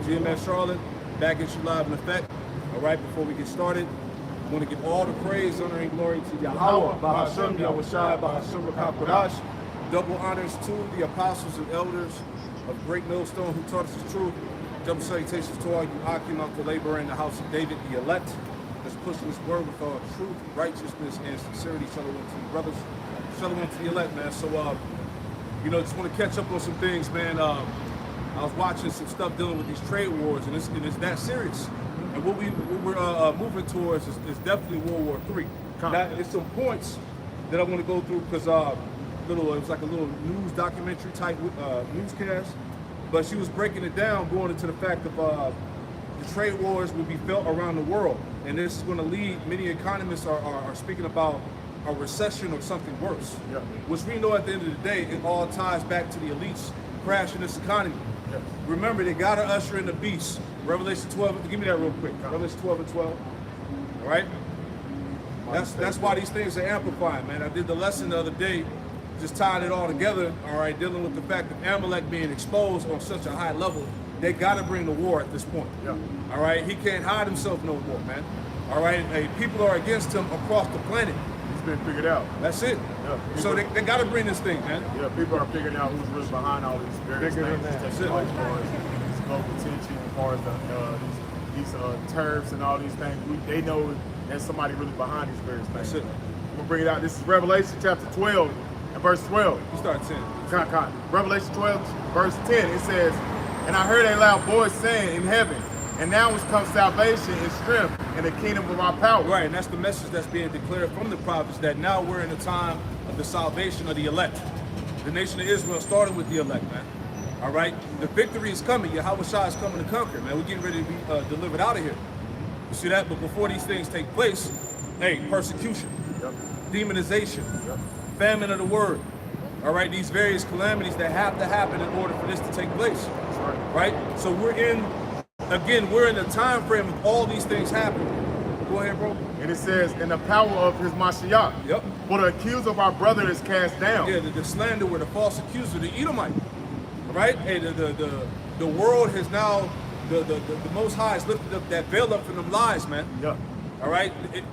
GMS Charlotte, back at you live in effect. All right, before we get started, I want to give all the praise, honor, and glory to Yahweh, Bahashem, Yahushai, Bahashem, Rakakodash. Double honors to the apostles and elders of Great Millstone who taught us the truth. Double salutations to all you Akim, Uncle Labor, in the house of David, the elect, that's pushing this word with all truth, righteousness, and sincerity. Shalom to you brothers. Shalom to the elect, man. So, just want to catch up on some things, man. I was watching some stuff dealing with these trade wars, and it's that serious. And what we're moving towards is definitely World War III. Now, there's some points that I want to go through because it was like a little news documentary type newscast, but she was breaking it down, going into the fact of the trade wars will be felt around the world, and this is going to lead. Many economists are speaking about a recession or something worse, which we know at the end of the day it all ties back to the elites crashing this economy. Remember, they got to usher in the beast. Revelation 12. Give me that real quick. Revelation 12 and 12. All right. That's why these things are amplifying, man. I did the lesson the other day, just tying it all together. All right, dealing with the fact of Amalek being exposed on such a high level, they got to bring the war at this point. All right, he can't hide himself no more, man. All right, people are against him across the planet. It's been figured out. That's it. So they got to bring this thing, man. Yeah, people are figuring out who's really behind all these various things. That's it. As far as global tension, as far as these tariffs and all these things, they know there's somebody really behind these various things. That's it. We'll bring it out. This is Revelation chapter 12 and verse 12. You start 10. Revelation 12, verse 10. It says, "And I heard a loud voice saying in heaven, and now has come salvation and strength and the kingdom of our power." Right, and that's the message that's being declared from the prophets, that now we're in the time of the salvation of the elect. The nation of Israel started with the elect, man. All right, the victory is coming. Yahweh Shai is coming to conquer, man. We're getting ready to be delivered out of here. You see that? But before these things take place, persecution, demonization, famine of the word. All right, these various calamities that have to happen in order for this to take place. Right? So we're in the time frame of all these things happening. Go ahead, bro. And it says, "In the power of his Mashiach." For the accuser of our brother is cast down. Yeah, the slanderer, the false accuser, the Edomite. Right? Hey, the world has now, the Most High has lifted up that veil up from them lies, man. All right?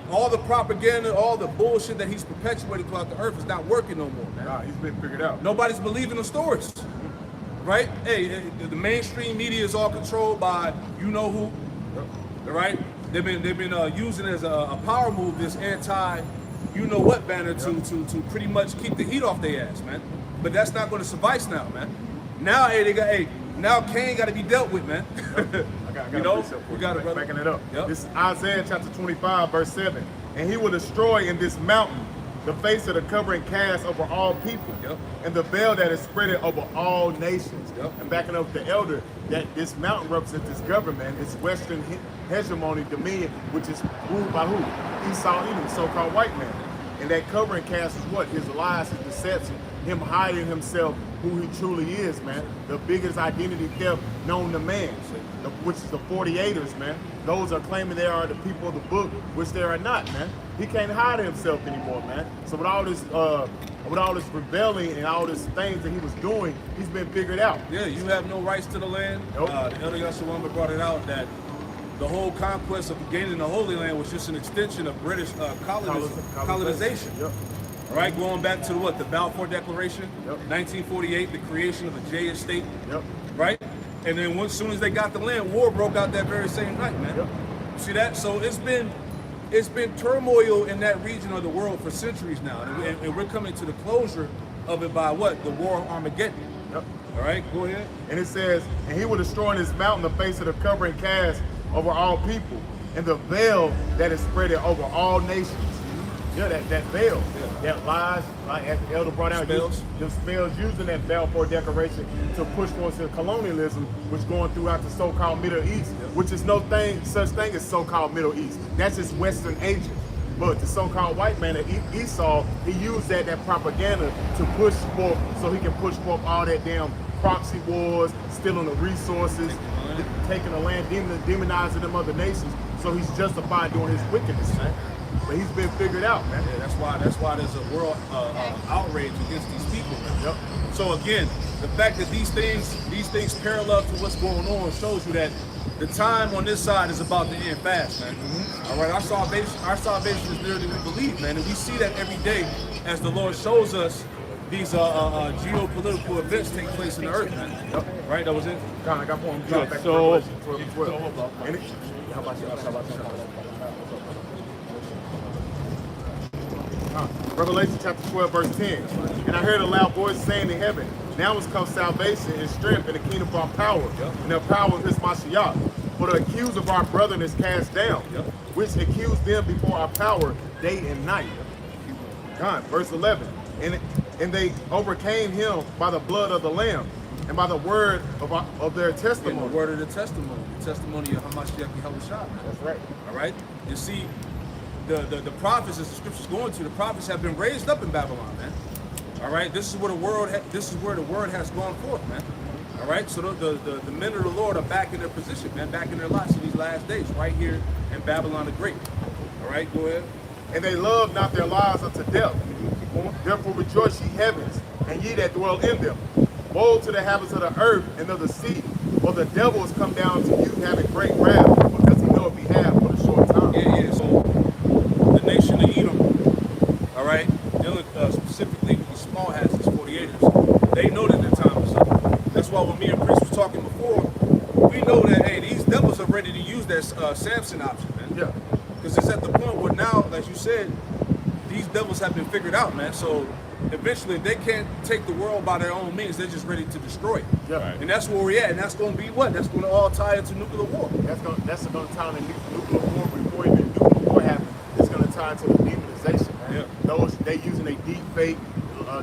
All the propaganda, all the bullshit that he's perpetuating throughout the earth is not working no more, man. Nah, he's been figured out. Nobody's believing the stories. Right? Hey, the mainstream media is all controlled by you know who. All right? They've been using it as a power move, this anti you know what banner to pretty much keep the heat off their ass, man. But that's not going to suffice now, man. Now, now Cain got to be dealt with, man. We got it, backing it up. This is Isaiah chapter 25, verse 7. "And he will destroy in this mountain the face of the covering cast over all people, and the veil that is spread over all nations." And backing up the elder, that this mountain represents this government, this Western hegemony dominion, which is ruled by who? Esau, Edom, so-called white man. And that covering cast is what? His lies, his deception, him hiding himself, who he truly is, man. The biggest identity theft known to man, which is the 48ers, man. Those are claiming they are the people of the book, which they are not, man. He can't hide himself anymore, man. So with all this rebelling and all these things that he was doing, he's been figured out. Yeah, you have no rights to the land. The Elder Yashawamba brought it out that the whole conquest of gaining the Holy Land was just an extension of British colonization. All right, going back to the Balfour Declaration, 1948, the creation of the Jay Estate. Right? And then as soon as they got the land, war broke out that very same night, man. See that? So it's been turmoil in that region of the world for centuries now, and we're coming to the closure of it by what? The War of Armageddon. All right, go ahead. And it says, "And he will destroy in this mountain the face of the covering cast over all people, and the veil that is spread over all nations." That veil, that lies, like as the elder brought out, the spells using that Balfour Declaration to push towards the colonialism, which going throughout the so-called Middle East, which is such thing as so-called Middle East. That's just Western Asia. But the so-called white man, Esau, he used that propaganda to push forth, so he can push forth all that damn proxy wars, stealing the resources, taking the land, demonizing them other nations. So he's justified doing his wickedness, man. but he's been figured out, man. Yeah, that's why there's a world outrage against these people, man. Yep. So again, the fact that these things parallel to what's going on shows you that the time on this side is about to end fast, man. All right, our salvation is nearer than we believe, man, and we see that every day as the Lord shows us these geopolitical events take place in the earth, man. Yep. Right, that was it. John, I got one. Yeah, so Revelation chapter 12, verse 10. And I heard a loud voice saying in heaven, now is come salvation and strength and the kingdom of our power, and the power of his Mashiach. For the accuser of our brethren is cast down, which accused them before our power day and night. God, verse 11. And they overcame him by the blood of the Lamb and by the word of their testimony. And the word of the testimony of Hamashiach Yahushua. That's right. All right. You see, the prophets, as the scriptures go into, the prophets have been raised up in Babylon, man. All right. This is where the word has gone forth, man. All right. So the men of the Lord are back in their position, man, back in their lots in these last days, right here in Babylon the Great. All right. Go ahead. And they love not their lives unto death. Therefore rejoice, ye heavens, and ye that dwell in them. Woe to the habits of the earth and of the sea, for the devil has come down to you having great wrath, because he knoweth he hath but a short time. Yeah. So the nation of Edom, all right, dealing specifically with the small hats, 48ers, they know that their time is up. That's why when me and Priest was talking before, we know that, hey, these devils are ready to use that Samson option, man. Yeah. Because it's at the point where now, as you said, these devils have been figured out, man. So eventually, they can't take the world by their own means. They're just ready to destroy it. Yeah. Right. And that's where we're at. And that's going to be what? That's going to all tie into nuclear war. That's going to tie into nuclear war. Before even nuclear war happens, it's going to tie into the demonization, man. Yeah. Those, they using a deep fake,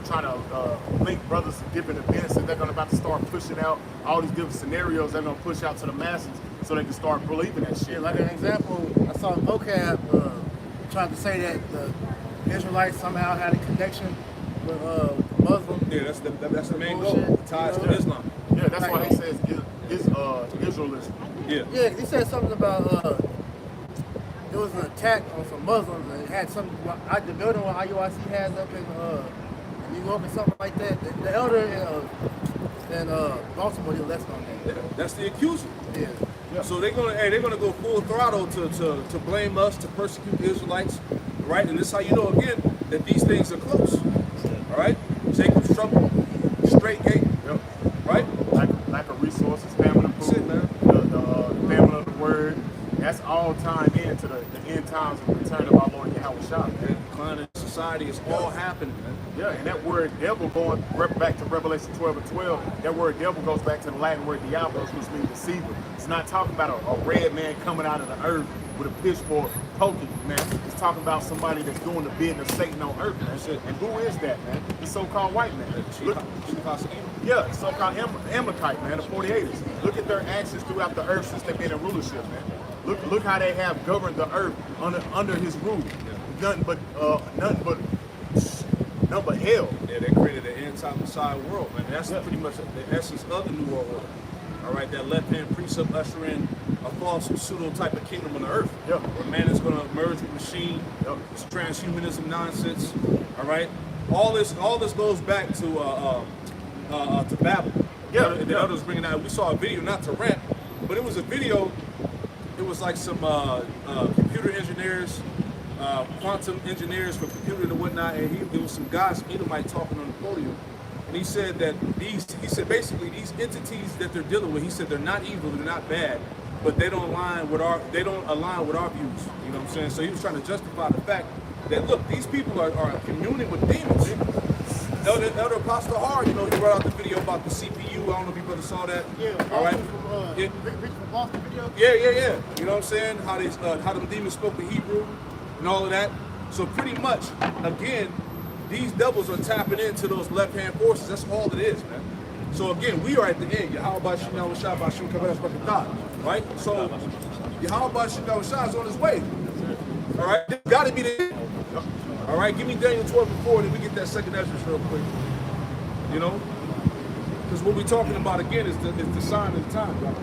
trying to link brothers to different events, and they're going to about to start pushing out all these different scenarios they're going to push out to the masses so they can start believing that shit. Yeah, like an example, I saw vocab trying to say that the Israelites somehow had a connection with Muslims. Yeah, that's the main goal. The ties to Islam. Yeah, that's why he says Israelism. Yeah. Yeah, he said something about there was an attack on some Muslims and it had something at the building where IUIC has up in New York or something like that. The elder in Baltimore, he left on that. Yeah, that's the accuser. Yeah. So they're gonna go full throttle to blame us, to persecute the Israelites, right? And this is how you know again that these things are close. All right, Jacob's trouble, straight gate. Yep. Right? Lack of resources, famine of food, man. The famine of the word. That's all tied into the end times of the return of our Lord Yahushua. The decline of society is all happening, man. Yeah, and that word devil going back to Revelation 12 and 12, that word devil goes back to the Latin word diablos, which means deceiver. It's not talking about a red man coming out of the earth with a pitchfork poking, man. It's talking about somebody that's doing the bidding of Satan on earth, man. And who is that, man? The so-called white man. Yeah, so-called Amalekite, man, the 48ers. Look at their actions throughout the earth since they've been in rulership, man. Look how they have governed the earth under his rule. Nothing but hell. Yeah, they created an anti-Messiah world, man. That's pretty much the essence of the New World Order. All right, that left-hand precept ushering a false pseudo type of kingdom on the earth. Yeah. Where man is going to merge with machine. Yep. It's transhumanism nonsense. All right, all this goes back to Babel. Yeah. The elders bringing out. We saw a video, not to rant, but it was a video. It was like some computer engineers, quantum engineers for computer and whatnot, and there was some guys, Edomite, talking on the podium, and he said that basically these entities that they're dealing with, he said they're not evil, they're not bad, but they don't align with our views. You know what I'm saying? So he was trying to justify the fact that look, these people are communing with demons. Elder Apostle Hard, you know, he brought out the video about the CPU. I don't know if you brother saw that. Yeah, all right. Rich from Boston video. Yeah. You know what I'm saying? How them demons spoke in Hebrew and all of that. So pretty much, again, these devils are tapping into those left-hand forces. That's all it is, man. So again, we are at the end. Right? So Yahweh Shah is on his way. All right, it's got to be the. All right, give me Daniel 12 and 4, and then we get that second Ezra real quick. You know, because what we're talking about again is the sign of the time, guys.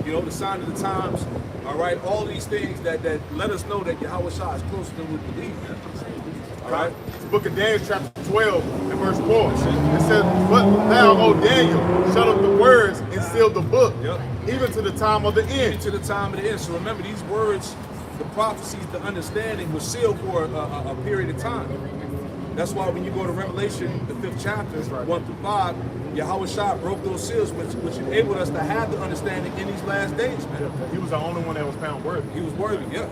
You know, the sign of the times. All right, all these things that let us know that Yahweh Shah is closer than we believe. All right. It's the book of Daniel, chapter 12, and verse 4. It says, "But thou, O Daniel, shut up the words and seal the book, even to the time of the end." Even to the time of the end. So remember, these words, the prophecies, the understanding was sealed for a period of time. That's why when you go to Revelation, the 5th chapter, 1 through 5, Yahweh Shah broke those seals, which enabled us to have the understanding in these last days, man. He was the only one that was found worthy. He was worthy, yeah.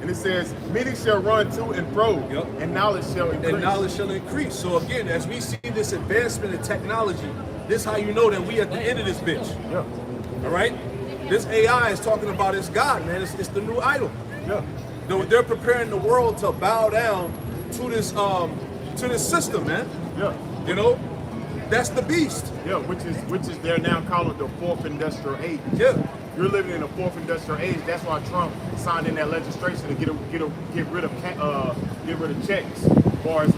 And it says, "Many shall run to and fro, and knowledge shall increase." And knowledge shall increase. So again, as we see this advancement in technology, this how you know that we at the end of this bitch. Yeah. All right? This AI is talking about its God, man. It's the new idol. Yeah. They're preparing the world to bow down to this system, man. Yeah. You know, that's the beast. Yeah, which is they're now calling the fourth industrial age. Yeah. You're living in the fourth industrial age. That's why Trump signed in that legislation to get rid of checks, as far as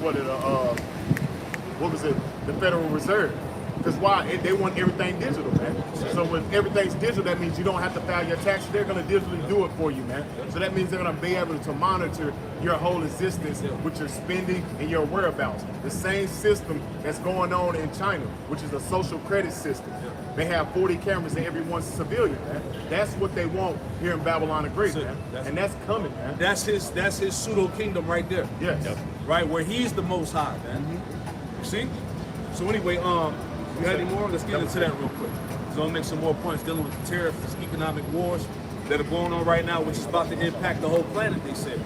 what was it? The Federal Reserve. Because why? They want everything digital, man. So when everything's digital, that means you don't have to file your taxes. They're going to digitally do it for you, man. So that means they're going to be able to monitor your whole existence with your spending and your whereabouts. The same system that's going on in China, which is a social credit system. They have 40 cameras in every one civilian, man. That's what they want here in Babylon the Great, man. And that's coming, man. That's his pseudo kingdom right there. Yes. Right, where he's the most high, man. You see? So anyway, you got any more? Let's get into that real quick. So I'll make some more points dealing with the tariffs, these economic wars that are going on right now, which is about to impact the whole planet, they said.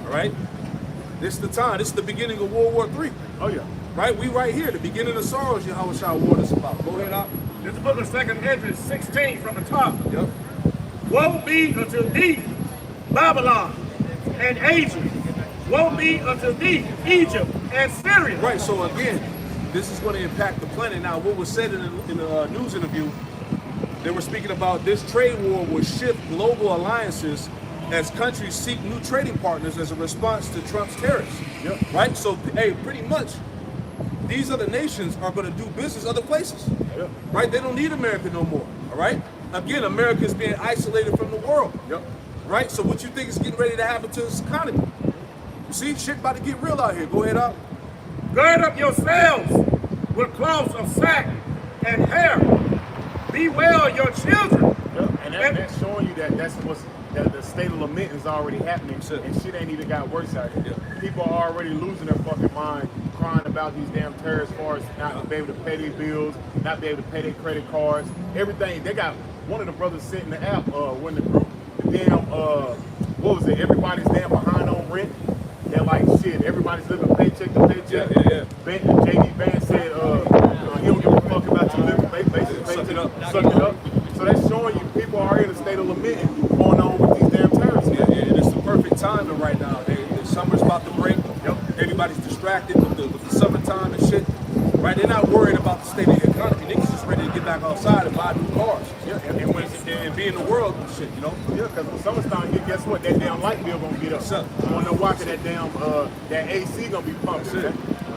All right? This is the time. This is the beginning of World War III. Oh, yeah. Right? We right here. The beginning of sorrows, Yahweh Shah warned us about. Go ahead, Op. This is the book of 2nd Ezra 16 from the top. Yep. Woe be unto thee, Babylon and Asia. Woe be unto thee, Egypt and Syria. Right, so again, this is going to impact the planet. Now, what was said in the news interview, they were speaking about this trade war will shift global alliances as countries seek new trading partners as a response to Trump's tariffs. Yep. Right? So, hey, pretty much, these other nations are going to do business other places. Yep. Right? They don't need America no more. All right? Again, America is being isolated from the world. Yep. Right? So what you think is getting ready to happen to this economy? You see, shit about to get real out here. Go ahead, Op. Gird up yourselves with cloths of sack and hair. Bewail your children. And that's showing you that the state of lament is already happening, and shit ain't even got worse out here. People are already losing their fucking mind, crying about these damn tariffs, as far as not being able to pay their bills, not be able to pay their credit cards, everything. They got one of the brothers sent in the app, when the group, the damn, what was it? Everybody's damn behind on rent. They're like, shit, everybody's living paycheck to paycheck. JD Vance said, he don't give a fuck about you living paycheck to paycheck. Suck it up. So that's showing you people are in a state of lament going on with these damn tariffs. And it's the perfect timing right now. The summer's about to break. Everybody's distracted with the summertime and shit. Right? They're not worried about the state of the economy. Niggas just ready to get back outside and buy new cars. And be in the world and shit, you know? Yeah, because when summertime hit, guess what? That damn light bill gonna get up. You wanna know why? Cause that damn that AC gonna be pumping, man.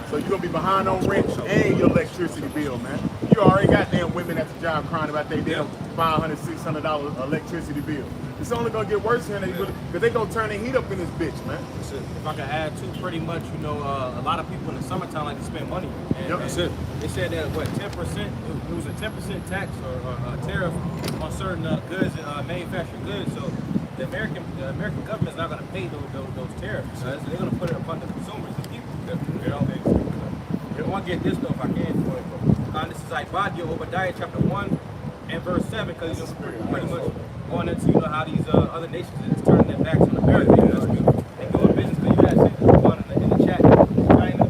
So you're gonna be behind on rent and your electricity bill, man. You already got damn women at the job crying about their damn $500, $600 electricity bill. It's only gonna get worse here, because they gonna turn the heat up in this bitch, man. If I could add too, pretty much, you know, a lot of people in the summertime like to spend money. And, That's it. They said that, what, 10%, it was a 10% tax or tariff on certain goods, manufactured goods. So the American government's not going to pay those tariffs. So they're going to put it upon the consumers, the people. You know, I want to get this though, if I can. This is Ibad, Obadiah chapter 1 and verse 7, because it's pretty much going into, you know, how these other nations is turning their backs on America. You know, they doing business, but you guys see one in the chat, China,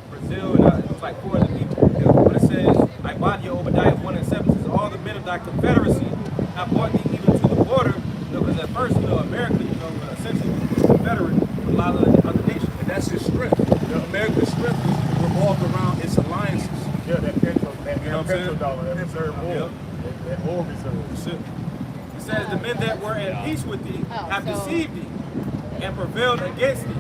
Brazil, and it was like 4 other people. But it says, Ibad, Obadiah 1 and 7 says, all the men of thy confederacy have brought thee even to the border. You know, because at first, you know, America, you know, essentially was confederate with a lot of other nations. And that's his strength. America's strength is revolved around its alliances. Yeah, that petrodollar, that reserve oil, that oil reserve. That's it. It says, the men that were at peace with thee have deceived thee and prevailed against thee.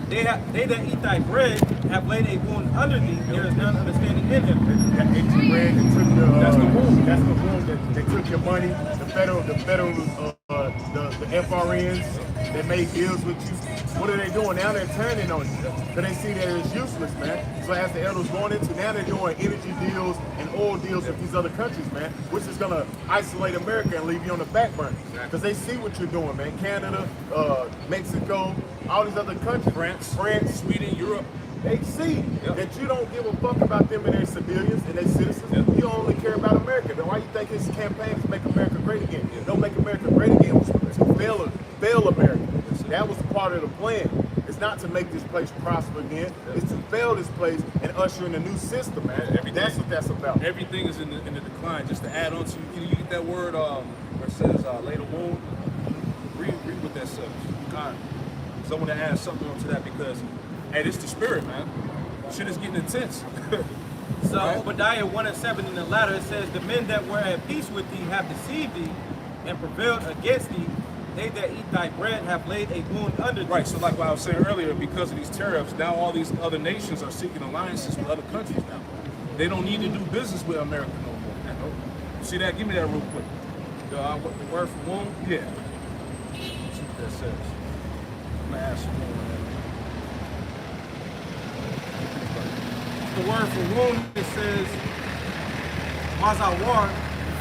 They that eat thy bread have laid a wound under thee. There is none understanding in him. That ate your bread and took the, That's the wound. That's the wound that they took your money. The FRNs, they made deals with you. What are they doing? Now they're turning on you. Because they see that it's useless, man. So as the elders going into, now they're doing energy deals and oil deals with these other countries, man, which is going to isolate America and leave you on the back burner. Because they see what you're doing, man. Canada, Mexico, all these other countries, France, Sweden, Europe, they see that you don't give a fuck about them and their civilians and their citizens. You only care about America. Then why you think his campaign is Make America Great Again? Don't Make America Great Again was to fail America. That was part of the plan. It's not to make this place prosper again. It's to fail this place and usher in a new system, man. That's what that's about. Everything is in the decline. Just to add on to, can you get that word where it says later moon? Read what that says. God. So I want to add something onto that because, hey, this is the spirit, man. Shit is getting intense. So Obadiah 1:7 in the latter, it says, the men that were at peace with thee have deceived thee and prevailed against thee. They that eat thy bread have laid a wound under thee. Right, so like what I was saying earlier, because of these tariffs, now all these other nations are seeking alliances with other countries now. They don't need to do business with America no more. See that? Give me that real quick. What the word for wound? Yeah. Let's see what that says. I'm going to ask you more. The word for wound, it says mazawar,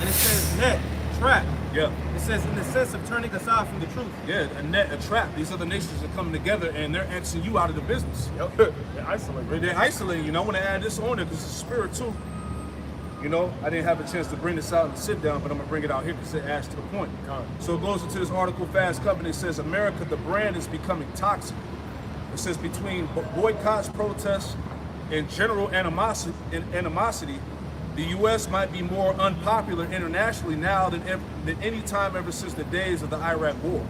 and it says net, trap. Yeah. It says in the sense of turning aside from the truth. Yeah, a trap. These other nations are coming together and they're Xing you out of the business. Yep. They're isolating. They're isolating you. And I want to add this on there because it's a spirit too. You know, I didn't have a chance to bring this out and sit down, but I'm going to bring it out here because it adds to the point. So it goes into this article, Fast Company. It says, America, the brand is becoming toxic. It says between boycotts, protests, and general animosity, the U.S. might be more unpopular internationally now than any time ever since the days of the Iraq War.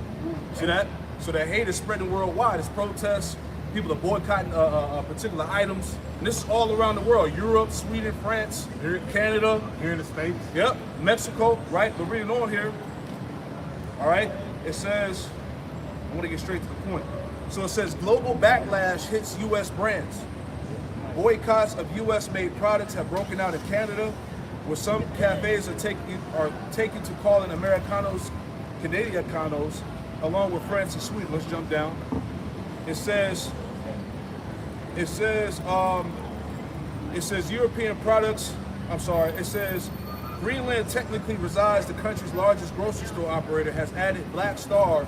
See that? So that hate is spreading worldwide. It's protests. People are boycotting particular items. And this is all around the world. Europe, Sweden, France, Canada. Here in the States. Yep. Mexico, right? But reading on here, all right, it says, I want to get straight to the point. So it says, global backlash hits U.S. brands. Boycotts of U.S.-made products have broken out in Canada, where some cafes are taking to calling Americanos Canadianos, along with France and Sweden. Let's jump down. It says European products. I'm sorry. It says Greenland technically resides the country's largest grocery store operator has added black star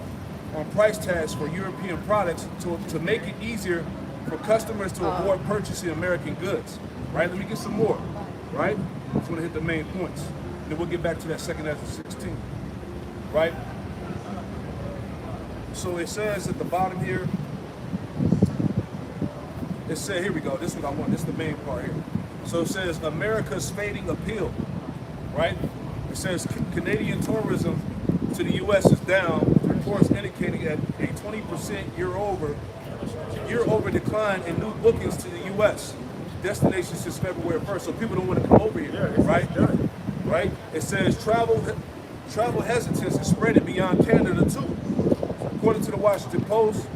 on price tags for European products to make it easier for customers to avoid purchasing American goods, right? Let me get some more, right? Just want to hit the main points. Then we'll get back to that 2 Ezra 16, right? So it says at the bottom here, it said, here we go, this is what I want, this is the main part here. So it says America's fading appeal, right? It says Canadian tourism to the U.S. is down, with reports indicating at a 20% year-over decline in new bookings to the U.S. destinations since February 1st. So people don't want to come over here, right? Right? It says travel hesitance is spreading beyond Canada too. According to the Washington Post,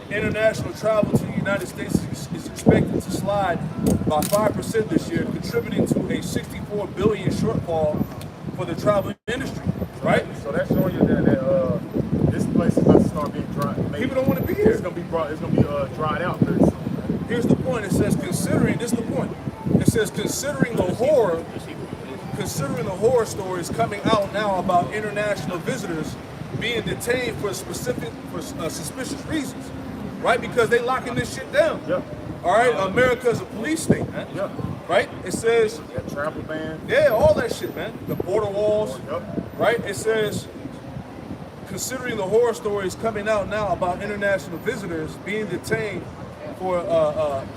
international travel to the United States is expected to slide by 5% this year, contributing to a $64 billion shortfall for the travel industry, right? So that's showing you that this place is going to start being dry. People don't want to be here. It's going to be dried out very soon. Here's the point. It says this is the point. It says considering the horror stories coming out now about international visitors being detained for suspicious reasons, right? Because they locking this shit down. Yeah. All right. America's a police state, man. Yeah. Right. It says travel ban. Yeah, all that shit, man. The border walls. Yep. Right. It says considering the horror stories coming out now about international visitors being detained for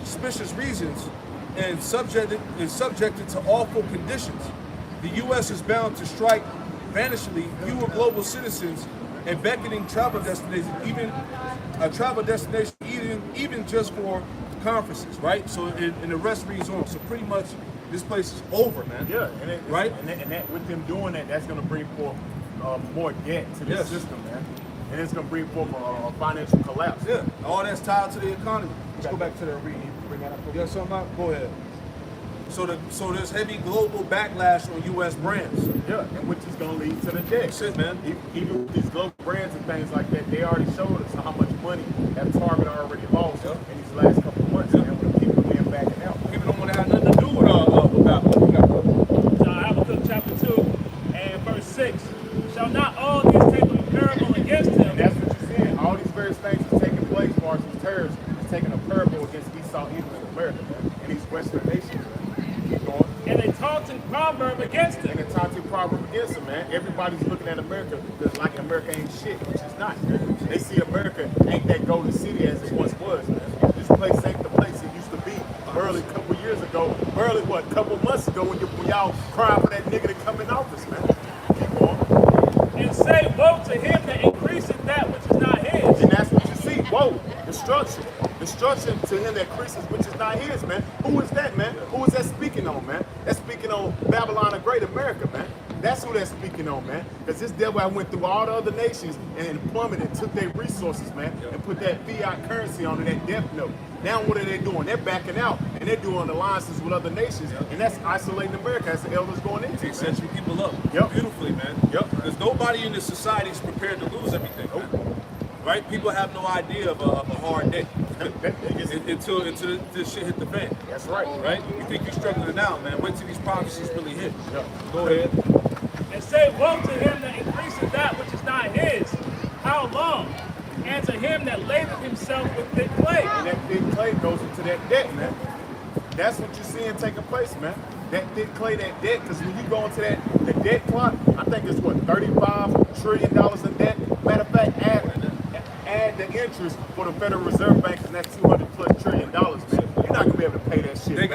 suspicious reasons and subjected to awful conditions, the U.S. is bound to strike vanishingly fewer global citizens and beckoning travel destinations, even just for conferences, right? So and the rest reads on. So pretty much this place is over, man. Yeah, right. And that with them doing that, that's going to bring forth more debt to the system, man. And it's going to bring forth a financial collapse. Yeah, all that's tied to the economy. Let's go back to that reading. Bring that up. You got something out? Go ahead. So there's heavy global backlash on U.S. brands. Yeah, and which is going to lead to the debt. That's it, man. Even with these global brands and things like that, they already showed us how much money that Target already lost in these last couple of months. And when people been backing out, People don't want to have nothing to do with Babylon. So Habakkuk chapter 2 and verse 6. Shall not all these take a parable against him? and that's what you're seeing. All these various things is taking place as far as these terrorists is taking a parable against Esau, Edom, and America, man, and these Western nations. Man. Keep going. And a taunting proverb against him. And the taunting proverb against them, man. Everybody's looking at America like America ain't shit, which is not. They see America ain't that golden city as it once was, man. This place ain't the place it used to be. Barely a couple years ago, barely what, a couple months ago when y'all crying for that nigga to come in office, man. Keep going. And say, woe to him that increaseth that which is not his. And that's what you see. Whoa, destruction. Destruction to him that increases, which is not his, man. Who is that, man? Who is that speaking on, man? That's speaking on Babylon the Great America, man. That's who that's speaking on, man. Because this devil went through all the other nations and plummeted, took their resources, man, and put that fiat currency on that death note. Now what are they doing? They're backing out, and they're doing alliances with other nations, and that's isolating America as the elders going into. It sets you people up. Yep. Beautifully, man. Yep. Because nobody in this society is prepared to lose everything. Right? People have no idea of a hard day until this shit hit the fan. That's right. Right? You think you're struggling now, man. Wait till these prophecies really hit. Yep. Go ahead. And say, woe to him that increaseth that which is not his. How long? And to him that laveth himself with thick clay. And that thick clay goes into that debt, man. That's what you're seeing taking place, man. That thick clay, that debt, because when you go into the debt clock, I think it's what, $35 trillion in debt. Matter of fact, add the interest for the Federal Reserve Bank, and that's $200+ trillion, man. You're not gonna be able to pay that shit. They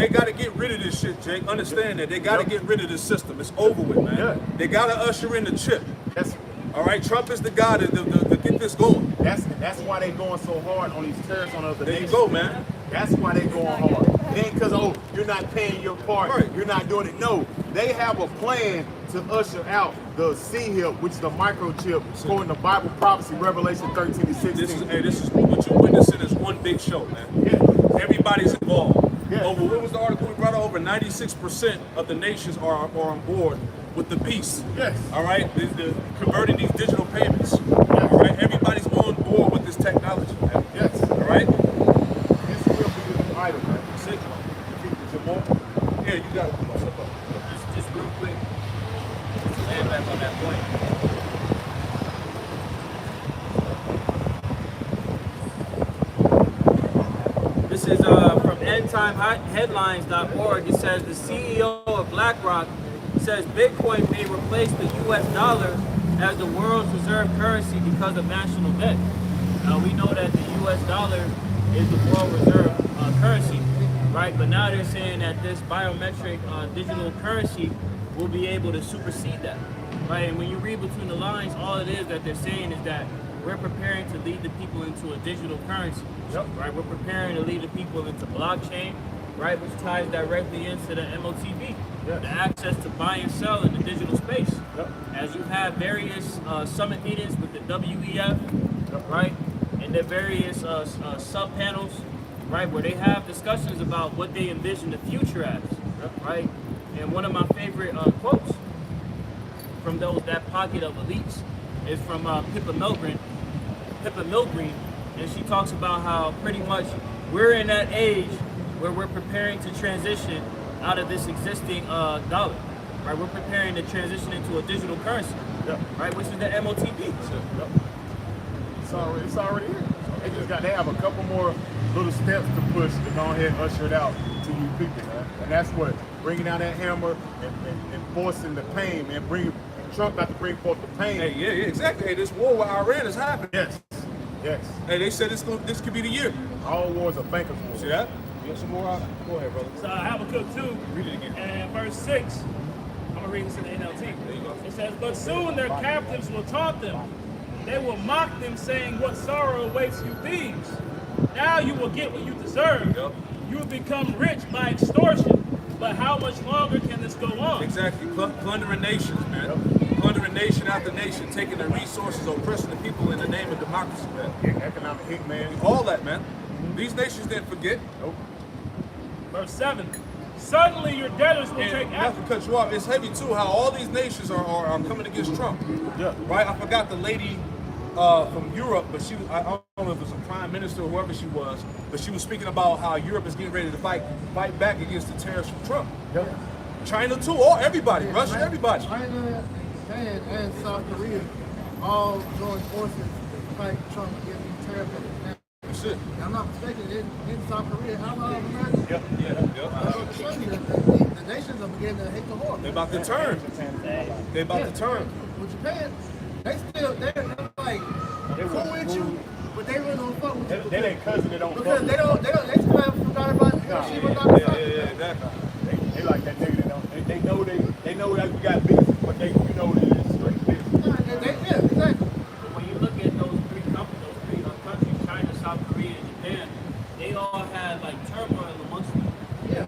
gotta get rid of this shit, Jake. Understand that. They gotta get rid of this system. It's over with, man. Yeah. They gotta usher in the chip. That's All right, Trump is the guy to get this going. That's why they going so hard on these tariffs on other There you nations. go, man. That's why they going hard. It ain't because, oh, you're not paying your part. Right. You're not doing it. No, they have a plan to usher out the C-HIP, which is the microchip, according to Bible prophecy, Revelation 13 to 16. This is what you're witnessing is one big show, man. Yeah. Everybody's involved. Yeah. What was the article we brought? Over 96% of the nations are on board with the peace. Yes. All right, the converting these digital payments. All right, everybody's on board with this technology, man. Yes. All right. This will be the new item, man. That's it. Is it more? Yeah, you got it. Just real quick, just to land back on that point. This is from endtimeheadlines.org. It says the CEO of BlackRock says Bitcoin may replace the U.S. dollar as the world's reserve currency because of national debt. We know that the U.S. dollar is the world reserve currency, right? But now they're saying that this biometric digital currency will be able to supersede that, right? And when you read between the lines, all it is that they're saying is that we're preparing to lead the people into a digital currency, right? We're preparing to lead the people into blockchain, right? Which ties directly into the MOTB, the access to buy and sell in the digital space. As you have various summit meetings with the WEF, right? And their various sub-panels, right? Where they have discussions about what they envision the future as, right? And one of my favorite quotes from that pocket of elites is from Pippa Milgren, and she talks about how pretty much we're in that age where we're preparing to transition out of this existing dollar, right? We're preparing to transition into a digital currency, right? Which is the MOTB. It's already here. They have a couple more little steps to push to go ahead and usher it out to you people, man. And that's what bringing down that hammer and forcing the pain, man. Trump about to bring forth the pain. Hey, yeah, exactly. Hey, this war with Iran is happening. Yes. Hey, they said this could be the year. All wars are bankers' wars. See that? You got some more? Go ahead, brother. So Habakkuk 2 Read it again. and verse 6. I'm going to read this in the NLT. There you go. It says, but soon their captives will taunt them. They will mock them, saying, what sorrow awaits you thieves? Now you will get what you deserve. Yep. You will become rich by extortion. But how much longer can this go on? Exactly. Plundering nations, man. Plundering nation after nation, taking the resources, oppressing the people in the name of democracy, man. Economic hit, man. All that, man. These nations didn't forget. Nope. Verse 7. Suddenly your debtors will take not action. to cut you off, it's heavy too how all these nations are coming against Trump. Yeah. Right? I forgot the lady from Europe, but I don't know if it was a prime minister or whoever she was, but she was speaking about how Europe is getting ready to fight back against the tariffs from Trump. Yep. China too, everybody, Russia, everybody. China, Japan, and South Korea all joined forces to fight Trump against the tariff. That's it. I'm not mistaken, in South Korea, how about America? Yep. The nations are beginning to hate the war. They're about to turn. They're about to turn. With Japan, they're like cool with you, but they really don't fuck with you. They ain't cousin, they don't Because fuck. they still haven't forgot about Hiroshima and Nagasaki. Yeah, exactly. They like that nigga. They know that we got business, but they it's straight business. Yeah, exactly. When you look at those three countries, China, South Korea, and Japan, they all had like turmoil amongst them. Yeah.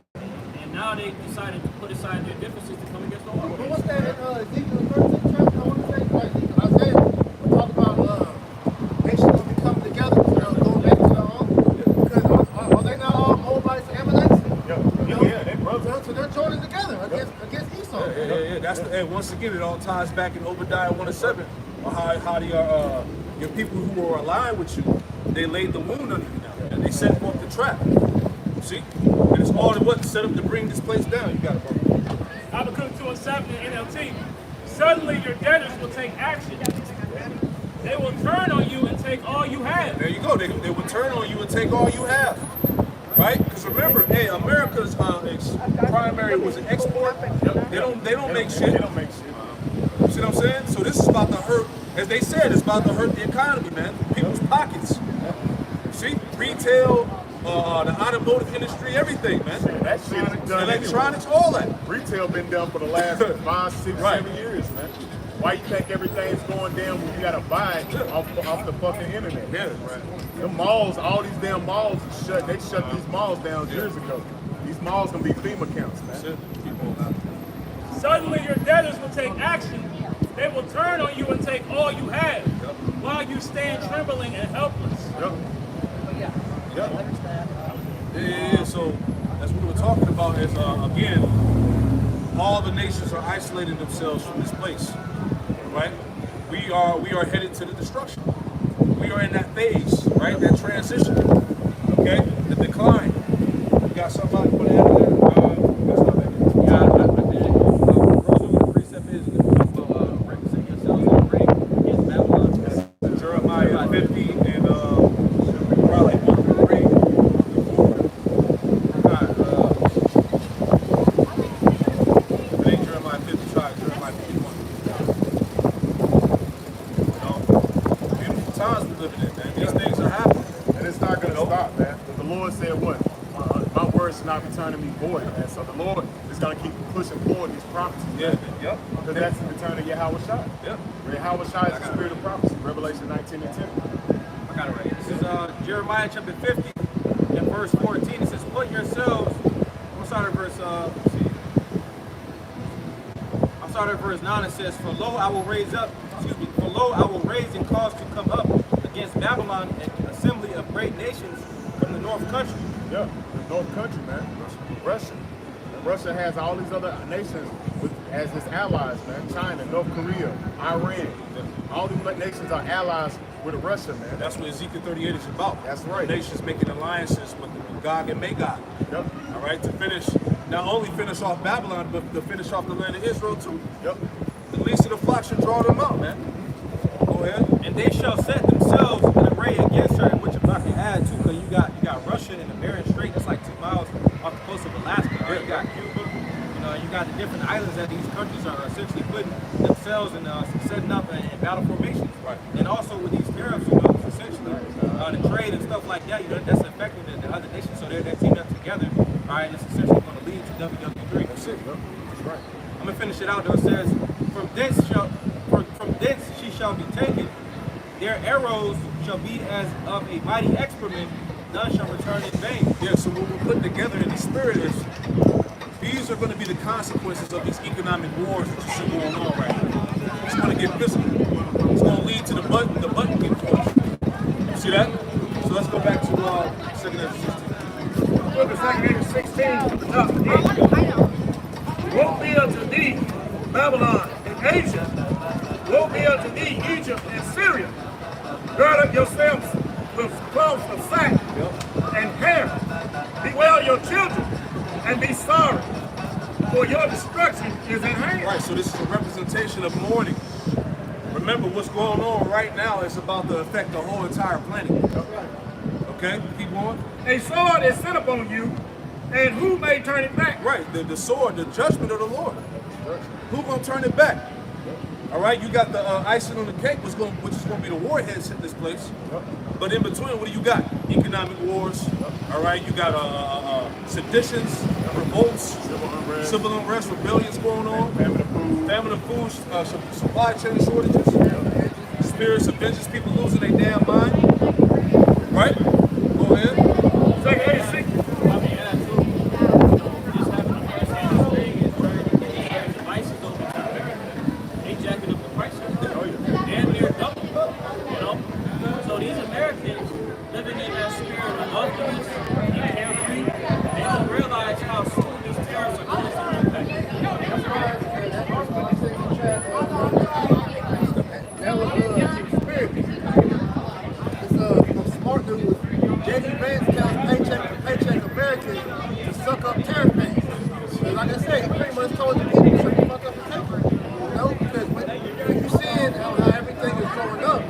And now they decided to put aside their differences to come against the war. But what's that in Ezekiel 13 chapter? I want to say, like, Isaiah, we talk about nations will be coming together, going back to their own. Because are they not all Moabites and Ammonites? Yeah, they brothers. So they're joining together against Esau. Yeah. That's and once again, it all ties back in Obadiah 1:7, on how your people who were aligned with you, they laid the wound under you now, and they set forth the trap. See, and it's all what set up to bring this place down. You got it, bro. Habakkuk 2:7 in NLT. Suddenly your debtors will take action. They will turn on you and take all you have. There you go. They will turn on you and take all you have. Right? Because remember, America's primary was an export. They don't make shit. They don't make shit. You see what I'm saying? So this is about to hurt, as they said, it's about to hurt the economy, man. People's pockets. See? Retail, the automotive industry, everything, man. That shit is done Electronics, all that. anyway. Retail been done for the last 5, 6, Right. 7 years, man. Why you think everything's going down when you gotta buy it off the fucking internet? Yeah. Right. The malls, all these damn malls are shut. They shut these malls down years ago. These malls gonna be FEMA counts, man. That's it. Keep on that. Suddenly your debtors will take action. They will turn on you and take all you have, while you stand trembling and helpless. Yep. Yeah. So that's what we were talking about. Is again, all the nations are isolating themselves from this place, right? We are headed to the destruction. We are in that phase, right? That transition, okay? The decline. You got somebody put it out there? That's not bad. Yeah, I did. The precept is represent yourselves in the ring against Babylon. Jeremiah 50 and probably 1 through 3. It ain't Jeremiah 50, try Jeremiah 51. Beautiful times we living in, man. These things are happening. And it's not gonna stop, man. The Lord said what? My words should not return to me void, man. So the Lord is gonna keep pushing forward these prophecies. Yeah, yep. Because that's the return of Yahweh Shai. Yep. Yahweh Shai is the spirit of prophecy. Revelation 19 and 10. I got it right. This is Jeremiah chapter 50 and verse 14. It says, "Put yourselves." I'm sorry, verse. Let's see. I'm sorry, verse 9. It says, "For lo, I will raise up. Excuse me. For lo, I will raise and cause to come up against Babylon an assembly of great nations from the north country." Yeah, the North Country, man. Russia. And Russia has all these other nations as its allies, man. China, North Korea, Iran. All these nations are allies with Russia, man. That's what Ezekiel 38 is about. That's right. Nations making alliances with Gog and Magog. Yep. All right, to finish, not only finish off Babylon, but to finish off the land of Israel too. Yep. The least of the flock should draw them out, man. Go ahead. And they shall set themselves in array against her, in which if I can add too, because you got Russia and the Bering Strait. That's like 2 miles off the coast of Alaska. Right? You got Cuba. You got the different islands that these countries are essentially putting themselves in, setting up in battle formations. Right. And also with these tariffs, essentially the trade and stuff like that. That's affecting the other nations. So they're teaming up together. All right, and it's essentially going to lead to WW3. That's it. Yep. That's right. I'm gonna finish it out though. It says, from thence she shall be taken. Their arrows shall be as of a mighty excrement, none shall return in vain. Yeah, so what we're putting together in the spirit is these are going to be the consequences of these economic wars that you see going on right now. It's going to get physical. It's going to lead to the button getting pushed. You see that? So let's go back to 2 Ezra 16. Look at 2 Ezra 16 from the top. Asia. Woe be unto thee, Egypt and Syria. Gird up yourselves with cloths of sack and hair. Bewail your children and be sorry, for your destruction is at hand. Right, so this is a representation of mourning. Remember, what's going on right now is about to affect the whole entire planet. Okay, keep going. A sword is sent upon you, and who may turn it back? Right, the sword, the judgment of the Lord. Who gonna turn it back? All right, you got the icing on the cake, which is going to be the warheads hit this place. But in between, what do you got? Economic wars. All right, you got seditions, revolts, civil unrest, rebellions going on, famine of food, supply chain shortages, spirits of vengeance, people losing their damn mind. Right? Go ahead. Second 86. So these Americans living in that spirit of ugliness and carefree, they don't realize how soon these tariffs are going to impact. That was spirit. It's smart dude. J.D. Vance tells paycheck to paycheck Americans to suck up tariff payments. So like I said, he pretty much told the people to shut the fuck up and take it. You know, because when you're seeing how everything is going up,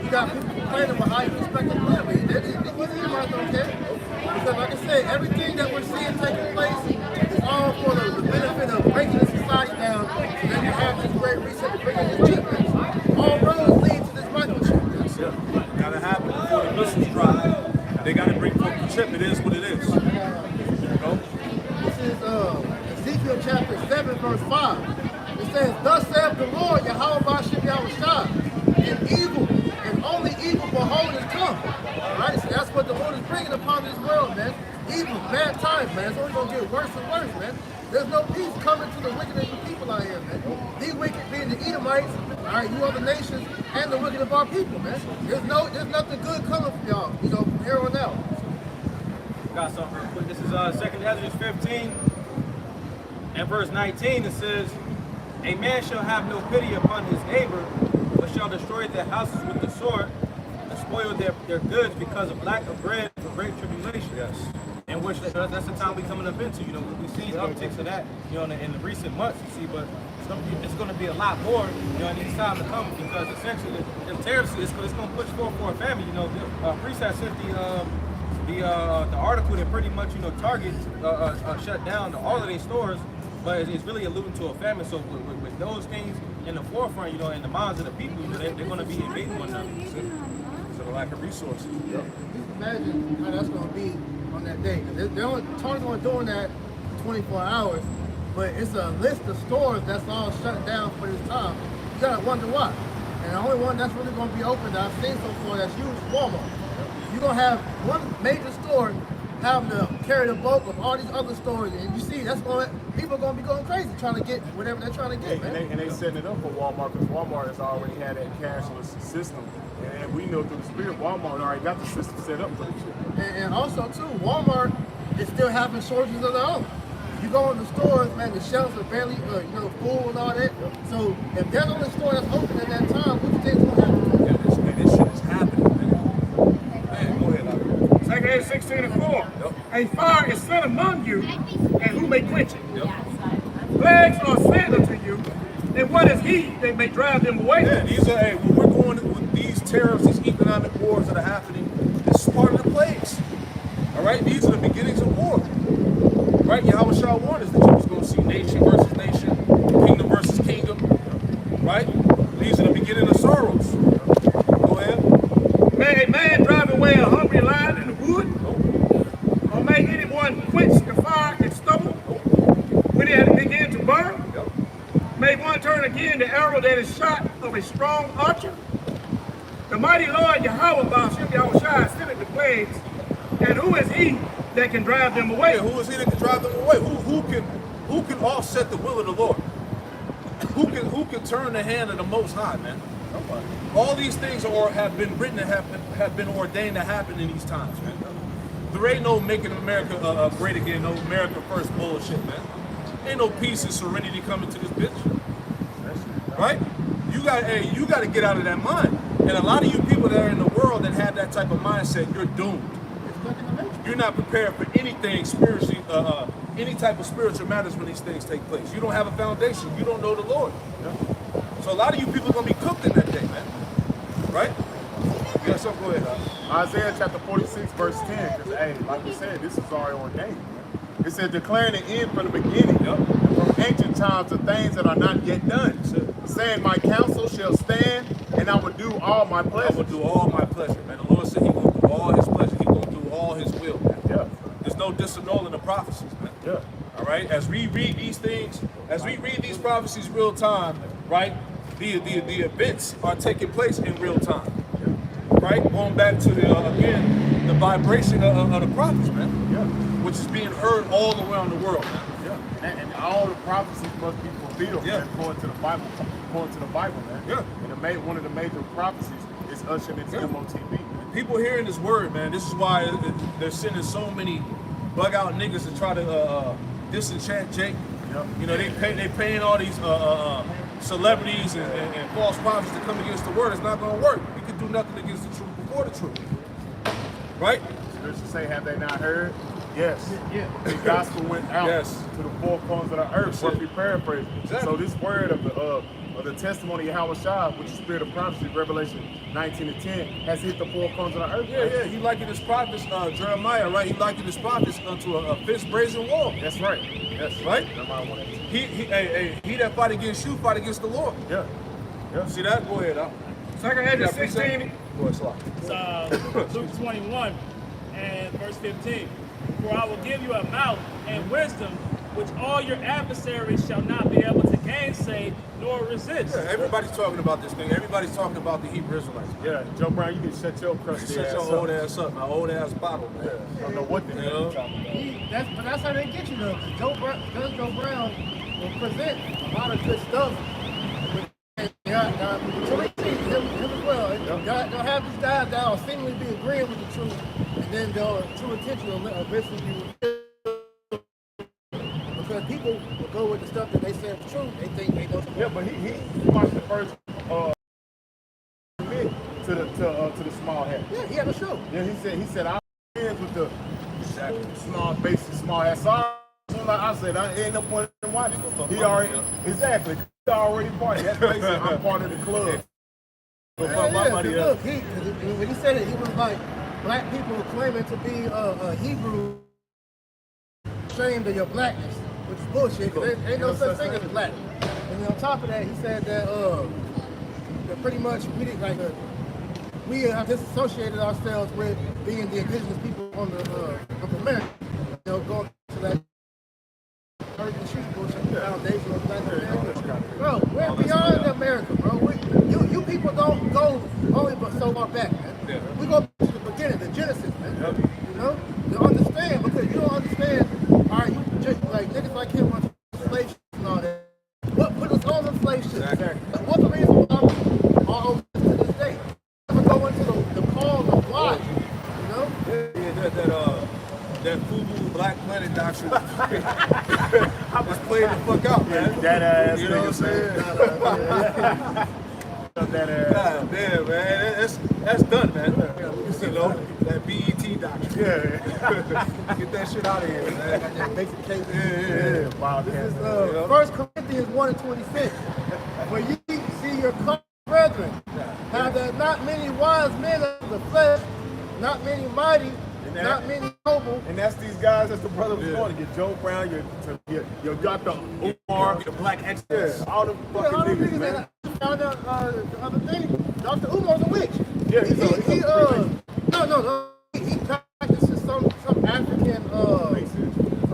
you got people complaining about how you expect to live. It wasn't anybody don't care. Because like I said, everything that we're seeing taking place is all for the benefit of breaking the society down, so then you have this great reset to bring in this cheapness. All roads lead to this microchip. That's it. Gotta happen before the missiles drop. They gotta bring forth the chip. It is what it is. You know? This is Ezekiel chapter 7, verse 5. It says, "Thus saith the Lord, Yahweh Ba'ashem Yahushua, and evil, and only evil behold is come." Right? So that's what the Lord is bringing upon this world, man. Evil, bad times, man. It's only going to get worse and worse, man. There's no peace coming to the wicked of the people out here, man. These wicked being the Edomites, all right, you other nations, and the wicked of our people, man. There's nothing good coming from y'all, you know, from here on out. Got something real quick. This is 2 Ezra 15 and verse 19. It says, "A man shall have no pity upon his neighbor, but shall destroy their houses with the sword, and spoil their goods because of lack of bread for great tribulation." Yes. And which that's the time we coming up into. You know, we've seen upticks of that, you know, in the recent months. You see, but it's going to be a lot more, you know, in these times to come, because essentially the tariffs it's going to push forward for a family. You know, Priest has sent the article that pretty much, you know, Target shut down all of their stores, but it's really alluding to a famine. So with those things in the forefront, you know, in the minds of the people, you know, they're going to be invading one another. So the lack of resources. Just imagine how that's going to be on that day. They're only doing that 24 hours, but it's a list of stores that's all shut down for this time. You gotta wonder why. And the only one that's really going to be open that I've seen so far that's huge is Walmart. You're going to have one major store having to carry the bulk of all these other stores, and you see people are going to be going crazy trying to get whatever they're trying to get, man. And they setting it up for Walmart, because Walmart has already had that cashless system. And we know through the spirit, Walmart already got the system set up for this shit. And also too, Walmart is still having shortages of their own. You go in the stores, man, the shelves are barely, full and all that. So if there's only a store that's open at that time, what do you think's gonna happen? Yeah, this shit is happening, man. Go ahead, Larry. 2 Ezra 16 and 4. A fire is set among you, and who may quench it? Plagues are sent unto you, and what is he that may drive them away? Yeah, these are, when we're going with these tariffs, these economic wars that are happening, this is part of the plagues. All right, these are the beginnings of war. Right, Yahweh Shah warned us that you was going to see nation versus nation, kingdom versus kingdom. Right, these are the beginning of sorrows. Go ahead. May a man drive away a hungry lion in the wood? Or may anyone quench the fire and stubble when it begin to burn? May one turn again the arrow that is shot of a strong archer? The mighty Lord Yahweh Ba'ashem Yahushua sendeth the plagues, and who is he that can drive them away? Yeah, who is he that can drive them away? Who can offset the will of the Lord? Who can turn the hand of the Most High, man? Nobody. All these things have been written and have been ordained to happen in these times, man. There ain't no making America great again, no America first bullshit, man. Ain't no peace and serenity coming to this bitch. right? You got to get out of that mind. And a lot of you people that are in the world that have that type of mindset, you're doomed. You're not prepared for anything spiritually, any type of spiritual matters when these things take place. You don't have a foundation. You don't know the Lord. So a lot of you people are going to be cooked in that day, man. Right? Yeah, so go ahead. Isaiah chapter 46, verse 10, because, hey, like we said, this is already ordained. Man. It said, declaring the end from the beginning, and from ancient times the things that are not yet done. Saying, my counsel shall stand, and I will do all my pleasure. I will do all my pleasure, man. The Lord said he will do all his pleasure. He will do all his will, man. Yeah. There's no disannulling the prophecies, man. Yeah. All right? As we read these things, as we read these prophecies real time, right? The events are taking place in real time. Right? Going back to again, the vibration of the prophets, man. Yeah. Which is being heard all around the world, man. Yeah. And all the prophecies must be fulfilled, Yeah. man, according to the Bible, man. Yeah. And one of the major prophecies is ushering into MOTB. People hearing this word, man, this is why they're sending so many bug out niggas to try to disenchant Jake. Yep. You know, they paying all these celebrities and false prophets to come against the word. It's not going to work. You can do nothing against the truth before the truth. Right? Scripture say, have they not heard? Yes. Yeah. The gospel went out Yes. to the four corners of the earth. Roughly paraphrased. Exactly. So this word of the testimony of Yahweh Shah, which is spirit of prophecy, Revelation 19:10, has hit the four corners of the earth. Yeah. He likened his prophets, Jeremiah, right? He likened his prophets unto a fixed brazen wall. That's right. That's Right? Jeremiah 1:18. He that fight against you, fight against the Lord. Yeah. Yeah. See that? Go ahead. Second Ezra 16. Go ahead, Slot. It's Luke 21 and verse 15. For I will give you a mouth and wisdom which all your adversaries shall not be able to gainsay nor resist. Yeah, everybody's talking about this thing. Everybody's talking about the Hebrew Israelites. Yeah. Joe Brown, you can shut your crusty Shut ass your up. old ass up, my old ass bottle, man. I don't know what the hell you're talking about. But that's how they get you though. Joe Brown will present a lot of good stuff. So they see him as well. They'll have these guys that'll seemingly be agreeing with the truth, and then their true intention will eventually be because people will go with the stuff that they say is true. They think they know something. Yeah, but he watched the first commit to the small hat. Yeah, he had a show. Yeah, he said I'm friends with the small basic small hat. So I said I ain't no point in watching. He already exactly. He already party. That's basically I'm part of the club. Look, when he said it, he was like, black people were claiming to be a Hebrew, ashamed of your blackness, which is bullshit, because there ain't no such thing as black. And then on top of that, he said that pretty much we didn't we have disassociated ourselves with being the indigenous people of America. You know, going to that urban street bullshit, foundation of black America. Bro, we're beyond America, bro. You people don't go only but so far back, man. Yeah. We go to the beginning, the Genesis, man. Yep. You know, to understand, because you don't understand. All right, you just like niggas like him on slave ships and all that. What put us on the slave ships? Exactly. What's the reason why I'm on to this day? Never go into the cause of why. You know? Yeah, that FUBU Black Planet doctrine. I was playing the fuck out, man. That ass, you know what I'm saying? That ass. God damn, man, that's done, man. You know, that BET doctrine. Yeah. Get that shit out of here, man. That basic case. Yeah. Wow. This is 1 Corinthians 1:26. For ye see your brethren, how there not many wise men of the flesh, not many mighty, not many noble. And that's these guys. That's the brother was going to get Joe Brown, your Dr. Umar, The Black Exodus. yeah, all the fucking All them niggas, man. I found out the other day, Dr. Umar's a witch. Yeah, he practices some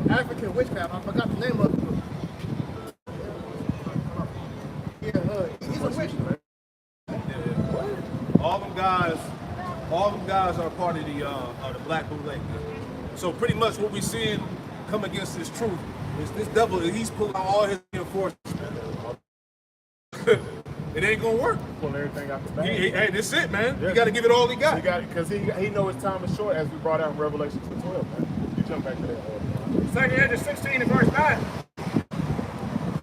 African witchcraft. I forgot the name of it. Yeah, he's a witch. All them guys are part of the Black Bootleg. So pretty much what we seeing come against this truth is this devil. He's pulling out all his reinforcements, man. It ain't gonna work. Pull everything out the bag. Hey, this it, man. Yeah. You got to give it all he got. Because he know his time is short, as we brought out in Revelation 2:12, man. You jump back to that. Second Ezra 16 and verse 9.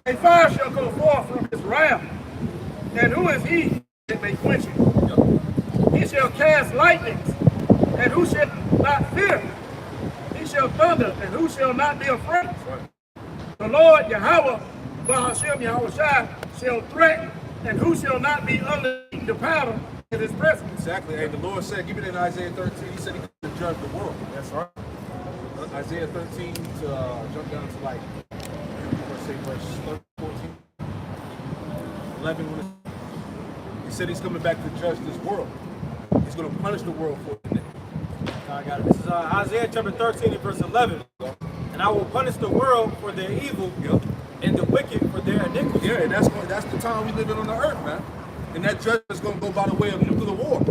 A fire shall go forth from his wrath, And who is he that may quench it? He shall cast lightnings, and who shall not fear? He shall thunder, and who shall not be afraid? The Lord Yahweh, Bahashem Yahushai, shall threaten, and who shall not be under the powder in his presence? Exactly. Hey, the Lord said, give it in Isaiah 13. He said he could judge the world. That's right. Isaiah 13 to jump down to like, let's say verse 14, 11. He said he's coming back to judge this world. He's going to punish the world for it. I got it. This is Isaiah chapter 13 and verse 11. And I will punish the world for their evil, and the wicked for their iniquity. Yeah, and that's the time we live in on the earth, man. And that judgment is going to go by the way of nuclear war.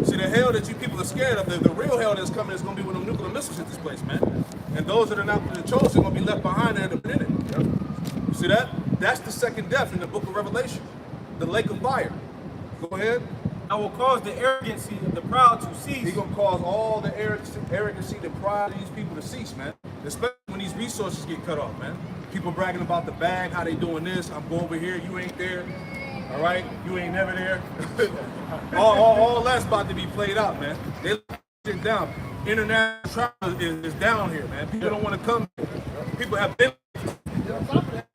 See, the hell that you people are scared of, the real hell that's coming is going to be when the nuclear missiles hit this place, man. And those that are not the chosen are going to be left behind there in a minute. You see that? That's the second death in the book of Revelation. The lake of fire. Go ahead. I will cause the arrogancy of the proud to cease. He's going to cause all the arrogancy, the pride of these people to cease, man. Especially when these resources get cut off, man. People bragging about the bag, how they doing this. I'm going over here, you ain't there. All right? You ain't never there. all that's about to be played out, man. They shit down. International travel is down here, man. People don't want to come here. People have been,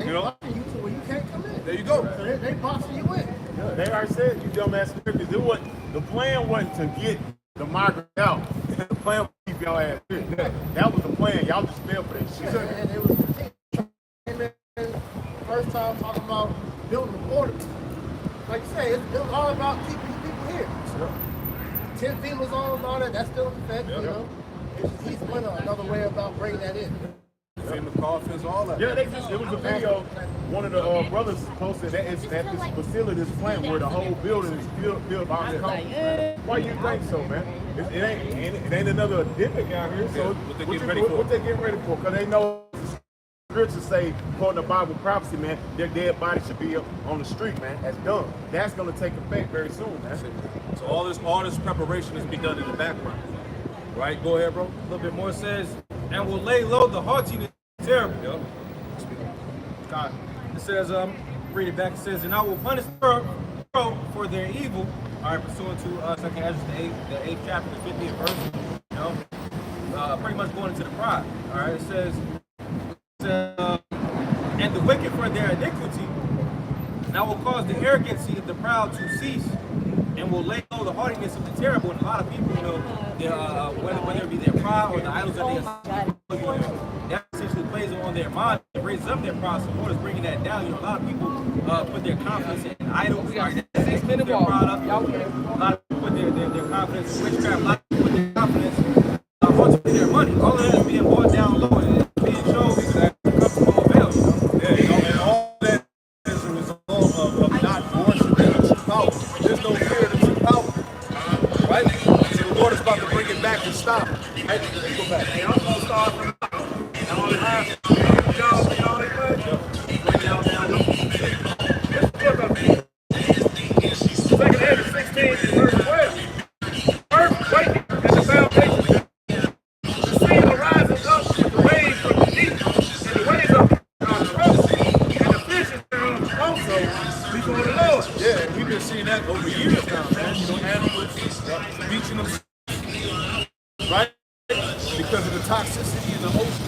you know? When you can't come in. There you go. So they boxing you in. Yeah, they already said you dumbass niggas. The plan wasn't to get the migrants out. The plan was to keep y'all ass here. That was the plan. Y'all just fell for that shit. And it was first time talking about building the border. Like you say, it's all about keeping people here. 10 FEMA zones, all that, that's still in effect, you know. He's went another way about bringing that in. FEMA coffins, all that. Yeah, it was a video. One of the brothers posted that it's at this facility, this plant where the whole building is built by the coffins. Why you think so, man? It ain't another epidemic out here. So what they getting ready for? What they getting ready for? Because they know scriptures say, according to Bible prophecy, man, their dead body should be up on the street, man. That's done. That's gonna take effect very soon, man. So all this preparation is be done in the background. Right? Go ahead, bro. A little bit more says, and will lay low the haughtiness of terrible. God. It says, read it back. It says, and I will punish the world for their evil. All right, pursuant to 2nd Ezra, the 8th chapter, the 50th verse. You know, pretty much going into the pride. All right, it says, and the wicked for their iniquity. And I will cause the arrogancy of the proud to cease, and will lay low the haughtiness of the terrible. And a lot of people, you know, whether it be their pride or the idols that that essentially plays on their mind. It raises up their pride. So the Lord is bringing that down. You know, a lot of people put their confidence in idols. Right? They put their pride up. A lot of people put their confidence in witchcraft. A lot of people put their confidence ultimately their money. All of that is being brought down low and it's being shown that it comes from avail. You know? Yeah, you know, and all that is a result of not worshiping the true power. There's no fear of the true power. Right? So the Lord is about to bring it back and stop. Right? Let's go back. Hey, I'm going to start from all the time. Y'all see all that much? Bring y'all down. Let's look up here. 2nd Ezra 16 verse 12. Earthquake and the foundation. The sea arises up with the waves from the deep, and the waves are troubled, and the fishes thereof also before the Lord. Yeah, and we've been seeing that over years now, man. You know, animals beaching them, right? Because of the toxicity in the ocean.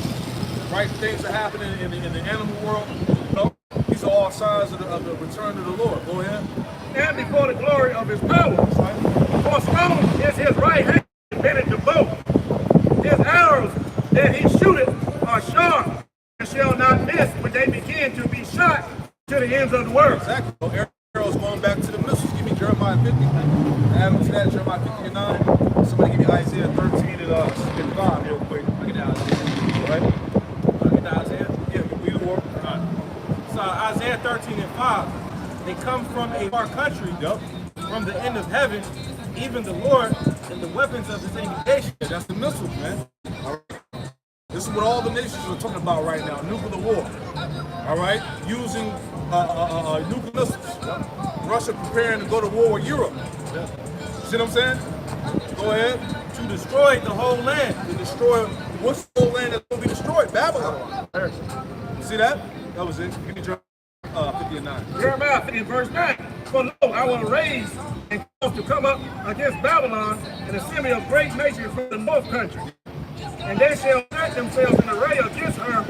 Right? Things are happening in the animal world. You know, these are all signs of the return of the Lord. Go ahead. And before the glory of his power. For strong is his right hand bending the bow. His arrows that he shooteth are sharp and shall not miss when they begin to be shot to the ends of the world. Exactly. So arrows going back to the missiles. Give me Jeremiah 50. Add them to that, Jeremiah 50 and 9. Somebody give me Isaiah 13 and 5 real quick. I get that Isaiah. Right? I get that Isaiah. Yeah, we the war. So Isaiah 13 and 5, they come from a far country, from the end of heaven, even the Lord, and the weapons of his indignation. Yeah, that's the missiles, man. All right. This is what all the nations are talking about right now, nuclear war. All right? Using nuclear missiles. Russia preparing to go to war with Europe. See what I'm saying? Go ahead. To destroy the whole land. To destroy, what's the whole land that's going to be destroyed? Babylon. See that? That was it. Give me Jeremiah 50. 50 and 9. Jeremiah 50 and verse 9. For lo, I will raise and cause to come up against Babylon an assembly of great nations from the north country. And they shall set themselves in array against her,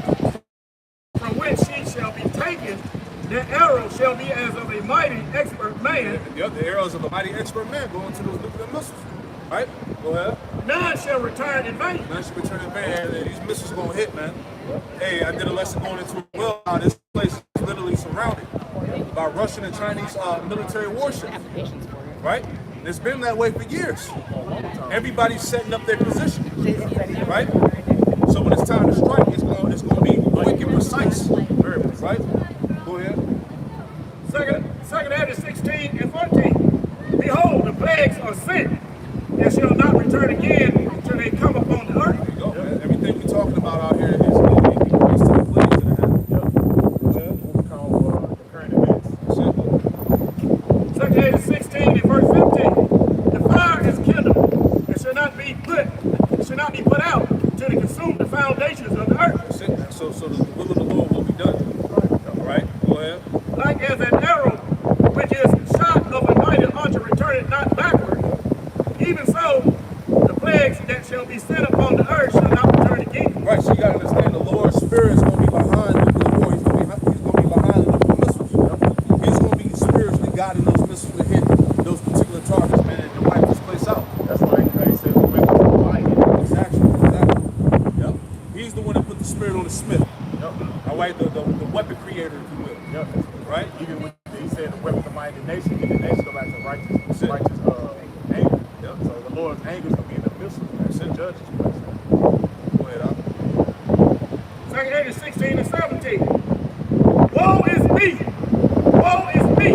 from which she shall be taken. The arrow shall be as of a mighty expert man. Yep, the arrows of a mighty expert man going to those nuclear missiles. Right? Go ahead. None shall return in vain. None shall return in vain. And these missiles gonna hit, man. Hey, I did a lesson going into well. This place is literally surrounded by Russian and Chinese military warships. Right? And it's been that way for years. Everybody's setting up their position. Right? So when it's time to strike, it's gonna be quick and precise. Very precise. Right? Go ahead. Second Ezra 16 and 14. Behold, the plagues are sent, and shall not return again until they come upon the earth. There you go, man. Everything we're talking about out here is based on the plagues that are happening. What we call the current events. Second Ezra 16 and verse 15. The fire is kindled, and shall not be put out till they consume the foundations of the earth. That's it. So the will of the Lord will be done. All right, go ahead. Like as an arrow which is shot of a mighty hunter returneth not backward, even so the plagues that shall be sent upon the earth shall not return again. Right, so you gotta understand the Lord's spirit is gonna be behind nuclear war. He's gonna be behind the nuclear missiles. He's gonna be spiritually guiding those missiles to hit those particular targets, man, and to wipe this place out. That's why they said the weapons of light. Exactly. Yep. He's the one that put the spirit on the smith. Yep. All right, the weapon creator, if you will. Yep. Right? Even when he said the weapons of mighty nation, the nation go back to righteous anger. Yep. So the Lord's anger is gonna be in the midst of That's the it. judges. Go ahead, Al. Second Ezra 16 and 17. Woe is me! Woe is me!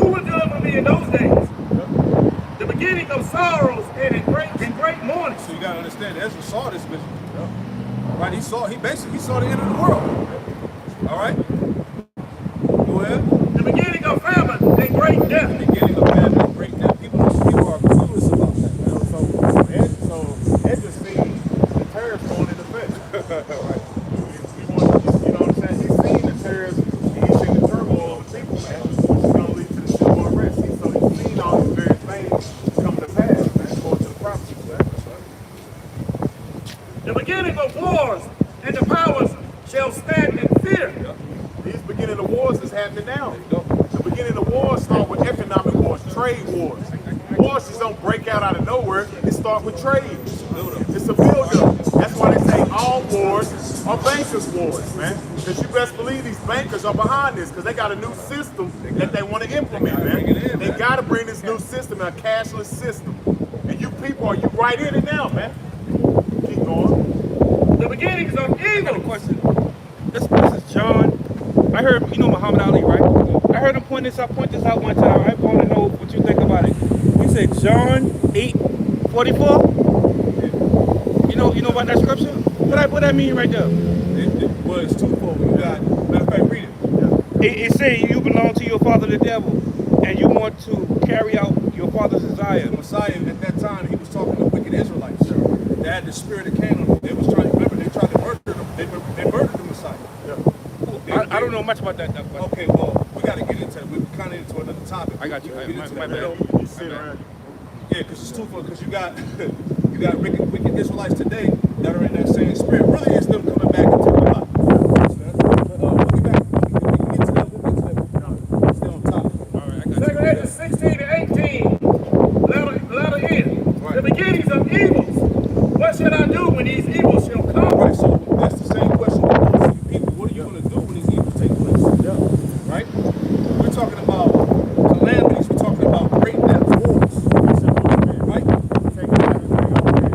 Who will deliver me in those days? The beginning of sorrows and in great mourning. So you gotta understand, Ezra saw this vision. Right? He saw the end of the world. All right? Go ahead. The beginning of famine and great death. The beginning of famine and great death. People are clueless about that, man. So Ed just seen the terrorists going into effect. Right. You know what I'm saying? He's seen the terrorists, he's seen the turmoil of the people, man, which is going to lead to the civil unrest. So he's seen all these various things come to pass, man, according to the prophecies, man. The beginning of wars and the powers shall stand in fear. These beginning of wars is happening now. The beginning of wars start with economic wars, trade wars. Wars just don't break out of nowhere. It starts with trade. It's a build-up. That's why they say all wars are bankers' wars, man. Because you best believe these bankers are behind this because they got a new system that they want to implement, man. They got to bring this new system, a cashless system. And you people, are you right in it now, man? Keep going. The beginnings of I got a evil. question. This is John. I heard, you know Muhammad Ali, right? I heard him point this out one time. I want to know what you think about it. He said John 8:44. You know about that scripture? What that mean right there? It was twofold. You got, matter of fact, read it. It says you belong to your father the devil, and you want to carry out your father's desire. The Messiah at that time, he was talking to wicked Israelites. They had the spirit that came on them. They was trying to remember. They tried to murder them. They murdered the Messiah. I don't know much about that. Okay, well, we got to get into it. We're kind of into another topic. I got you. We'll get into My that. bad. You sit around. Yeah, because it's twofold. Because you got wicked Israelites today that are in that same spirit. Really, it's them coming back into the light. We'll get back. We can get to that. We'll get to that. Stay on topic. All right, I got Second you. Ezra 16 and 18. Letter N. Right. The beginnings of evils. What shall I do when these evils shall come? Right, so that's the same question we pose to you people. What are you going to do when these evils take place? Right? We're talking about calamities. We're talking about great death, wars. Right?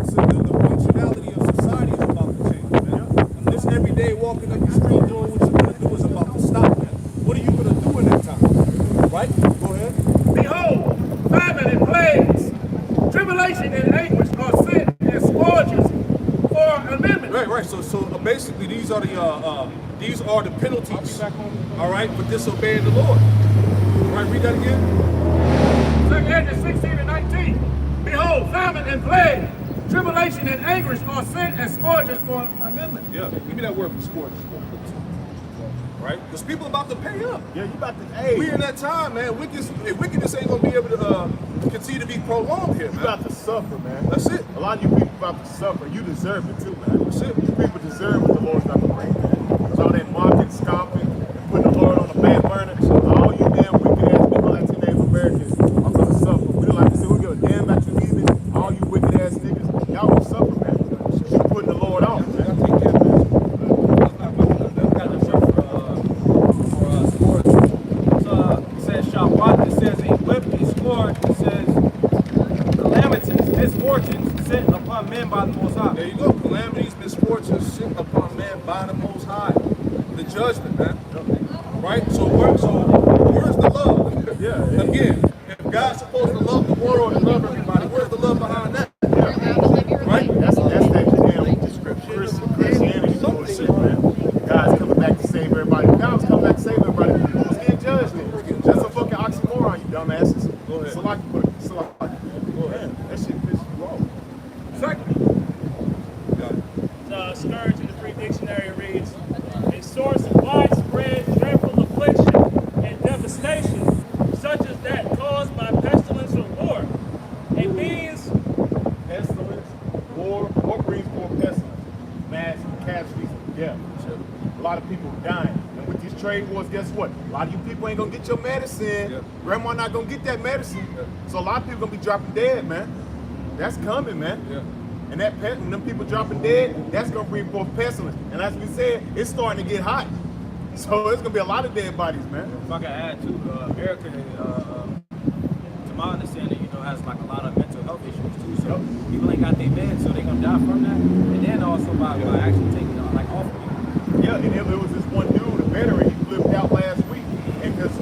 So the functionality of society is about to change, man. And this every day walking up the street doing what you're going to do is about to stop, man. What are you going to do in that time? Right? Go ahead. Behold, famine and plagues, tribulation and anguish are sent as scourges for amendment. Right. So basically, these are the penalties. All right, for disobeying the Lord. All right, read that again. Second Ezra 16 and 19. Behold, famine and plague, tribulation and anguish are sent as scourges for amendment. Yeah, give me that word for scourge. right? Because people about to pay up. Yeah, you about to, hey. We in that time, man. Wickedness ain't gonna be able to continue to be prolonged here, You man. about to suffer, man. That's it. A lot of you people about to suffer. You deserve it too, man. That's it. You people deserve what the Lord's about to bring, man. Because all that mocking, scoffing, and putting the Lord on the back burner, all you damn wicked ass people, Latin Native Americans, are gonna suffer. We don't like to say we give a damn about you heathen. All you wicked ass niggas, y'all gonna suffer, man. You putting the Lord off, man. Misfortunes sent upon men by the Most High. There you go. Calamities, misfortunes sent upon man by the Most High. The judgment, man. Right? So where's the love? Yeah. Again, if God's supposed to love the world and love everybody, where's the love behind that? Right? That's that damn Christianity bullshit, man. God's coming back to save everybody. God was coming back to save everybody. Who's getting judged then? That's a fucking oxymoron, you dumbasses. Go ahead. It's like, go ahead. That shit pisses you off. Scourge in the Free Dictionary reads, a source of widespread, dreadful affliction and devastation, such as that caused by pestilence or war. It means Pestilence, war brings forth pestilence, mass casualties, and death. A lot of people dying. And with these trade wars, guess what? A lot of you people ain't gonna get your medicine. Yeah. Grandma not gonna get that medicine. Yeah. So a lot of people gonna be dropping dead, man. That's coming, man. Yeah. And that when them people dropping dead, that's gonna bring forth pestilence. And as we said, it's starting to get hot. So it's gonna be a lot of dead bodies, man. If I can add to America, to my understanding, has like a lot of mental health issues too. So people ain't got their meds, so they gonna die from that. And then also by actually taking like off of people. Yeah, and it was this one dude, a veteran, he flipped out last week, and because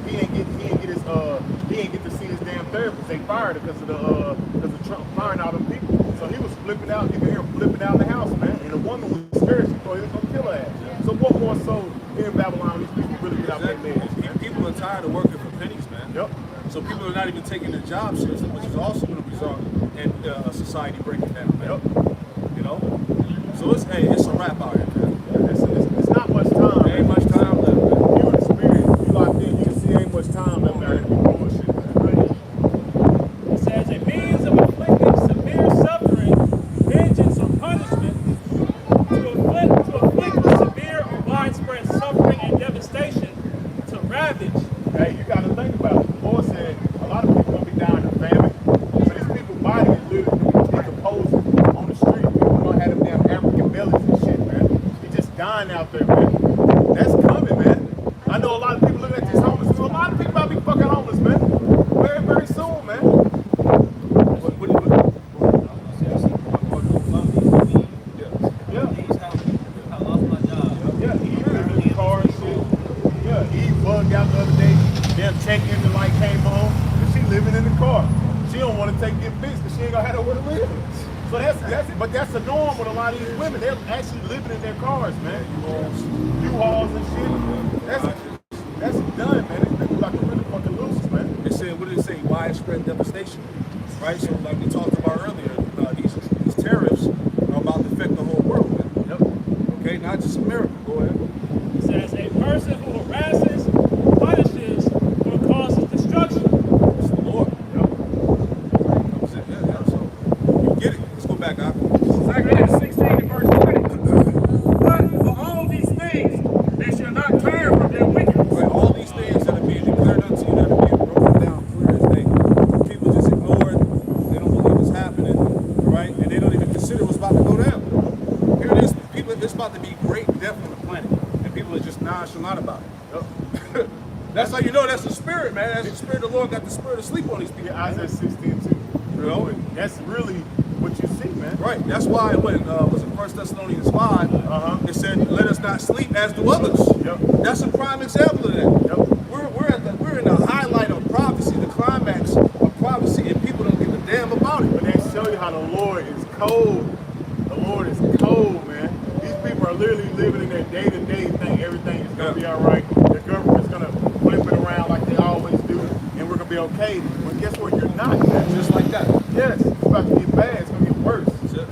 he ain't get to see his damn therapist. They fired him because of Trump firing all them people. So he was flipping out. You can hear him flipping out in the house, man. And the woman was scared. She thought he was gonna kill her ass. So what more so here in Babylon? These people really get out their meds, man. People are tired of working for pennies, man. Yep. So people are not even taking their job seriously, which is also going to result in society breaking down, man. Yep. You know. So it's a wrap out here, man. Yeah, it's not much time. There ain't much time left, man. You experience, you locked in. You can see ain't much time left out here. Bullshit, man. it says a means of inflicting severe suffering, vengeance, or punishment to afflict with severe or widespread suffering and devastation, to ravage. Hey, you got to think about it. The Lord said a lot of people gonna be dying of famine. So these people's bodies is literally decomposing on the street. People gonna have them damn African bellies and shit, man. They just dying out there, man. That's coming, man. I know a lot of people looking at these homeless. So a lot of people about to be fucking homeless, man. Very, very soon, man. Yeah. I lost my job. Yeah, he living in the car and shit. Yeah, he bugged out the other day. Damn check engine light came on, and she living in the car. She don't want to get fixed because she ain't gonna have nowhere to live. So that's the norm with a lot of these women. They're actually living in their cars, man. U-Hauls and shit. That's done, man. These people like to really fucking lose, man. They said, what did it say? Widespread devastation, right? So like we talked about earlier, these tariffs are about to affect the whole world, man. Yep. Okay, not just America. Go ahead. It says a person who harasses, punishes, or causes destruction. It's the Lord. Yeah. So you get it. Let's go back up. Zechariah 16 and verse 20. But for all these things, they shall not turn from their wickedness. Right, all these things that are being declared unto you, that are being broken down clear as day. People just ignore it. They don't believe it's happening, right? And they don't even consider what's about to go down. Here it is. People, it's about to be great death on the planet, and people are just nonchalant about it. That's how you know that's the spirit, man. That's the spirit of the Lord got the spirit of sleep on these people. Yeah, Isaiah 16 too. You know? That's really what you see, man. Right. That's why when was it 1 Thessalonians 5? It said, "Let us not sleep as do others." Yep. That's a prime example of that. Yep. We're in the highlight of prophecy, the climax of prophecy, and people don't give a damn about it. But they show you how the Lord is cold. The Lord is cold, man. These people are literally living in their day-to-day thing. Everything is going to be all right. The government's going to flip it around like they always do, and we're going to be okay. But guess what? You're not, man. Just like that. Yes, it's about to get bad. It's going to get worse. That's it.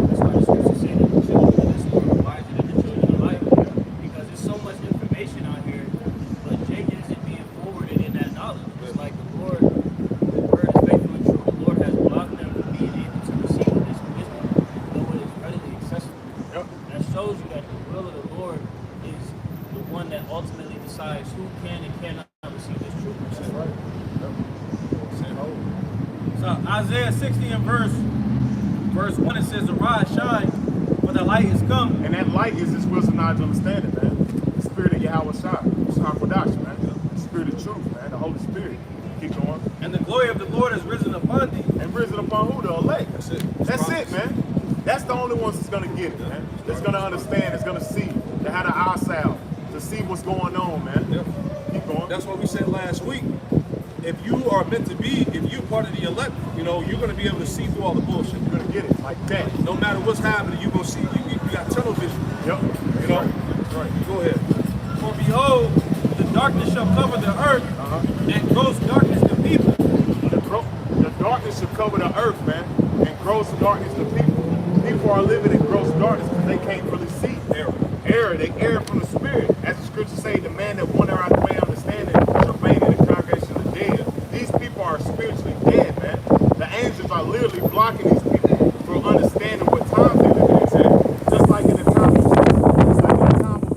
That's why the scripture said that the children of this world are wiser than the children of light. understanding cannot receive this truth. That's right. So Isaiah 60 and verse 1, it says, "Arise, shine, for the light is come." And that light is this wisdom, knowledge, understanding, man. The spirit of Yahweh Shai, production, man. The spirit of truth, man. The Holy Spirit. Keep going. And the glory of the Lord is risen upon thee. And risen upon who? The elect. That's it. That's it, man. That's the only ones that's gonna get it, man. That's gonna understand, that's gonna see, that have the eye salve, to see what's going on, man. Yep. Keep going. That's what we said last week. If you are meant to be, if you're part of the elect, you know, you're going to be able to see through all the bullshit. You're gonna get it like that. No matter what's happening, you're going to see, you got tunnel vision. Yep. You know? That's right. Go ahead. For behold, the darkness shall cover the earth, and gross darkness the people. The darkness should cover the earth, man, and gross darkness the people. People are living in gross darkness because they can't really see. Error. They err from the spirit. As the scriptures say, the man that wander out the way of understanding shall reign in the congregation of the dead. These people are spiritually dead, man. The angels are literally blocking these people from understanding what time they're living in. Just like in the time of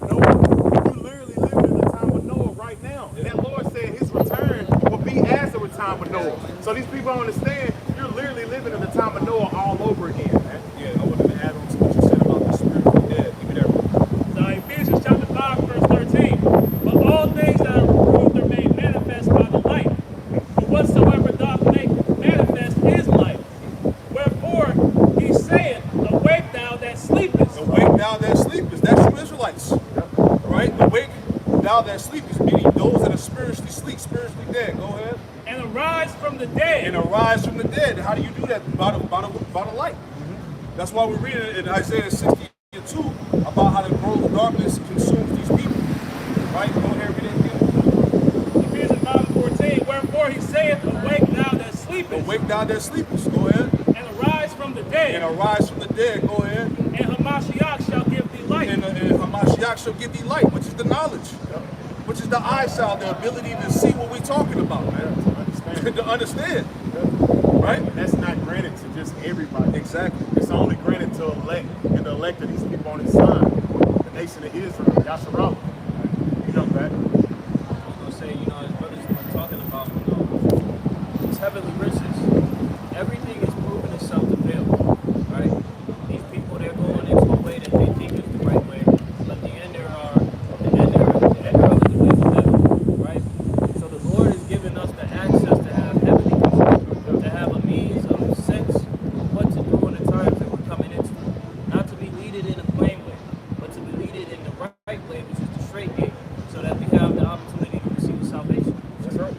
Noah. You literally living in the time of Noah right now. And that Lord said his return will be as the time of Noah. So these people don't understand, you're literally living in the time of Noah all over again, man. Yeah, I wanted to add on to what you said about the spirit of the dead. Give me that. So Ephesians chapter 5, verse 13. But all things that are reproved are made manifest by the light. For whatsoever doth make manifest is light. Wherefore he saith, Awake thou that sleepest. Awake thou that sleepest. That's you Israelites. Right? Awake thou that sleepest, meaning those that are spiritually asleep, spiritually dead. Go ahead. And arise from the dead. And arise from the dead. How do you do that? By the light. That's why we're reading in Isaiah 62 about how the gross darkness consumes these people. Right? Go ahead, read it again. Ephesians 5:14. Wherefore he saith, Awake thou that sleepest. Awake thou that sleepest. Go ahead. And arise from the dead. And arise from the dead. Go ahead. And Hamashiach shall give thee light. And Hamashiach shall give thee light, which is the knowledge. Which is the eyesight, the ability to see what we're talking about, man. To understand. Right? And that's not granted to just everybody. Exactly. It's only granted to elect, and the elect of these people on his side. The nation of Israel, Yasharallah. You know that. I was going to say, as brothers were talking about, these heavenly riches, everything is proving itself to fail, right? These people, they're going into a way that they think is the right way, but the end of it is the way to heaven, right? So the Lord is giving us the access to have heavenly riches, to have a means of sense of what to do in the times that we're coming into. Not to be leaded in a plain way, but to be leaded in the right way, which is the straight gate, so that we have the opportunity to receive salvation. That's right.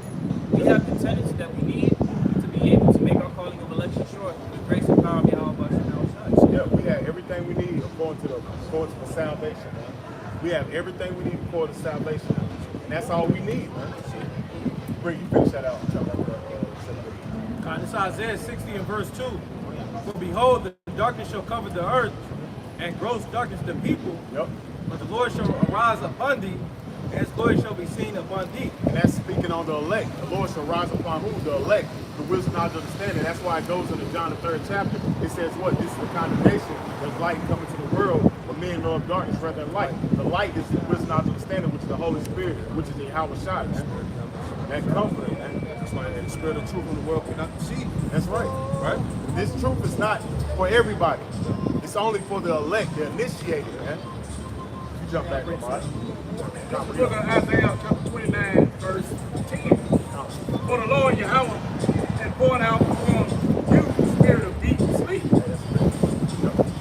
We have the tenets that we need to be able to make our calling of election sure with grace and power of Yahweh Shai. Yeah, we have everything we need according to the salvation, man. We have everything we need according to salvation. And that's all we need, man. Bring you finish that out. This is Isaiah 60 and verse 2. For behold, the darkness shall cover the earth, and gross darkness the people. Yep. But the Lord shall arise upon thee, and his glory shall be seen upon thee. And that's speaking on the elect. The Lord shall rise upon who? The elect. The wisdom, knowledge, understanding. That's why it goes into John the 3rd chapter. It says what? This is the condemnation. There's light coming to the world, but men love darkness rather than light. The light is the wisdom, knowledge, understanding, which is the Holy Spirit, which is the Yahweh Shai, man. That comfort, man. That's why the spirit of truth in the world cannot deceive. That's right. Right? This truth is not for everybody. It's only for the elect, the initiated, man. You jump back, Omar. Look at Isaiah chapter 29, verse 10. For the Lord Yahweh had poured out upon you the spirit of deep sleep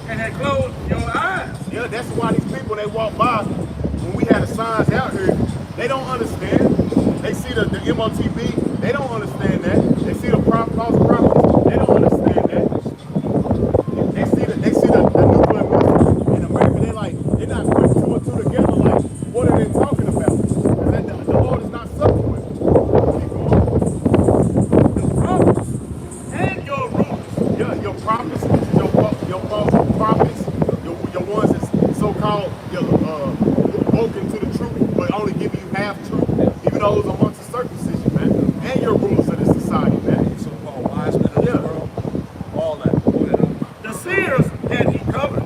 and had closed your eyes. Yeah, that's why these people, they walk by, when we had the signs out here, they don't understand. They see the MOTB, they don't understand that. They see the false prophets, they don't understand that. They see the nuclear missile in America, they're not putting two and two together, like, what are they talking about? The Lord is not suffering with The prophets and your rulers. Yeah, your prophets, your false prophets, your ones that's so-called woken to the truth, but only giving you half truth, even those amongst the circumcision, man, and your rulers of this society, man. So-called wise men of the world. All that. The seers that he covered.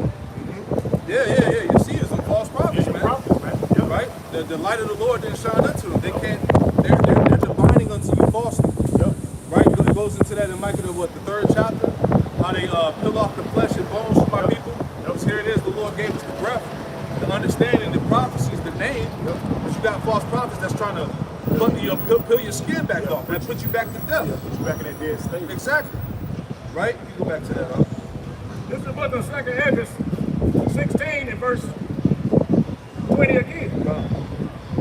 Yeah. You see, it's some false prophets, Your man. prophets, man. Yeah. Right? The light of the Lord didn't shine unto them. They can't what, the 3rd chapter? How they peel off the flesh and bones from my people. Because here it is, the Lord gave us the breath, the understanding, the prophecies, the name. But you got false prophets that's trying to peel your skin back off and put you back to death. Put you back in that dead state. Exactly. Right? You go back to that, huh? This is the book of 2nd Ezra 16 and verse 20 again.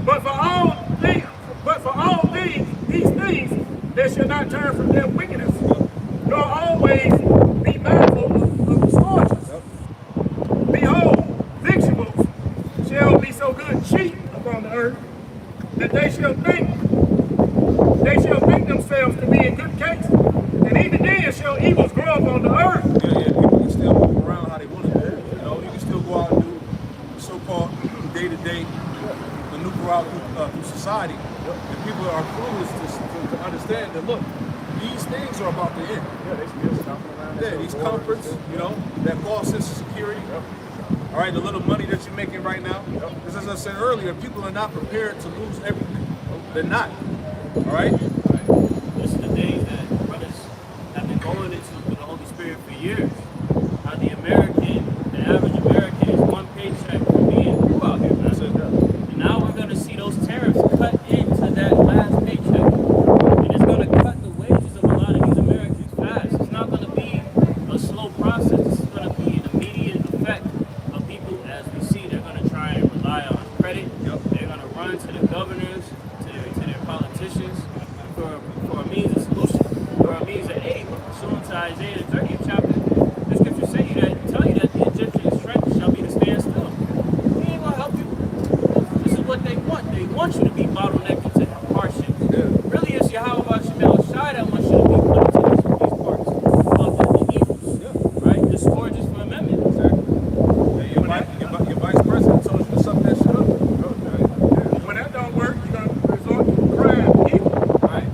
But for all these things, they shall not turn from their wickedness, nor always be mindful of the scourges. Behold, vegetables shall be so good cheap upon the earth that they shall think themselves to be in good case, and even then shall evils grow upon the earth. Yeah, people can still move around how they want to move. You know, you can still go out and do so-called day-to-day maneuver out through society. And people are clueless to understand that, look, these things are about to end. Yeah, they still stomping around. Yeah, these comforts, you know, that false sense of security. All right, the little money that you're making right now. Because as I said earlier, people are not prepared to lose everything. They're not. All right? This is the days that brothers have been going into with the Holy Spirit for years. How the average American is one paycheck from being who out here, man. And now we're going to see those tariffs cut into that last paycheck. And it's going to cut the wages of a lot of these Americans fast. It's not going to be a slow process. This is going to be an immediate effect of people, as we see, they're going to try and rely on credit. They're going to run to the governors, to their politicians for a means of solution, for a means of aid. Pursuant to Isaiah the 30th chapter, the scriptures tell you that the Egyptians' strength shall be to stand still. He ain't gonna help you. This is what they want. They want you to be bottlenecked into hardship. Really, it's Yahweh Shemel Shai that wants you to be put into these parts of the evils. Right? The scourges for amendment. Your vice president told you to suck that shit up. When that don't work, you're going to resort to crime, evil. Right?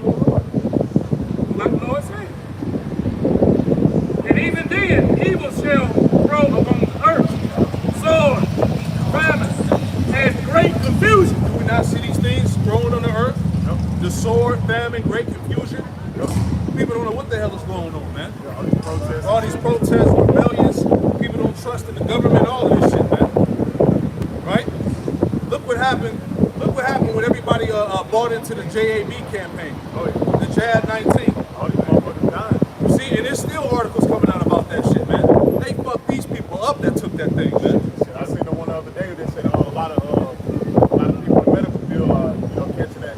Like the Lord said. And even then, evil shall grow upon the earth, sword, famine, and great confusion. Do we not see these things growing on the earth? The sword, famine, great confusion. People don't know what the hell is going on, man. All these protests, rebellions. People don't trust in the government. All of this shit, man. Right? Look what happened. Look what happened when everybody bought into the JAB campaign. The JAD 19. You see, and there's still articles coming out about that shit, man. They fucked these people up that took that thing, man. I seen the one the other day that said a lot of people in the medical field, catching that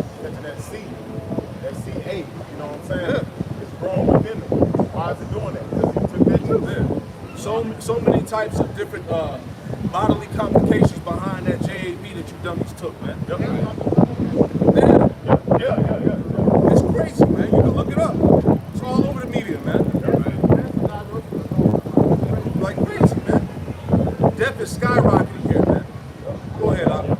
C8. You know what I'm saying? Yeah. It's growing within them. Why is it doing that? Because he took that too. Yeah. So many types of different bodily complications behind that JAB that you dummies took, man. Yeah. It's crazy, man. You can look it up. It's all over the media, man. Like crazy, man. Death is skyrocketing here, man. Go ahead, Al.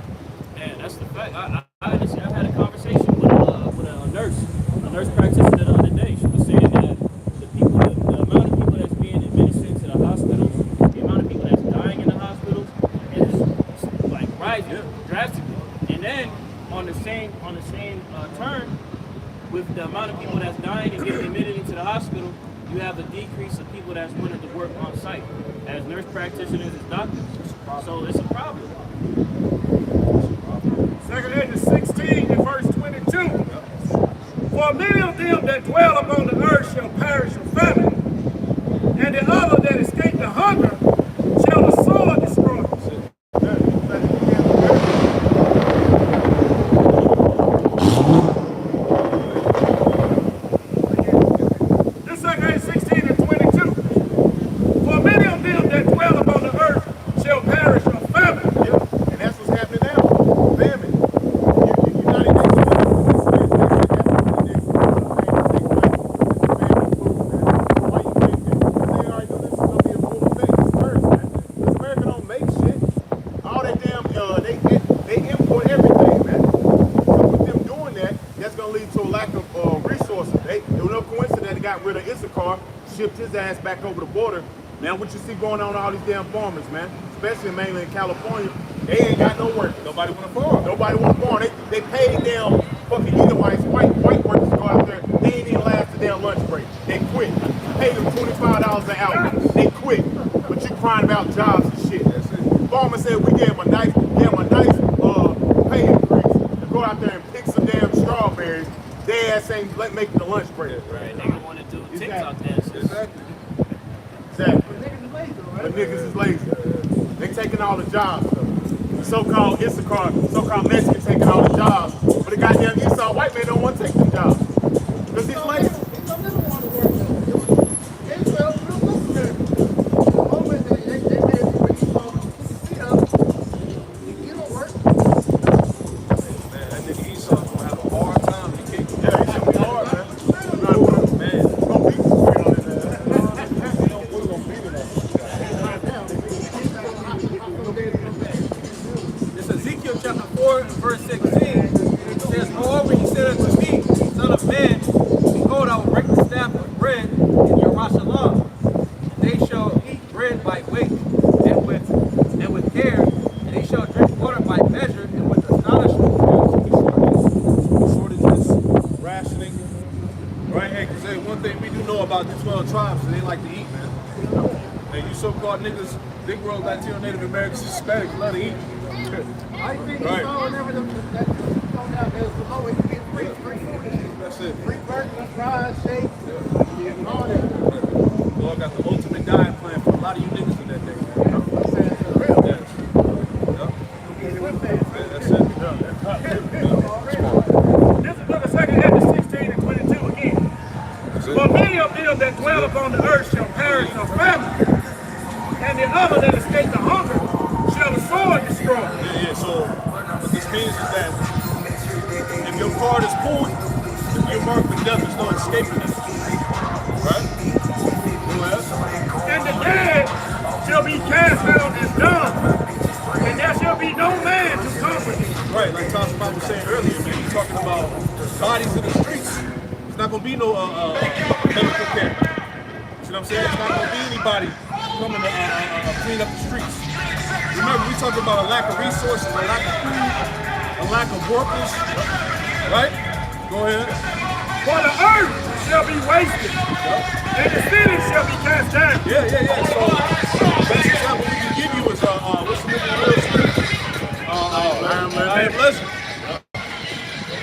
Man, that's the fact. I've had a conversation with a nurse practitioner the other day. She was saying that the amount of people that's being administered to the hospitals, the amount of people that's dying in the hospitals is like rising drastically. And then on the same turn, with the amount of people that's dying and getting admitted into the hospital, you have a decrease of people that's willing to work on site as nurse practitioners, as doctors. So it's a problem. 2nd Ezra 16 and verse 22. For many of them that dwell upon the earth shall perish of famine, and the other that escape the hunger shall the sword destroy. This 2nd Ezra 16 and 22. For many of them that dwell upon the earth shall perish of famine. And that's what's happening now. Famine. You're not even shipped his ass back over the border. Now what you see going on all these damn farmers, man, especially mainly in California, they ain't got no work. Nobody want to farm. Nobody want to farm. They paid damn fucking Edomites, white workers to go out there. They ain't even last the damn lunch break. They quit. said we gave him a nice pay increase to go out there and pick some damn strawberries. Their ass ain't making the lunch break. Right, nigga want to do TikTok dances. Exactly. But niggas is lazy. They taking all the jobs though. The so-called Issachar, so-called Mexicans taking all the jobs. But the goddamn Esau white man don't want to take them jobs. Because he's lazy. Verse 16, it says, moreover, he said unto me, Son of man, behold, I will break the staff of bread in your Rashalah. They shall eat bread by weight and with care, and they shall drink water by measure and with astonishment. Shortages, rationing. Right? Hey, because one thing we do know about the 12 tribes, they like to eat, man. And you so-called niggas, big world Latino, Native Americans, Hispanics, love to eat. I think Right. whenever that there's always be free food. That's it. Free burgers, fries, shakes, and all that. Lord got the ultimate diet plan for a lot of you niggas in that day, man. I'm saying for real. Yes. Yep. That's it. This is Book of 2 Ezra 16 and 22 again. For many of them that dwell upon the earth shall perish of famine, and the other that escape the hunger shall the sword destroy. Yeah, so what this means is that if your card is pulled, if you're marked with death, there's no escaping it. Right? And the dead shall be cast out as dung, and there shall be no man to comfort you. Right, like Tasha was saying earlier, man, you're talking about bodies in the streets. There's not going to be no medical care. You know what I'm saying? There's not going to be anybody coming to clean up the streets. Remember, we talking about a lack of resources, a lack of food, a lack of workers, right? Go ahead. For the earth shall be wasted, and the city shall be cast down. Yeah. So, the best example we can give you is, what's the movie Will Smith? I Am Legend.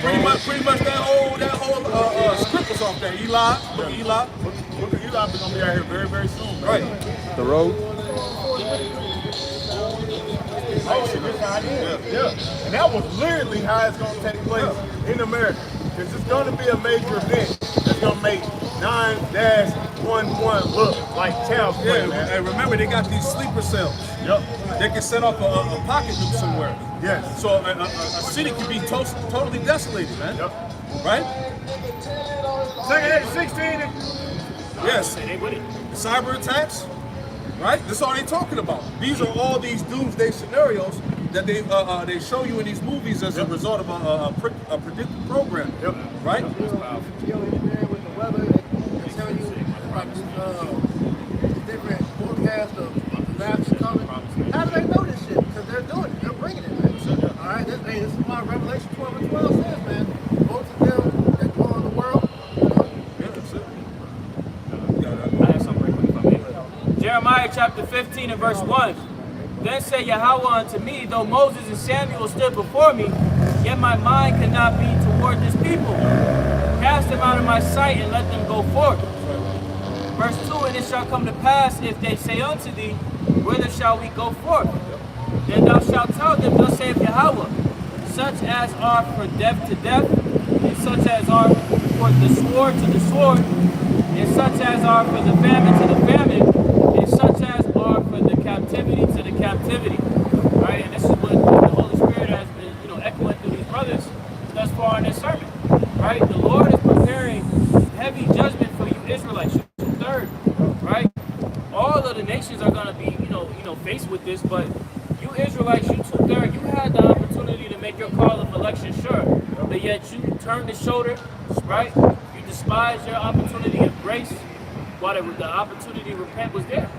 Pretty much that whole script was off there. Eli. Look at Eli. Look at Eli, gonna be out here very, very soon. Right. The road. Oh, shit, this how it is. Yeah. And that was literally how it's going to take place in America. Because it's going to be a major event that's going to make 9-11 look like child's play, man. And remember, they got these sleeper cells. Yep. They can set off a pocket nuke somewhere. Yes. So a city can be totally desolated, man. Yep. Right? 2 Ezra 16 Yes. Cyber attacks. Right? That's all they're talking about. These are all these doomsday scenarios that they show you in these movies as a result of a predictive program. Yep. Right? With the weather, they tell you about these different forecasts of disasters coming. How do they know this shit? Because they're doing it. They're bringing it, man. All right? This is why Revelation 12 and 12 says, man, both of them that dwell in the world, Yeah, that's it. I have something very quick if I may. Jeremiah chapter 15 and verse 1. Then said Yahweh unto me, though Moses and Samuel stood before me, yet my mind cannot be toward this people. Cast them out of my sight and let them go forth. Verse 2, and it shall come to pass, if they say unto thee, whither shall we go forth? Then thou shalt tell them, thus saith Yahweh, such as are for death to death, and such as are for the sword to the sword, and such as are for the famine to the famine, and such as are for the captivity to the captivity. Right? And this is what the Holy Spirit has been, echoing through these brothers thus far in this sermon. Right? The Lord is preparing heavy judgment for you Israelites. You two-third. Right? All of the nations are gonna be, faced with this, but you Israelites, you two-third, you had the opportunity to make your call of election sure, but yet you turned the shoulder, right? You despised your opportunity of grace, while the opportunity to repent was there,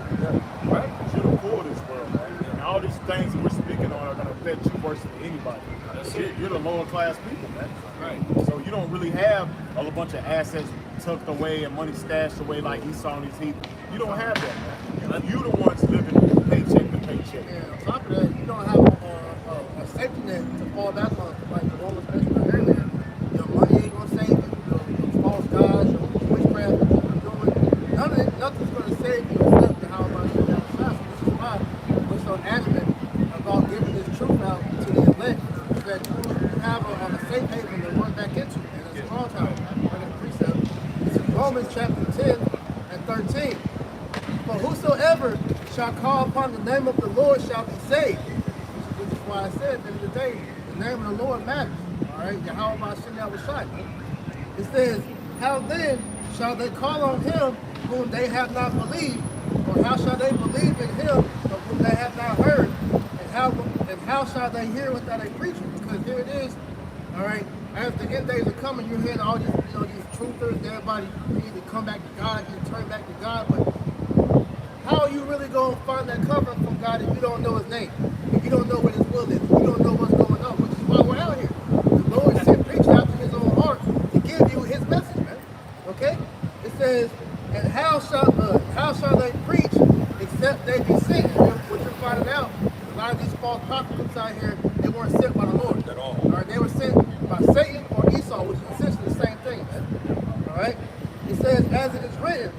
right? You're the poor of this world, man. And all these things that we're speaking on are going to affect you worse than anybody. You're the lower class people, man. Right. So you don't really have a bunch of assets tucked away and money stashed away like Esau and his heathen. You don't have that, man. You're the ones living paycheck to paycheck. and on top of that, don't have a safety net to fall back on, like the one was mentioned earlier, your money ain't gonna save you. Your false gods, your witchcraft, what you're doing, nothing's gonna save you except the how about you have shots. This is why we're so adamant about giving this truth out to the elect, that you have a safe haven to run back into, and a strong tower. Like a precept. It's in Romans chapter 10 and 13. For whosoever shall call upon the name of the Lord shall be saved. Which is why I said at the end of the day, the name of the Lord matters. Alright, Yahweh Bashem Yahushai. It says, how then shall they call on him whom they have not believed? Or how shall they believe in him of whom they have not heard? And how shall they hear without a preacher? Because here it is, alright, as the end days are coming, you're hearing all these, these truthers, everybody need to come back to God, you turn back to God, but how are you really going to find that covering from God if you don't know his name? If you don't know what his will is, if you don't know what's going on, which is why we're out here. The Lord sent preachers after his own heart to give you his message, man. Okay? It says, and how shall they preach except they be sent? What you're finding out, a lot of these false prophets out here, they weren't sent by the Lord. At all. Alright, they were sent by Satan or Esau, which is essentially the same thing, man. Alright? It says, as it is written,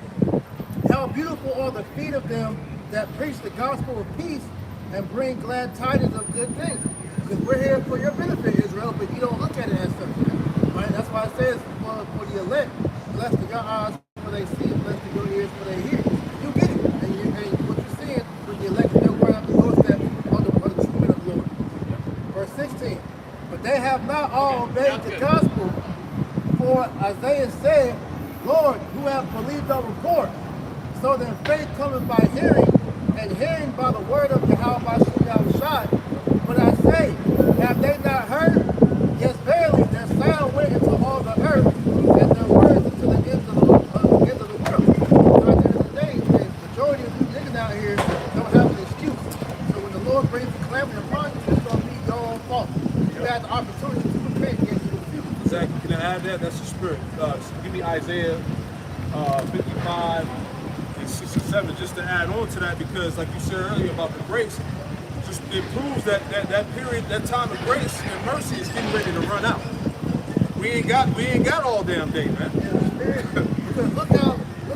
how beautiful are the feet of them that preach the gospel of peace and bring glad tidings of good things. Because we're here for your benefit, Israel, but you don't look at it as such. Right? That's why it says for the elect, blessed are your eyes for they see, and blessed are your ears for they hear. You get it. And what you're seeing with the elect, they're going out the doorstep on the truth of the Lord. Verse 16. But they have not all obeyed the gospel, for Isaiah said, Lord, who have believed our report? So then faith cometh by hearing, and hearing by the word of Yahweh Bashem Yahushai. But I say, have they not heard? Yes, verily, their sound went into all the earth, and their words into the ends of the world. So at the end of the day, the majority of you niggas out here don't have an excuse. So when the Lord brings the calamity upon you, it's going to be your own fault. You had the opportunity to repent, yet you refuse. Exactly. Can I add that? That's the spirit. Give me Isaiah 55. 67, just to add on to that, because like you said earlier about the grace, just it proves that period, that time of grace and mercy is getting ready to run out. We ain't got all damn day, man. Because look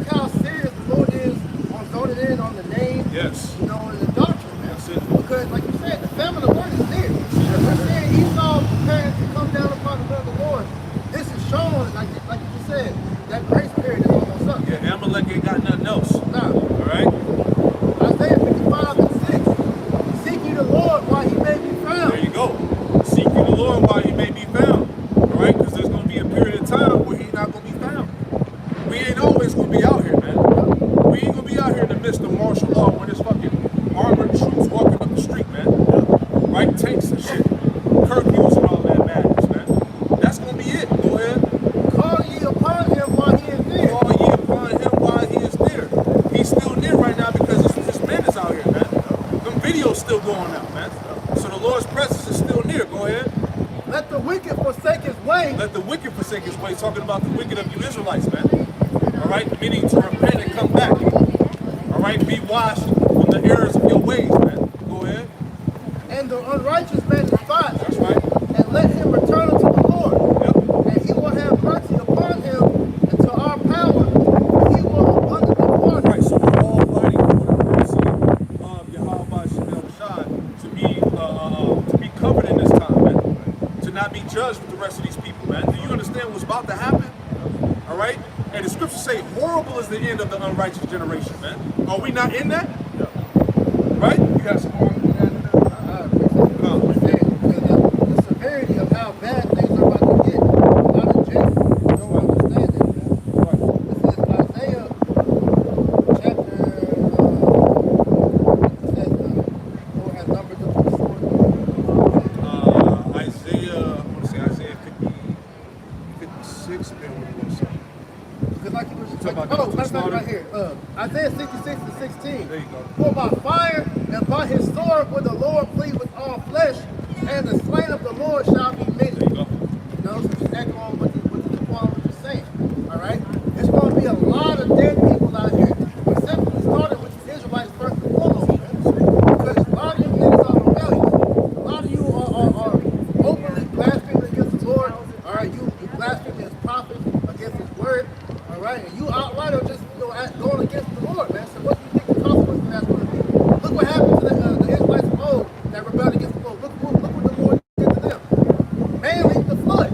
how serious the Lord is on zoning in on the name, yes, and the doctrine, man. That's it. Because like you said, the famine of the word is near. We're seeing Esau preparing to come down upon the word of the Lord. This is showing, like you just said, that grace period is almost up. Yeah, Amalek ain't got nothing else. Nah. All right. Isaiah 55 and 6. Seek ye the Lord while he may be found. There you go. Seek ye the Lord while he may be found. All right, because there's going to be a period of time where he's not going to be found. We ain't always going to be out here, man. We ain't going to be out here in the midst of martial law when there's fucking armored troops walking up the street, man. Right, tanks and shit, curfews and all that madness, man. That's going to be it. Go ahead. Call ye upon him while he is near. Call ye upon him while he is near. He's still near right now because his men is out here, man. Them videos still going out, man. So the Lord's presence is still near. Go ahead. Let the wicked forsake his way. Let the wicked forsake his way. Talking about the wicked of you Israelites, man. All right, meaning to repent and come back. All right, be washed from the errors of your ways, man. Go ahead. And the unrighteous man despise. That's right. And let him return unto the Lord. Yep. And he will have mercy upon him unto our power. He will abundantly pardon. Right, so we're all fighting for the mercy of Yahweh Shai to be covered in this time, man. To not be judged with the rest of these people, man. Do you understand what's about to happen? All right? And the scriptures say, horrible is the end of the unrighteous generation, man. Are we not in that? Right? You got some more? The severity of how bad things are about to get. A lot of Jews don't understand it, man. This is Isaiah chapter, it says, Lord has numbered the sword. I want to say Isaiah 56, man, what do you want to say? Because like you were just Talk like, about that's slaughter. right here. Isaiah 66 and 16. There you go. For by fire and by his sword will the Lord plead with all flesh, and the slain of the Lord shall be many. There you go. You know, so just echo on what you're saying. All right? There's going to be a lot of dead people out here. We're simply starting with the Israelites first and foremost. Because a lot of you niggas are rebellious. right? And you outright are just going against the Lord, man. So what do you think the consequence of that's going to be? Look what happened to the Israelites of old that rebelled against the Lord. Look what the Lord did to them. Mainly the flood.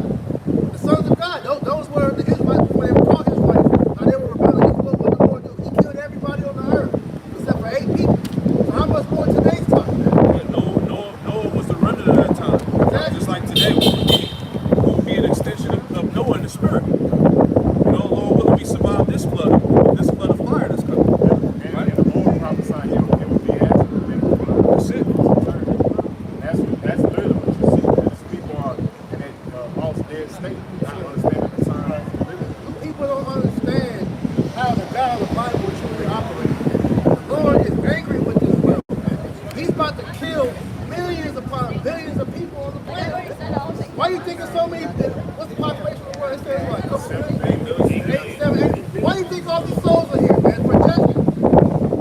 The sons of God. Those were the Israelites before they were called Israelites. Now they were rebelling against the Lord. What did the Lord do? He killed everybody on the earth except for 8 people. So how much more in today's time, man? Yeah, Noah was the remnant of that time. Exactly. Just like today, we would be an extension of Noah in the spirit. Lord willing, we survive this flood of fire that's coming. And the Lord prophesied it would be after the biblical flood. That's it. That's literally what you see. These people are in a lost dead state. Not understanding the signs of living. People don't understand how the God of the Bible truly operates. The Lord is angry with this world. He's about to kill millions upon billions of people on the planet. Why do you think there's so many? What's the population of the world? It says like 8 million. 7, 8. Why do you think all these souls are here, man? For judgment.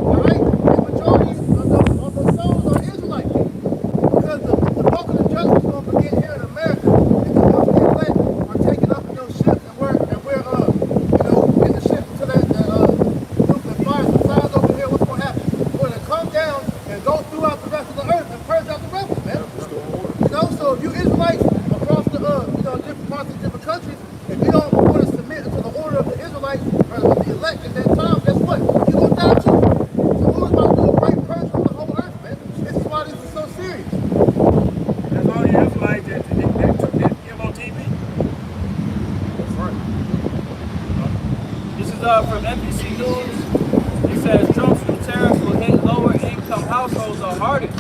All right? The majority of those souls are Israelite people. Because the bulk of the judgment is going to begin here in America. And the ones the elect are taken up in those ships, and we're in the ship to that nuclear fire subsides over here. What's going to happen? We're going to come down and go throughout the rest of the earth and purge out the rebels, man. So if you Israelites across the different parts of different countries, if you don't want to submit to the order of the Israelites or the elect at that time, guess what? You're going to die too. So who's about to do a great purge on the whole earth, man? This is why this is so serious. That's all the Israelites that took that MOTV. That's right. This is from NBC News. It says Trump's new tariffs will hit lower income households the hardest.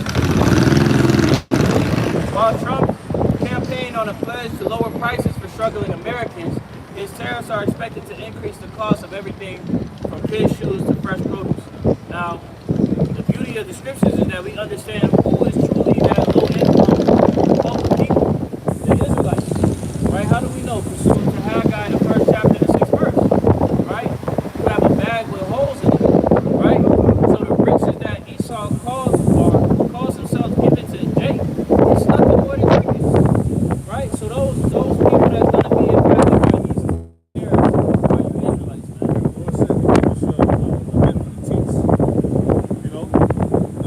While Trump campaigned on a pledge to lower prices for struggling Americans, his tariffs are expected to increase the cost of everything from kids' shoes to fresh produce. Now, the beauty of the scriptures is that we understand who is truly that low-income people, the Israelites. Right? How do we know? Pursuant to Haggai, the 1st chapter, the 6th verse. Right? You have a bag with holes in it. Right? So the riches that Esau calls himself given to Jacob, it's nothing more than riches. Right? So those people that's going to be impacted by these tariffs are you Israelites, man. The Lord said the people shall repent for the teats.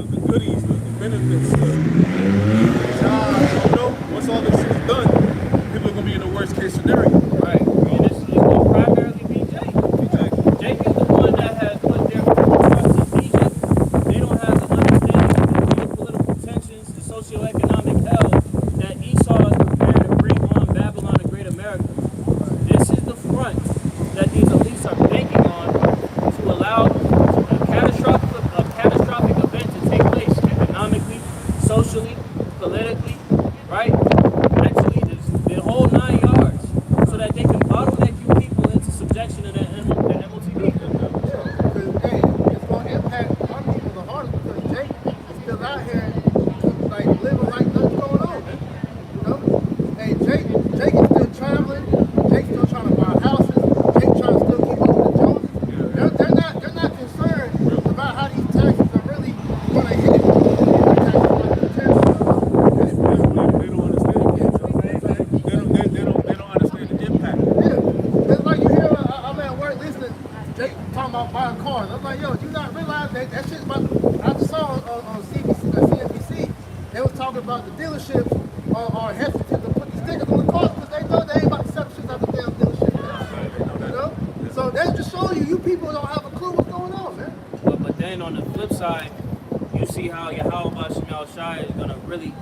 The goodies, the benefits, the jobs. Once all this is done, people are going to be in the worst case scenario. Right. And it's going to primarily be Jacob. Jacob is the one that has put their trust in Egypt. They don't have the understanding of the geopolitical tensions, the socioeconomic hell that Esau is prepared to bring on Babylon and Great America. This is the front that these elites are banking on to allow a catastrophic event to take place economically, socially, politically, right? Actually, the whole 9 yards, so that they can bottleneck you people into subjection of that MOTV. Because, hey, it's going to impact our people the hardest because Jake is still out here, like, living like nothing's going on, man. Hey, Jake is still traveling. Jake's still trying to buy houses. Jake's trying to still keep up with the Joneses. They're not concerned about how these taxes are really going to hit. They don't understand. They don't understand the impact. Yeah, it's like you hear, I'm at work listening, Jake talking about buying cars. I'm like, yo, you not realize that shit's about to, I just saw on CNBC, they was talking about the dealerships are hesitant to put the stickers on the cars because they know they ain't about to sell shit out the damn dealership. So that's just showing you people don't have a clue what's going on, man. But then on the flip side, you see how Yahweh Shemel Shai is going to really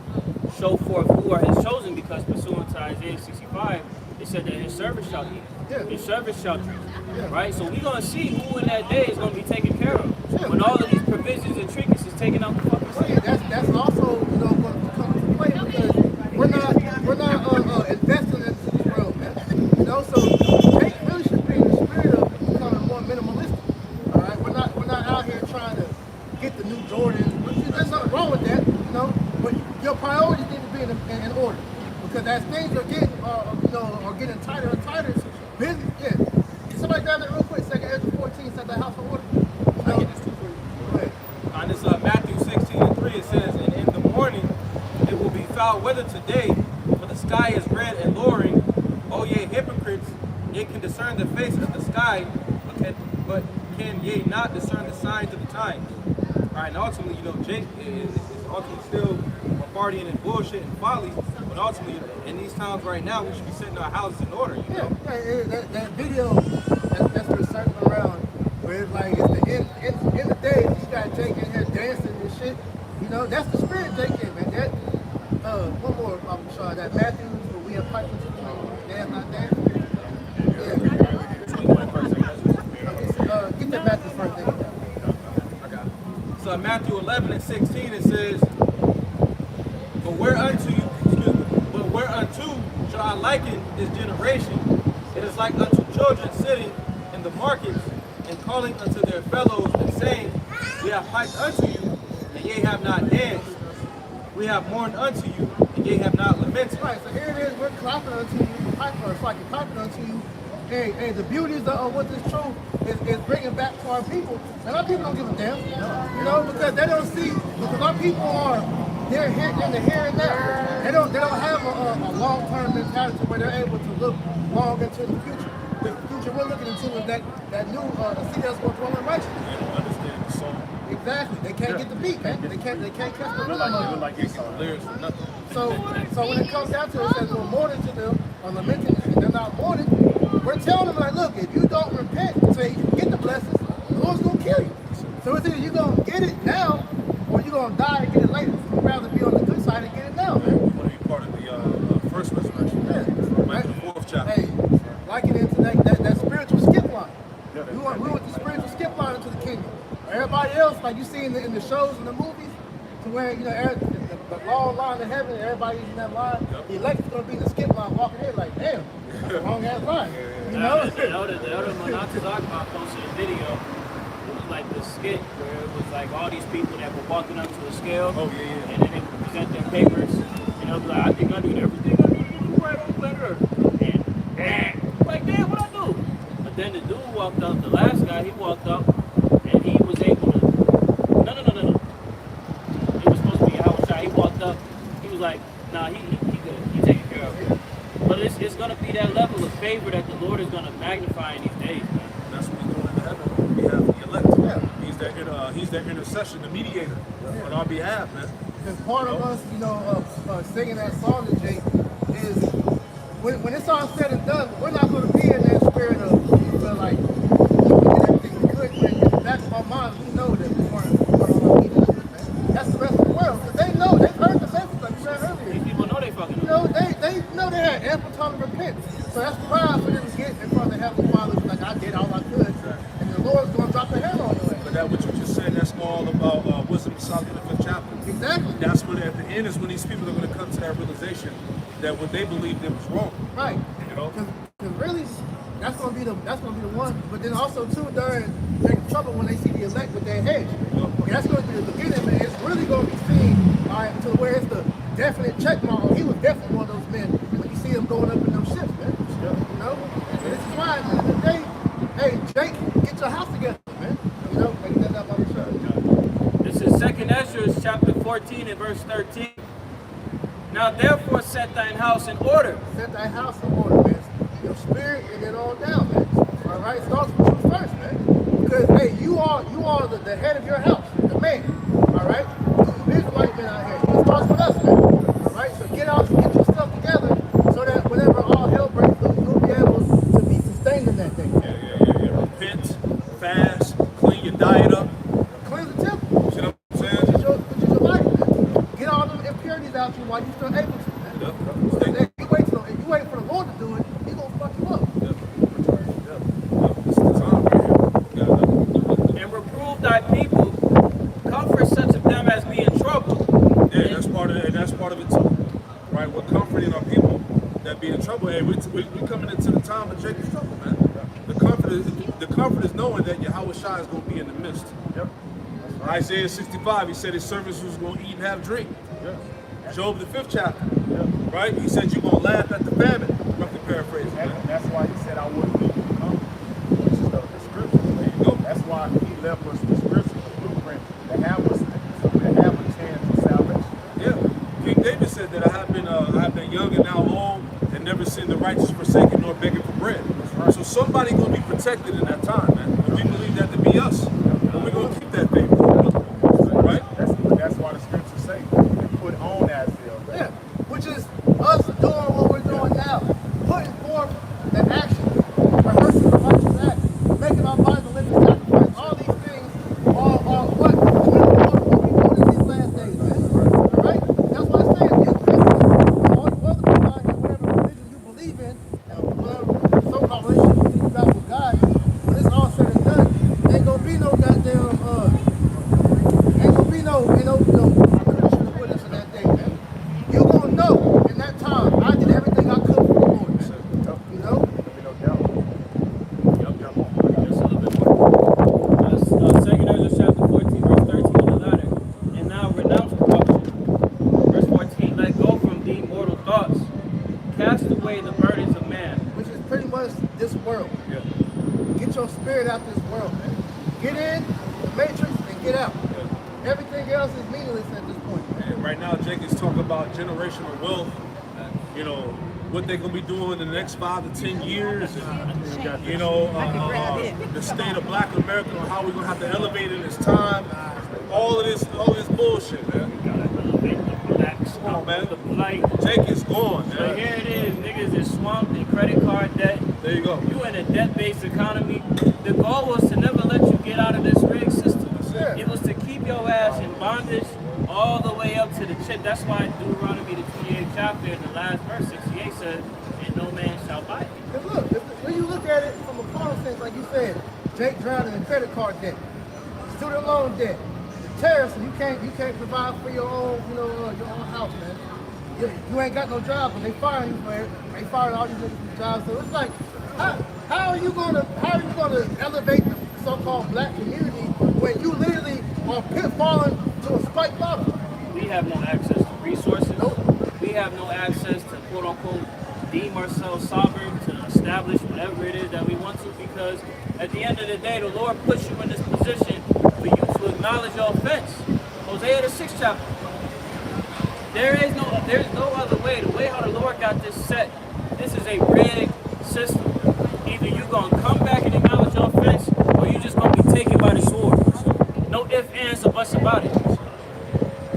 show forth who are his chosen, because pursuant to Isaiah 65, it said that his servant shall eat. Yeah. His servant shall drink. Yeah. Right? So we're going to see who in that day is going to be taken care of. Yeah. When all of these provisions and trinkets is taken out the fucking Yeah, that's also going to come into play because we're not investing into this world, man. So Jake really should be in the spirit of becoming more minimalistic. All right, we're not out here trying to get the new Jordans. There's nothing wrong with that, But your priorities need to be in order because as things are getting tighter and tighter, business. Yeah, can somebody grab that real quick? 2 Ezra 14 set the house in order. I get this too for you. Go ahead. On this Matthew 16:3, it says, "And in the morning it will be foul weather today, for the sky is red and lowering. O ye hypocrites, ye can discern the face of the sky, but can ye not discern the signs of the times? All right, and ultimately, Jake is ultimately still partying and bullshit and folly, but ultimately, in these times right now, we should be setting our houses in order, Yeah, that video that's been circling around, where it's like, it's the end of the day, you got Jake in here dancing and shit, that's the spirit Jake in, man. That, one more, I'm sorry, that Matthew, where we have piped into the dance, not dance. Get that Matthew first thing. I got it. So in Matthew 11 and 16 it says, But whereunto shall I liken this generation? It is like unto children sitting in the markets and calling unto their fellows and saying, We have piped unto you, and ye have not danced. We have mourned unto you, and ye have not lamented. Right, so here it is, we're clapping unto you, it's like we're clapping unto you. Hey, the beauty of what this truth is bringing back to our people. And our people don't give a damn, because they don't see, because our people they're in the here and now. They don't have a long-term mentality where they're able to look long into the future. The future we're looking into is that new city that's going to dwell in righteousness. They don't understand the song. Exactly. They can't get the beat, man. They can't catch the rhythm of it. Like it's lyrics for nothing. So when it comes down to it, it says we're mourning to them, or lamenting, they're not mourning. We're telling them, like, look, if you don't repent, so you can get the blessings, the Lord's going to kill you. So it's either you're going to get it now, or you're going to die and get it later. We'd rather be on the good side and get it now, man. You want to be part of the first resurrection. Yeah. Right? The fourth chapter. Hey, like it into that spiritual skip line. We want the spiritual skip line into the kingdom. Everybody else, like you see in the shows and the movies, to where, the long line to heaven, everybody's in that line, the elect's going to be the skip line walking in like, damn, that's a long ass line. The elder Monatazak posted a video. It was like this skit where it was like all these people that were walking up to a scale. Oh, yeah. And then they would present their papers. Like, I think I do everything I need to do right on planet Earth. And like, damn, what I do? But then the dude walked up, the last guy, he walked up, and he was able to, no. It was supposed to be Howard Shah. He walked up, he was like, nah, he good, he taken care of it. But it's going to be that level of favor that the Lord is going to magnify in these days, man. That's what he's doing in heaven on behalf of the elect. Yeah. He's that intercession, the mediator on our behalf, man. Because part of us, singing that song to Jake is when it's all said and done, we're not going to be in that spirit of feel like we did everything we could. But in the back of our minds, we know that we weren't on our man. That's the rest of the world. Because they know, they've heard the message like you said earlier. These people know they fucking They know they had ample time to repent. So that's the pride for them to get in front of the Heavenly Father, like I did all I could. And the Lord's going to drop the hammer on your ass. But that what you just said, that's all about wisdom of Solomon in the 5th chapter. Exactly. That's when at the end is when these people are going to come to that realization that what they believed in was wrong. Right. You know? Because really, that's gonna be the one. But then also too, they're in trouble when they see the elect with their hedge. Okay, that's gonna be the beginning, man. It's really gonna be seen, all right, to where it's the definite check mark. He was definitely one of those men when you see him going up in them ships, man. You know? And this is why at the end of the day, hey, Jake, get your house together, man. Make that up on the show. This is 2nd Ezra chapter 14 and verse 13. Now therefore set thine house in order. Set thy house in order, man. Your spirit and then on down, man. All right, starts with you first, man. Because hey, you are the head of your house, the man. All right, there's white men out here. It starts with us, man. All right, so get your stuff together so that whenever all hell breaks loose, you'll be able to be sustained in that thing. Yeah. Repent, fast, clean your diet up. Cleanse the temple. You know what I'm saying? Which is your life, man. Get all them impurities out you while you're still able to, man. Yep. If you wait for the Lord to do it, He's gonna fuck you up. It's the time, man. And reprove thy people, comfort such of them as be in trouble. Yeah, that's part of it too. Right? We're comforting our people that be in trouble. Hey, we coming into the time of Jacob's trouble, man. The comfort is knowing that Yahweh Shai is going to be in the midst. Yep. Isaiah 65, he said his servants was going to eat and have drink. Yes. Job the 5th chapter, Yep. right? He said you're going to laugh at the famine. Roughly paraphrasing. And that's why he said I wouldn't be which is the scripture. There you go. That's why he left us the scripture, the blueprint, to have us, to have a chance of salvation. Yeah. King David said that I have been young and now old and never seen the righteous forsaken nor begging for bread. So So somebody gonna be protected in that time, man. And we believe that to be us. And we're gonna keep that faith. Right? That's why the scriptures say we put on ourselves. Yeah, which is us doing what we're doing now, putting forth the action, rehearsing the righteous act, making our bodies a living sacrifice. All these things are what we doing in these last days, man. All right? That's why I said, you all you other people out here, whatever religion you believe in, and whatever so-called relationship you think you got with God, when it's all said and done, ain't gonna be no goddamn ain't gonna be no I should have put this in that day, man. You gonna know in that time I did everything I could for the Lord, man. You know? Just a little bit more. Second Ezra chapter 14, verse 13 in the latter. And now renounce corruption. Verse 14, let go from thee mortal thoughts. Cast away the burdens of man. Which is pretty much this world. Yeah. Get your spirit out this world, man. Get in the matrix and get out. Everything else is meaningless at this point. And right now, Jake is talking about generational wealth. You know, what they're going to be doing in the next 5 to 10 years. And, you know, the state of black America and how we're going to have to elevate in this time. All of this bullshit, man. Come on, man. Jake is gone, So man. here it is, niggas is swamped in credit card debt. There you go. You in a debt-based economy. The goal was to never let you get out of this rigged system. It was to keep your ass in bondage all the way up to the chip. That's why Deuteronomy, the 28th chapter, in the last verse, 68 says, and no man shall buy it. Because look, when you look at it from a carnal sense, like you said, Jake drowning in credit card debt, student loan debt, tariffs, and you can't provide for your own, your own house, man. You ain't got no job, but they firing you for it. They firing all these niggas from jobs. So it's like, how are you gonna elevate the so-called black community when you literally are pitfalling to a spike bottom? We have no access to resources. Nope. We have no access to quote-unquote deem ourselves sovereign to establish whatever it is that we want to, because at the end of the day, the Lord puts you in this position for you to acknowledge your offense. Hosea the 6th chapter. There's no other way. The way how the Lord got this set, this is a rigged system. Either you gonna come back and acknowledge your offense, or you just gonna be taken by the sword. No ifs, ands, or buts about it.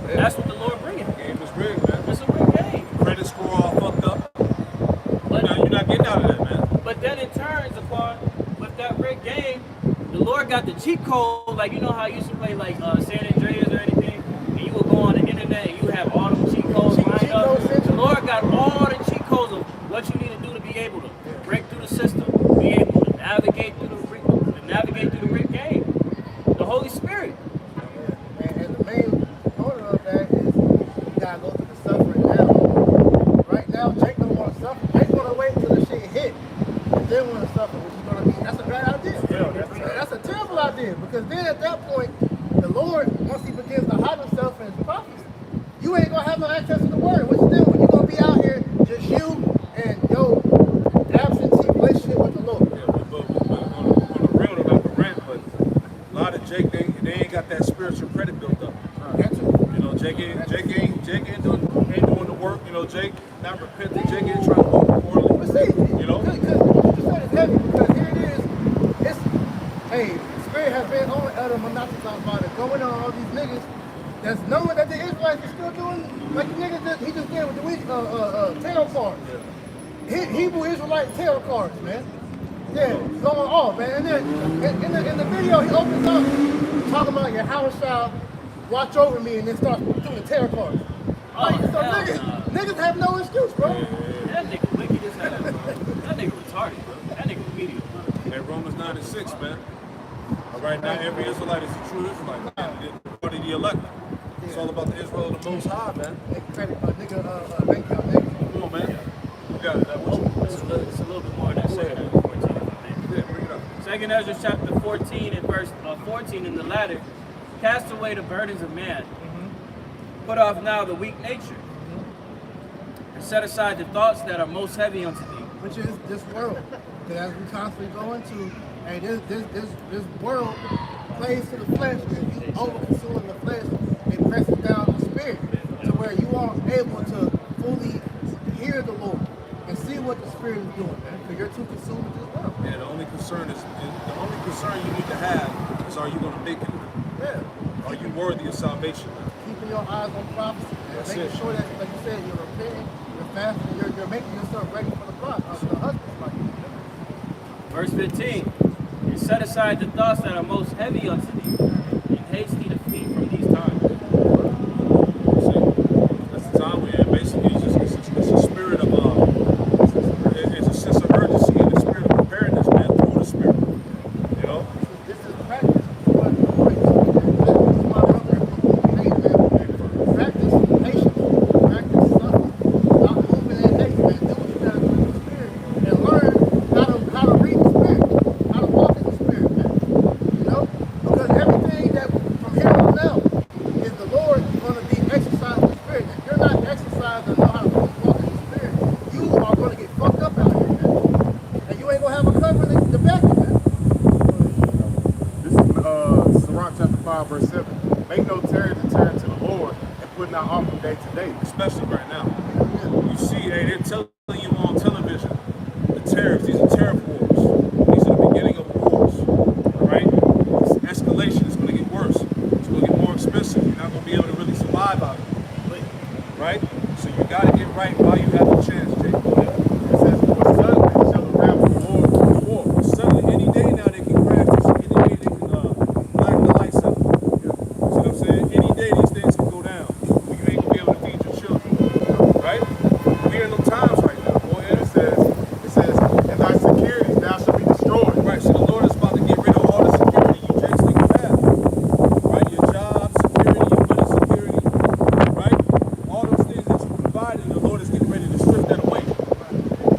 That's what the Lord bringing. Game is rigged, man. It's a rigged game. Credit score all fucked up. But You're not getting out of that, man. But then it turns upon, with that rigged game, the Lord got the cheat code. Like, you know how you used to play like San Andreas or anything, and you would go on the internet and you have all them cheat codes lined up. The Lord got all the cheat codes of what you need to do to be able to break through the system, be able to navigate through the rigged game. The Holy Spirit. And the main component of that is you gotta go through the suffering now. Right now, Jake don't want to suffer. Jake want to wait till the shit hit and then want to suffer, which is going to be, that's a bad idea. That's a terrible idea, because then at that point, the Lord, once he begins to hide himself in his prophets, you ain't going to have no access to the word, which then when you're going to be out here, just you and your absentee relationship with the Lord. Yeah, but on the real, about the rant, but a lot of Jake, they ain't got that spiritual credit built up. That's it. You know, Jake ain't doing the work. You know, Jake not repenting. Jake ain't trying to walk accordingly. But see, You know, because what you said is heavy, because here it is. It's, hey, the Spirit has been on Elder Monat's about it, going on all these niggas that's knowing that the Israelites are still doing like the niggas that he just did with the tarot cards. Hebrew Israelite tarot cards, man. Yeah, going off, man. And then in the video, he opens up talking about your house child, watch over me, and then starts doing the tarot cards. Like, so niggas have no excuse, bro. That nigga wicked as hell. That nigga retarded, bro. That nigga remedial. and Romans 9:6, man. All right, now every Israelite is a true Israelite. According to the elect. It's all about the Israel of the Most High, man. Credit nigga, bank account nigga. Come on, man. You got it. It's a little bit more than that. Second Ezra 14, if I may. Yeah, bring it up. Second Ezra chapter 14 and verse 14 in the latter, cast away the burdens of man, put off now the weak nature, and set aside the thoughts that are most heavy unto thee. Which is this world. Because as we constantly go into, hey, this world plays to the flesh, and you over-consuming the flesh, it presses down the spirit to where you aren't able to fully hear the Lord and see what the Spirit is doing, man. Because you're too consumed with this world. Yeah, the only concern you need to have is, are you going to make it? Yeah. Are you worthy of salvation? Keeping your eyes on prophecy. That's making it. sure that, like you said, you're repenting, you're fasting, you're making yourself ready for the husband's life. Verse 15. And set aside the thoughts that are most heavy unto thee, and haste thee to flee from these times. That's the time we're in. Basically, it's a spirit of it's a sense of urgency and the spirit of preparedness, man, through the spirit. You know? This is practice. Practice patience. Practice suffering. Stop moving in haste, man. Do what you gotta do in the spirit and learn how to read the spirit, how to walk in the spirit, man. You know? Because everything that from here on out is the Lord gonna be exercised in the spirit. If you're not exercised and know how to walk in the spirit, you are gonna get fucked up out here, man. And you ain't gonna have a covering to back you, man. This is Sirach chapter 5, verse 7. Make no tarry to turn to the Lord and put not off from day to day. Especially right now. You see, hey, they're telling you on television, the tariffs, these are tariff wars. These are the beginning of wars. All right? It's escalation. It's going to get worse. It's going to get more expensive. You're not going to be able to really survive out of it. Right? So you got to get right while you have the chance, Jake. It says, for suddenly shall the wrath of the Lord come forth. Suddenly, any day now they can crash this. Any day they can black the lights out. See what I'm saying? Any day these things can go down. You ain't going to be able to feed your children. Right? We're in them times right now. Boy, It says, and thy securities thou shalt be destroyed. right, so the Lord is about to get rid of all the security you just think you have. Right? Your job security, your money security. Right? All those things that you provided, the Lord is getting ready to strip that away.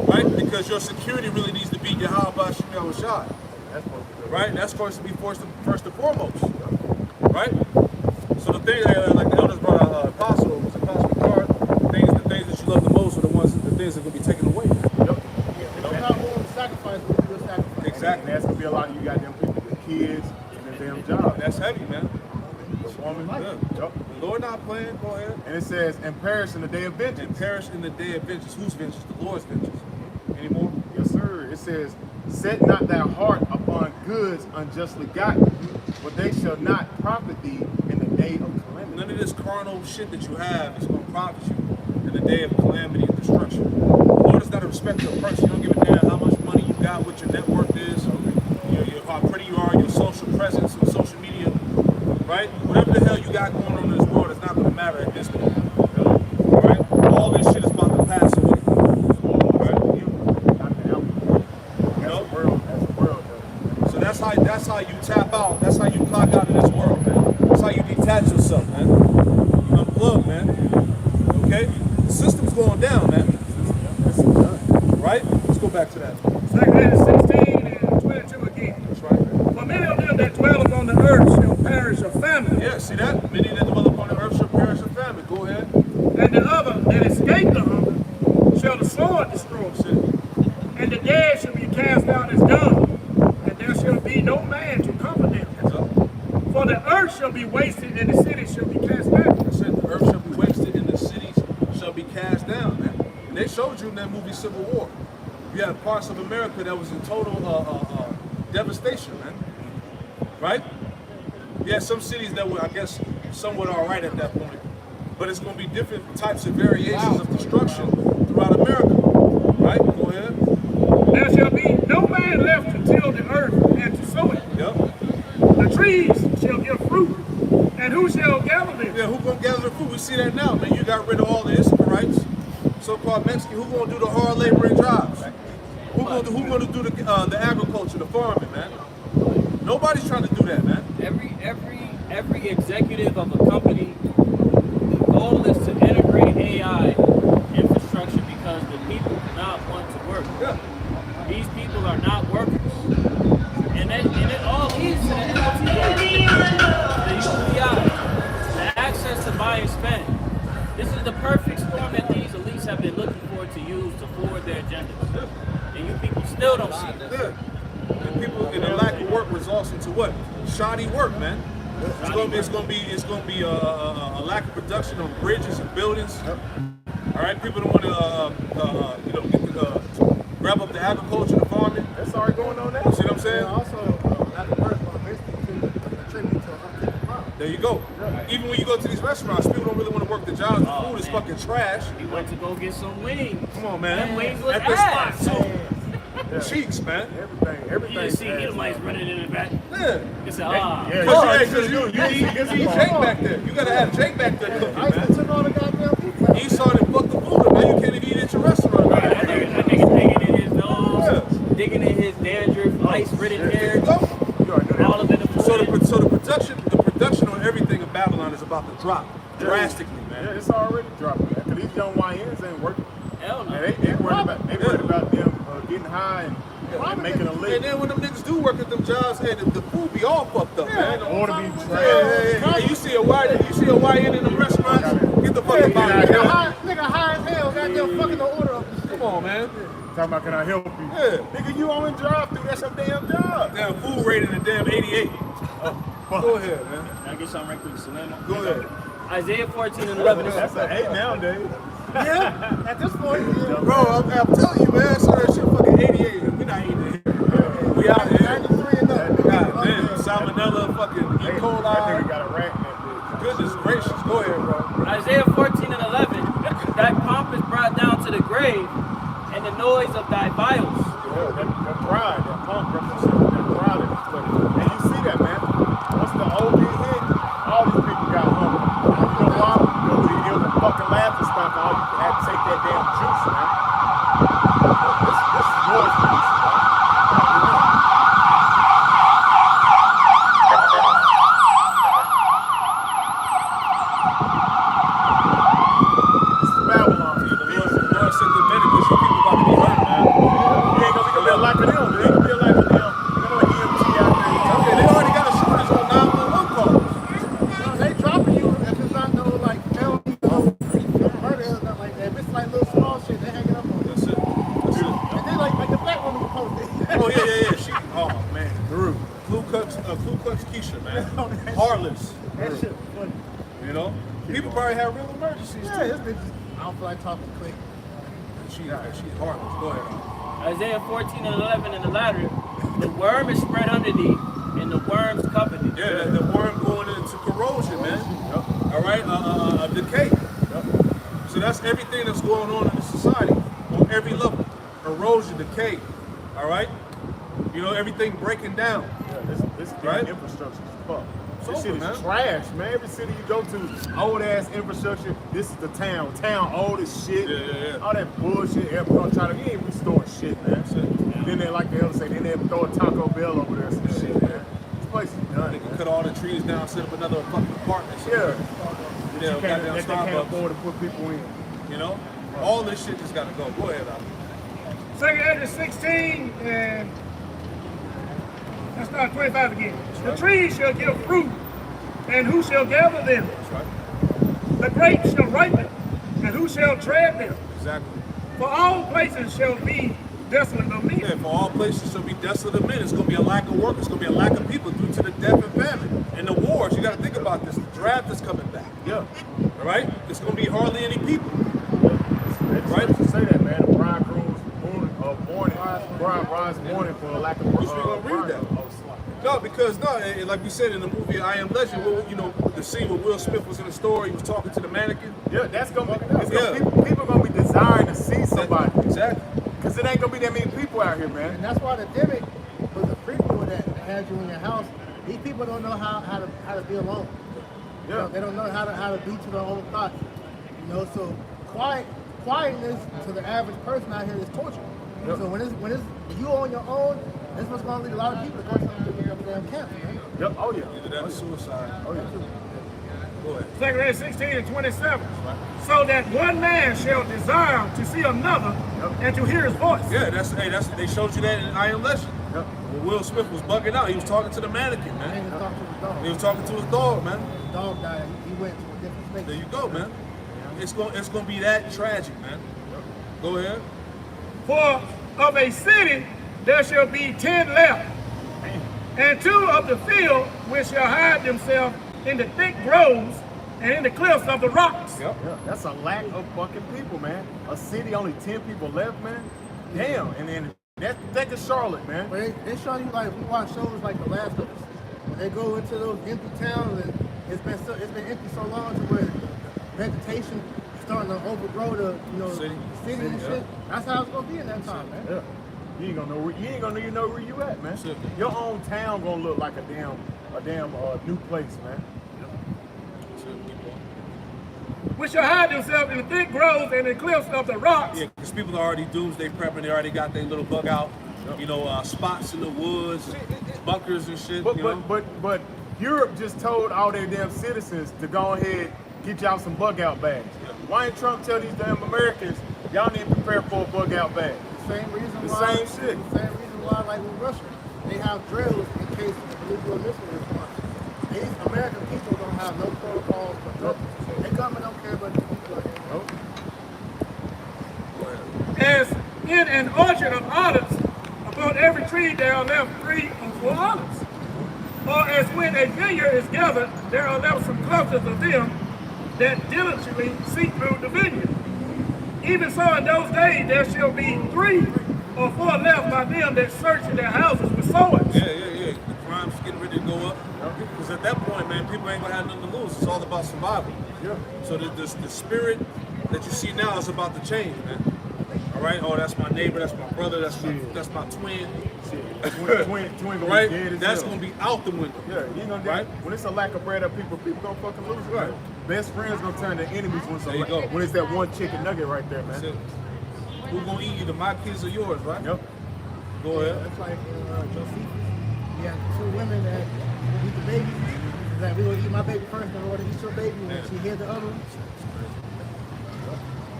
Right? Because your security really needs to be Yahweh Shemel Shai. Right? That's supposed to be first and foremost. Right? So the thing that, like the elders brought out, Apostle, was Apostle Card, the things that you love the most are the things that are going to be taken away. If you're not willing to sacrifice, what you will sacrifice. Exactly. And that's going to be a lot of you goddamn people with kids and their damn jobs. That's heavy, man. The woman. Yeah. Yep. The Lord not playing, go ahead. And it says, and perish in the day of And vengeance. perish in the day of vengeance. Whose vengeance? The Lord's vengeance. Any more? Yes, sir. It says, set not thy heart upon goods unjustly gotten, for they shall not profit thee in the day of calamity. None of this carnal shit that you have is going to profit you in the day of calamity and destruction. The Lord is not a respecter of person. You don't give a damn how much money you got, what your net worth is, how pretty you are, your social presence on social media, right? Whatever the hell you got going on in this world is not going to matter at this point. Right? All this shit is about to pass away. Right? That's the world, though. So that's how you tap out. That's how you clock out of this world, man. That's how you detach yourself, man. You unplug, man. Okay? The system's going down, man. Right? Let's go back to that. 2 16 and 22 again. That's right. For many of them that dwell upon the earth shall perish of famine, Yeah, see that? Many that dwell upon the earth shall perish of famine. Go ahead. and the other that escape the hunger shall the sword destroy. And the dead shall be cast out as dung, and there shall be no man to comfort them. For the earth shall be wasted, and the cities shall be cast down. That's it. The earth shall be wasted and the cities shall be cast down, man. And they showed you in that movie Civil War. You had parts of America that was in total devastation, man. Right? You had some cities that were, I guess, somewhat all right at that point. But it's going to be different types of variations of destruction throughout America. Right? Go ahead. There shall be no man left to till the earth and to sow it. Yep. The trees shall give fruit, and who shall gather them? Yeah, who gonna gather the fruit? We see that now, man. You got rid of all the Israelites, so-called Mexicans. Who gonna do the hard laboring jobs? Who gonna do the agriculture, the farming, man? Nobody's trying to do that, man. Every executive of a company, the goal is to integrate AI infrastructure because the people do not want to work. Yeah. These people are not workers. And it all leads to the LTA, the UPI, the access to buy and spend. This is the perfect storm that these elites have been looking for to use to forward their agendas. And you people still don't see this. Yeah. And people, and the lack of work results into what? Shoddy work, man. It's gonna be a lack of production on bridges and buildings. All right, people don't want to grab up the agriculture, the farming. That's already going on now. You see what I'm saying? And also, that first one basically contribute to uptick in crime. There you go. Even when you go to these restaurants, people don't really want to work the jobs. The food is man. fucking trash. He went to go get some wings. Come on, man. Them wings was At this ass. spot too. Cheeks, man. Everything. You didn't see Edomites running in the back. Yeah. He said, ah. Because you need Jake back there. You gotta have Jake back there cooking, I man. took all the goddamn pizza. Esau done fucked the food up, man. You can't even eat at your restaurant. Right, that nigga digging in his nose, Yeah. digging in his dandruff, ice-ridden There hair, you go. all of it in the So food. the production on everything in Babylon is about to drop drastically, Yeah, man. it's already dropping, man. Cause these young YNs ain't working. Hell no. Man, they worried about them getting high and making a And living. then when them niggas do work at them jobs, and the food be all fucked up, man. Or to be Hey, trash. hey, you see a YN in them restaurants? Get the fuck up out of here. Nigga high as hell, goddamn fucking the order up and shit. Come on, man. Talking about, can I help you? Yeah. Nigga, you only drive through. That's your damn job. Damn food rated a damn 88. Go ahead, man. Can I get something right quick, Salema? Go ahead. Isaiah 14 and 11 is That's an 8 nowadays. Yeah, at this point, yeah. Bro, I'm telling you, man. I saw that shit fucking 88. We're not eating it here. We out here. 93 and up. God damn. Salmonella, fucking E. That coli. nigga got a rat in that bitch. Goodness gracious. Go ahead, bro. Isaiah 14 and 11. Thy pomp is brought down to the grave, and the noise of thy vials. Yeah, that pride, that punk represents that pride in this place. And you see that, man. Once the old get hit, all these people got hungry. You know why? Because it was a fucking laughing stock. All you had to take that damn juice, man. This is yours, man. This is Babylon. Lord sent the medicals. You people about to be hurt, man. You ain't gonna be like them. You ain't gonna be like them. You know what EMT out there. Okay, they already got a shortage on 911 calls. No, they dropping you if it's not no like felony or murder or nothing like that. If it's like little small shit, they hanging up on you. That's it. That's it. And then like the black woman who posted. Oh yeah. She. Oh man. Ku Klux Keisha, man. Heartless. That shit funny. You know. People probably have real emergencies Yeah, too. this bitch. I don't feel like talking quick. She's heartless. Go ahead. Isaiah 14 and 11 in the latter. The worm is spread under thee, and the worms cover thee. Yeah, the worm going into corrosion, man. All right, decay. So that's everything that's going on in the society on every level. Erosion, decay. All right. You know, everything breaking down. Yeah, this Right? infrastructure is fucked. This Over, shit is man. trash, man. Every city you go to, old ass infrastructure. This is the town. Town old as shit. Yeah. All that bullshit. Everyone trying to, you ain't restoring shit, man. Then they like the hell say, then they throw a Taco Bell over there and some shit, man. This place is done. They can man. cut all the trees down, set up another fucking apartment. Yeah. You know, That goddamn they can't Starbucks. afford to put people in. You know, all this shit just gotta go. Go ahead, Al. 2 Ezra 16 and let's start 25 again. The trees shall give fruit, and who shall gather them? That's right. The grapes shall ripen, and who shall tread them? Exactly. For all places shall be desolate of men. Yeah, for all places shall be desolate of men. It's going to be a lack of work. It's going to be a lack of people due to the death and famine. And the wars, you got to think about this. The draft is coming back. Yeah. All right? It's going to be hardly any people. Right? To say that, man. The bridegroom's mourning for a lack of Which we going to read that. No, because like we said in the movie I Am Legend, you know, the scene where Will Smith was in the store, he was talking to the mannequin. Yeah, that's gonna be. People gonna be desiring to see somebody. Exactly. Cause it ain't gonna be that many people out here, man. And that's why the Demic was a prequel that had you in your house. These people don't know how to be alone. You know, they don't know how to be to their own thoughts. You know, so quietness to the average person out here is torture. Yep. So when it's you on your own, that's what's gonna lead a lot of people to go to the damn camp, man. Yep. Oh yeah. Either that or suicide. Oh yeah. Go ahead. 2 Ezra 16 and 27. So that one man shall desire to see another and to hear his voice. Yeah, they showed you that in I Am Legend. Yep. When Will Smith was bugging out, he was talking to the mannequin, And man. he was talking to his dog. He was talking to his dog, man. The dog died. He went to a different state. There you go, man. It's gonna be that tragic, man. Go ahead. For of a city there shall be 10 left, and 2 of the field which shall hide themselves in the thick groves and in the cliffs of the rocks. Yep. Yeah. That's a lack of fucking people, man. A city only 10 people left, man. Damn. And then Think of Charlotte, man. But they show you, like, we watch shows like The Last of Us. When they go into those empty towns and it's been empty so long to where vegetation starting to overgrow the city and shit. That's how it's gonna be in that time, man. Yeah. You ain't gonna know where you at, man. Your own town gonna look like a damn new place, man. Which shall hide themselves in the thick groves and the cliffs of the rocks. Yeah, because people are already doomsday prepping. They already got their little bug out, spots in the woods, bunkers and shit. But Europe just told all their damn citizens to go ahead get y'all some bug out bags. Yeah. Why ain't Trump tell these damn Americans y'all need to prepare for a bug out bag? Same reason the why. Same shit. The same reason why, like with Russia, they have drills in case of nuclear missile response. These American people don't have no protocols for nothing. They government don't care about the people. As in an orchard of olives, upon every tree there are left 3 or 4 olives. Or as when a vineyard is gathered, there are left some clusters of them that diligently seek through the vineyard. Even so, in those days there shall be 3 or 4 left by them that search in their houses with swords. Yeah. The crime's getting ready to go up. Because at that point, man, people ain't gonna have nothing to lose. It's all about survival. Yeah. So the spirit that you see now is about to change, man. All right. Oh, that's my neighbor. That's my brother. That's my twin. Twin gonna right. be dead as That's hell. gonna be out the window. Yeah, you know, right. When it's a lack of bread up, people gonna fucking lose it. Right. Best friends gonna turn to enemies when it's that one chicken nugget right there, man. Who gonna eat either my kids or yours, right? Yep. Go ahead. That's like Josephus. You have 2 women that eat the baby. She's like, we're gonna eat my baby first, then we're gonna eat your baby, and then she hid the other one.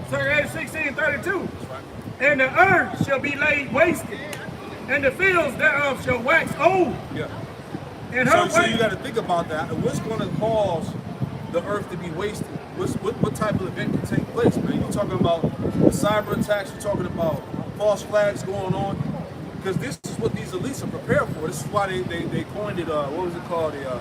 16:32. And the earth shall be laid wasted, and the fields thereof shall wax old. Yeah. And So you got to think about that. What's going to cause the earth to be wasted? What type of event can take place, man? You're talking about the cyber attacks. You're talking about false flags going on. Because this is what these elites are prepared for. This is why they coined it. What was it called? A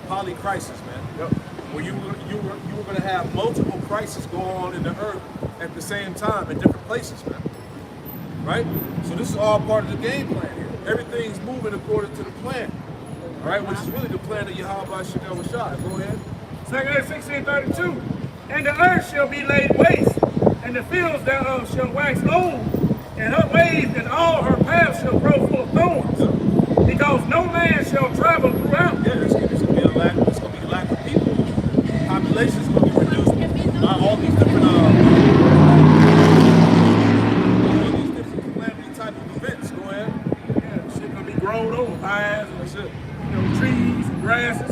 poly crisis, man. Yep. Where you were going to have multiple crises go on in the earth at the same time in different places, man. Right? So this is all part of the game plan here. Everything's moving according to the plan. All right, which is really the plan of Yahweh Shekel Rashad. Go ahead. 16:32. And the earth shall be laid waste, and the fields thereof shall wax old, and her ways and all her paths shall grow full of thorns, because no man shall travel throughout. Yeah, there's gonna be a lack. There's gonna be a lack of people. Population's gonna be reduced. All these different calamity type of events. Go ahead. Yeah, shit gonna be grown over pies and trees and grasses.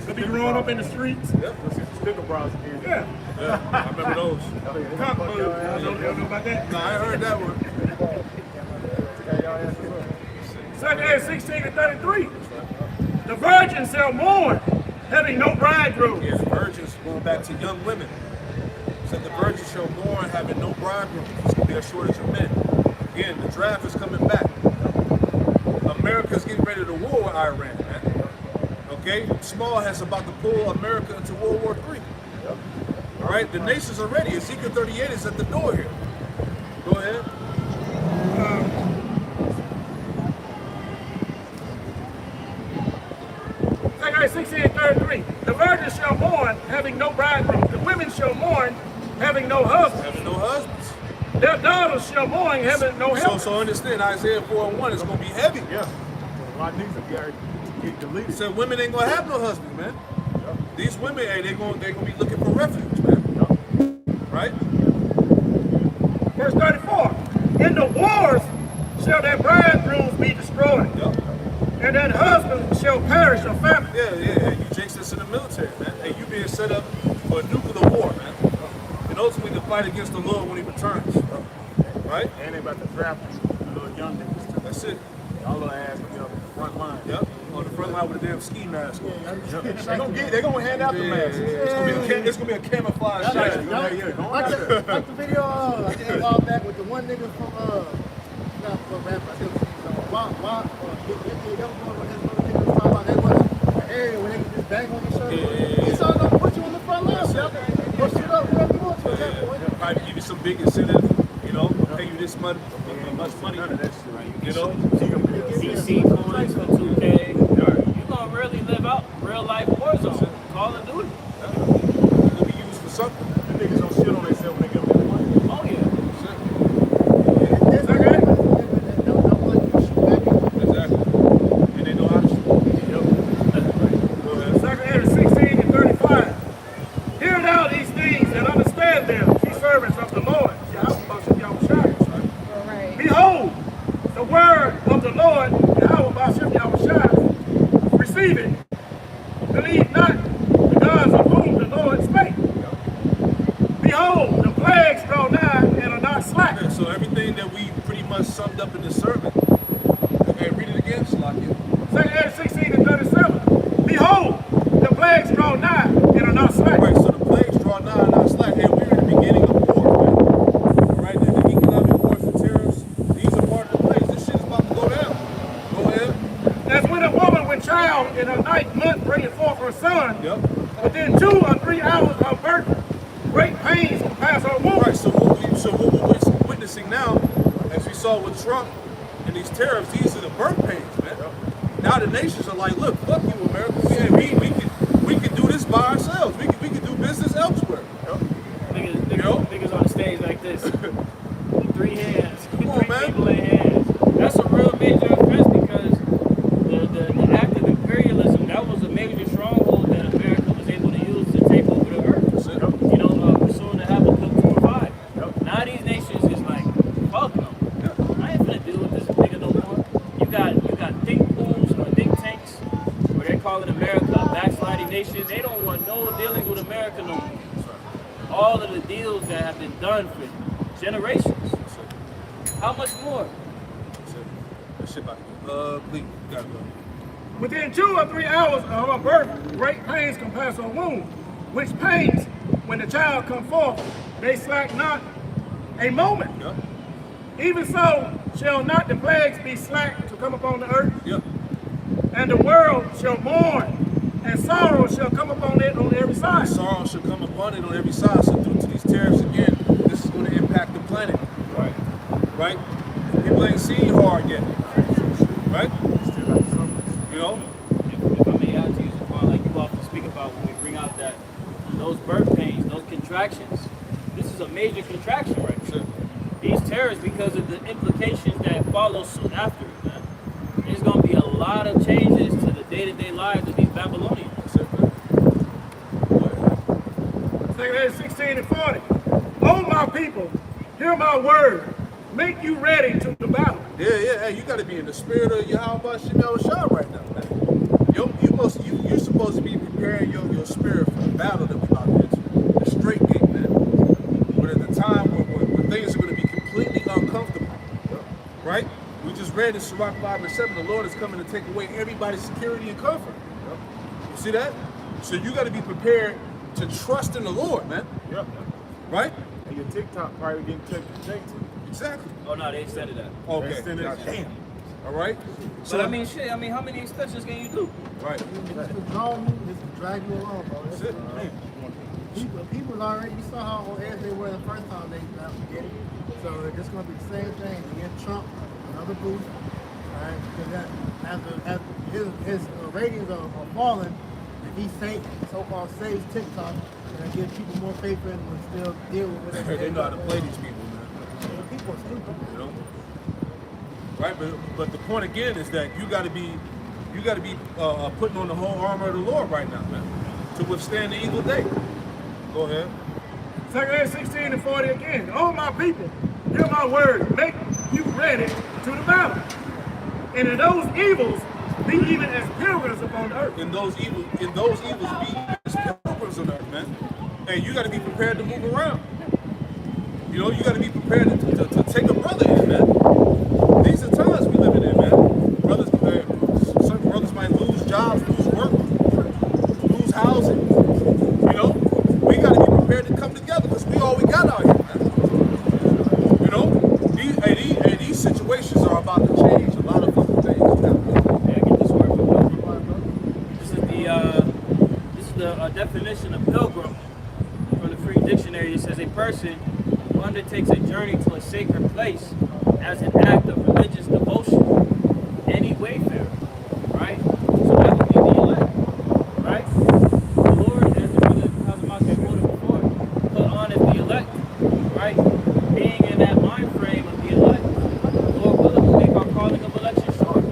Gonna be growing up in the streets. Yep. Sticker bras again. Yeah. I remember those. Cockroach. You don't know about that? No, I ain't heard that one. 16:33. The virgin shall mourn, having no bridegroom. Yeah, the virgins, going back to young women. Said the virgins shall mourn, having no bridegroom. There's going to be a shortage of men. Again, the draft is coming back. America's getting ready to war with Iran, man. Okay? Small has about to pull America into World War III. All right? The nations are ready. Ezekiel 38 is at the door here. Go ahead. 16:33. The virgin shall mourn, having no bridegroom. The women shall mourn, having no husband. Having no husbands. Their daughters shall mourn, having no help. So understand, Isaiah 4:1 is going to be heavy. Yeah. A lot of niggas are get deleted. He said women ain't going to have no husbands, man. Yep. These women, hey, they're going to be looking for refuge, man. Yep. Right? Verse 34. In the wars shall their bridegrooms be destroyed. Yep. And that husband shall perish of famine. Yeah. You jinx this in the military, man. Hey, you being set up for a nuclear war, man. And ultimately to fight against the Lord when he returns. Right? And they about to draft the little young niggas too. That's it. Y'all little ass gonna be on the front line. Yep. On the front line with a damn ski mask on. They gonna hand out the mask. It's gonna be a camouflage shot. Like the video I did a while back with the one nigga from not from rapper, I think it was area where they can just bang on each other. It's all gonna put you on the front line. Push it up wherever you want to at that point. Probably give you some big incentive, pay you this much money. None of that shit. You know? DC coins for 2K. You're gonna really live out real life war zone. Call of Duty. It's gonna be used for something. The niggas don't shit on themselves when they get their money. Oh yeah. Exactly. And they know how to shoot. Second Ezra 16 and 35. Hear now these things and understand them, ye servants of the Lord. Behold, the word of the Lord, receive it. Believe not the gods of whom the Lord spake. Behold, the plagues draw nigh and are not slack. Yeah, so everything that we pretty much summed up in this sermon. Okay, read it again, Salakia. 2 Ezra 16 and 37. Behold, the plagues draw nigh and are not slack. Right, so the plagues draw nigh and not slack. And we're in the beginning of war, right? All right, the economic wars and tariffs, these are part of the plagues. This shit is about to go down. Go ahead. As when a woman with child in her ninth month bringeth forth her son, Yep. within 2 or 3 hours of birth, great pains will pass her womb. Right, so what we're witnessing now, as we saw with Trump and these tariffs, these are the birth pains, man. Now the nations are like, look, fuck you, America. We can do this by ourselves. We can do business elsewhere. Niggas on the stage like this. 3 hands. Come on, 3 man. people in hands. That's a real major offense because the act of imperialism, that was a major stronghold that America was able to use to take over the earth. You know, pursuing to have a book 2 or 5. Now these nations is like, fuck no. I ain't finna deal with this nigga no more. You got think pools or think tanks where they're calling America a backsliding nation. They don't want no dealings with America no more. All of the deals that have been done for generations. How much more? That shit about to be ugly. You gotta go. Within 2 or 3 hours of her birth, great pains can pass her womb, which pains, when the child come forth, they slack not a moment. Yep. Even so shall not the plagues be slack to come upon the earth, Yep. and the world shall mourn, and sorrow shall come upon it on every side. Sorrow should come upon it on every side. So due to these tariffs again, this is going to impact the planet. Right. Right? People ain't seen hard yet. Right? You know? If I may add to you, Zaquan, like you often speak about when we bring out that those birth pains, those contractions, this is a major contraction right here. These terrorists, because of the implications that follow soon after it, man, there's going to be a lot of changes to the day-to-day lives of these Babylonians. 16 and 40. O my people, hear my word. Make you ready to the battle. Yeah. Hey, you got to be in the spirit of Yahweh Shem Shah right now, man. You're supposed to be preparing your spirit for the battle that we about to enter. The straight gate, man. But at the time when things are going to be completely uncomfortable, right? We just read in Sirach 5 and 7, the Lord is coming to take away everybody's security and comfort. You see that? So you got to be prepared to trust in the Lord, man. Yep. Right? And your TikTok probably getting taken. Exactly. Oh, no, they extended that. Okay. They extended it. Gotcha. Damn. All right. But I mean, shit, how many extensions can you do? Right. It's to draw you, it's to drag you along, bro. That's it. People already, you saw how on edge they were the first time they got it. So it's going to be the same thing. You get Trump, another boost, right? Because that, as his ratings are falling, if he so-called saves TikTok, and give people more faith in and still deal with it. They know how to play these people, man. People are stupid. You know. Right, but the point again is that you got to be putting on the whole armor of the Lord right now, man, to withstand the evil day. Go ahead. 2 16 and 40 again. Oh my people, hear my word. Make you ready to the battle. And in those evils, be even as pilgrims upon the earth. In those evils, be as pilgrims on earth, man. And you got to be prepared to move around. You know, you got to be prepared to take a brother in, man. These are times we living in, man. Certain brothers might lose jobs, lose work, lose housing. You know, we got to be prepared to come together because we all we got out here, man. You know, these situations are about to change a lot of fucking things. Yeah, get this word from This is the definition of pilgrim from the Free Dictionary. It says a person who undertakes a journey to a sacred place as an act of religious devotion, any wayfarer, right? So that would be the elect, right? The Lord, as the brother Kazimaz had quoted before, put on as the elect, right? Being in that mind frame of the elect, the Lord will make our calling of election short,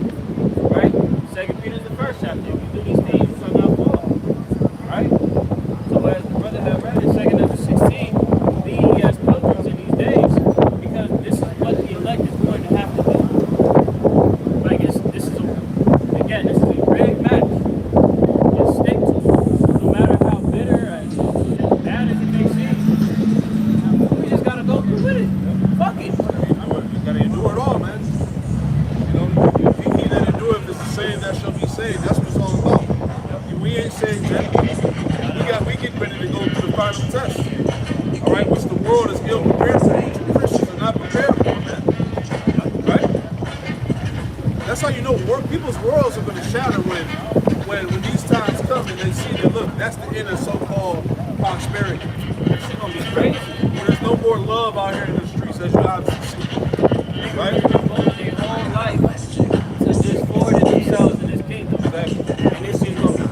right? 2 Peter is the first chapter. If you do these things, you shall not fall, right? So as the brother had read in 2 Peter 16, be ye as pilgrims in these days, because this is what the elect is going to have to do. Like this is a big match. Just stick to it. No matter how bitter and bad as it may seem, we just gotta go through with it. Fuck it. You gotta endure it all, man. You know, he that endureth is the same that shall be saved. That's what it's all about. We ain't saved yet. We get ready to go through the final test. All right, which the world is ill prepared for. Christians are not prepared for, man. Right? That's how you know people's worlds are going to shatter when these times come and they see that, look, that's the end of so-called prosperity. This shit gonna be crazy. When there's no more love out here in the streets, as you obviously see. Right? Devoted their whole life to just forward themselves in this kingdom. And this is gonna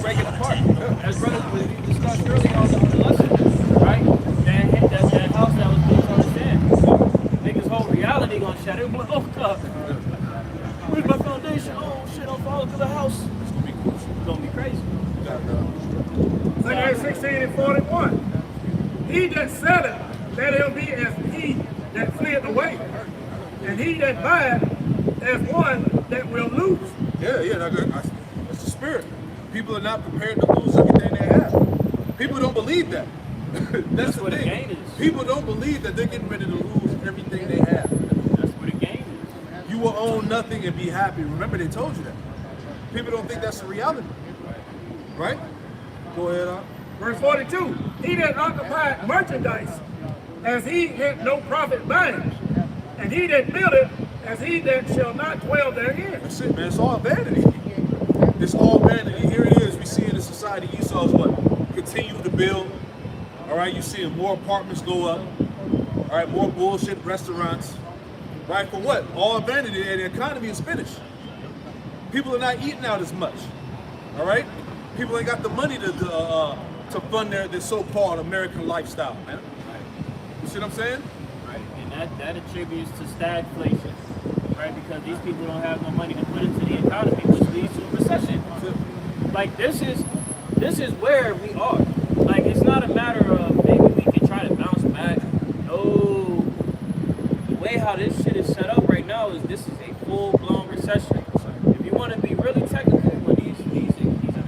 break it apart. As brothers we discussed earlier on the lesson, right? That house that was built on the sand. Niggas' whole reality gonna shatter. They're like, oh God, where's my foundation? Oh shit, I'm falling to the house. It's gonna be cool. It's gonna be crazy. 2 16 and 41. He that selleth, let him be as he that fleeth away, and he that buyeth as one that will lose. Yeah, that's the spirit. People are not prepared to lose everything they have. People don't believe that. That's the what the thing. gain is. People don't believe that they're getting ready to lose everything they have. That's what the game is. You will own nothing and be happy. Remember, they told you that. People don't think that's the reality. Right? Go ahead, on. Verse 42. He that occupied merchandise, as he had no profit buying, and he that buildeth, as he that shall not dwell therein. That's it, man. It's all vanity. It's all vanity. Here it is. We see in the society, Esau's what? Continue to build. All right, you seeing more apartments go up. All right, more bullshit restaurants. Right, for what? All vanity, and the economy is finished. People are not eating out as much. All right, people ain't got the money to fund their so-called American lifestyle, man. You see what I'm saying? Right, and that attributes to stagflation, right? Because these people don't have no money to put into the economy, which leads to a recession. Like this is where we are. Like it's not a matter of maybe we can try to bounce back. No, the way how this shit is set up right now is this is a full-blown recession. If you want to be really technical, when these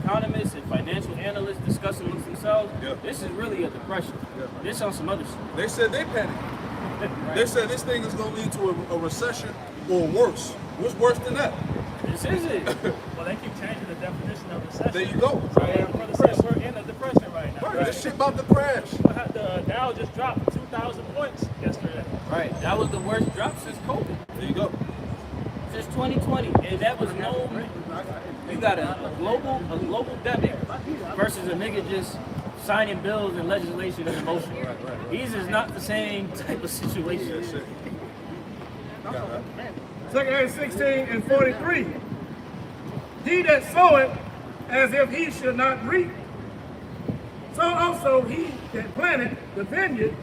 economists and financial analysts discuss amongst themselves, this is really a depression. This on some other shit. They said they panicked. They said this thing is going to lead to a recession or worse. What's worse than that? This is it. Well, they keep changing the definition of recession. There you go. So, brother says we're in a depression right now. Right. This shit about to crash. The Dow just dropped 2,000 points yesterday. Right. That was the worst drop since COVID. There you go. Since 2020. And that was known. You got a global debit versus a nigga just signing bills and legislation in motion. These is not the same type of situation. 2 16 and 43. He that soweth as if he should not reap, so also he that planted the vineyard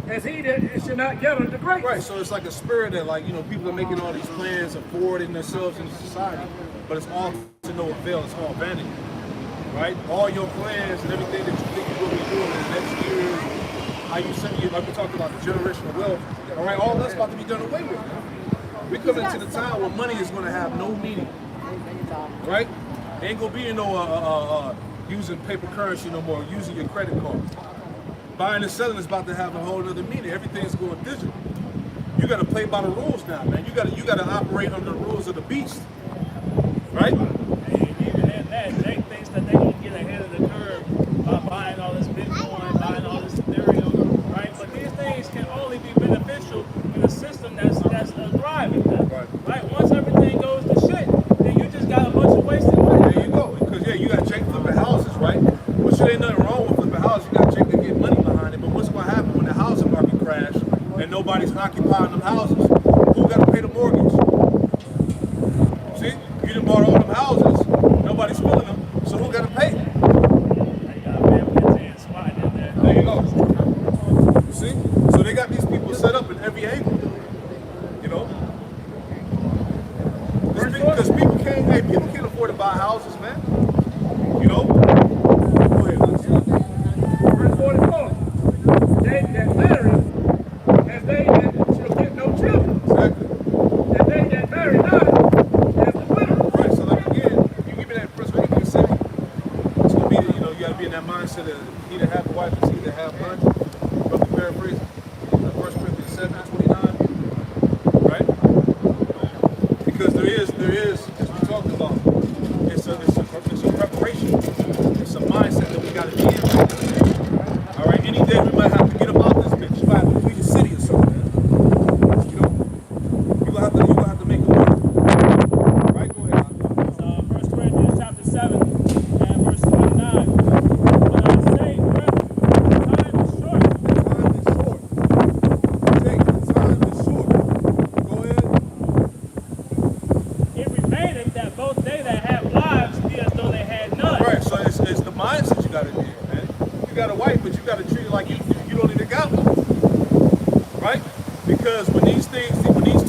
as he that should not gather the grapes. Right, so it's like a spirit that, like, you know, people are making all these plans and forwarding themselves into society, but it's all to no avail. It's all vanity, right? All your plans and everything that you think you're going to be doing in the next year, how you send you, like we talked about the generational wealth, all right, all that's about to be done away with. We come into the time where money is going to have no meaning, right? Ain't going to be no using paper currency no more, using your credit card. Buying and selling is about to have a whole other meaning. Everything's going digital. You got to play by the rules now, man. You got to operate under the rules of the beast, right? And even in that, Jake thinks that they don't get ahead of the curve by buying all this Bitcoin, buying all this Ethereum, right? But these things can only be beneficial in a system that's thriving, right? Once everything goes to shit, then you just got a bunch of wasted money. There you go. Because, yeah, you got Jake flipping houses, right? Which ain't nothing wrong with flipping houses. You got Jake to get money behind it. But what's going to happen when the housing market crash and nobody's occupying them houses? Who got to pay the mortgage? done bought all them houses. Nobody's filling them. So who got to pay? There you go. You see? So they got these people set up in every angle. You know? Because people can't afford to buy houses, man. You know? Go ahead, man. Verse 44. They that marry, as they that shall get no children. Exactly. And they that marry not, as the widow. Right, so like again, if you give me that first what you said, it's gonna be, you know, you gotta be in that mindset of he that have a wife is he that have none. Roughly paraphrase, 1 Corinthians 7:29. Right? Because there is, as we talked about, it's a preparation. It's a mindset that we gotta be in. All right, any day we might have to get about this bitch. You might have to flee the city or something, man. You know, you gonna have to make it work. Right, go ahead. 1 Corinthians chapter 7 and verse 29. But I say, brethren, time is short. Time is short. Take the time is short. Go ahead. It remaineth that both they that have wives be as though they had none. Right, so it's the mindset you gotta do, man. You got a wife, but you gotta treat it like you don't even got one. Right? Because when these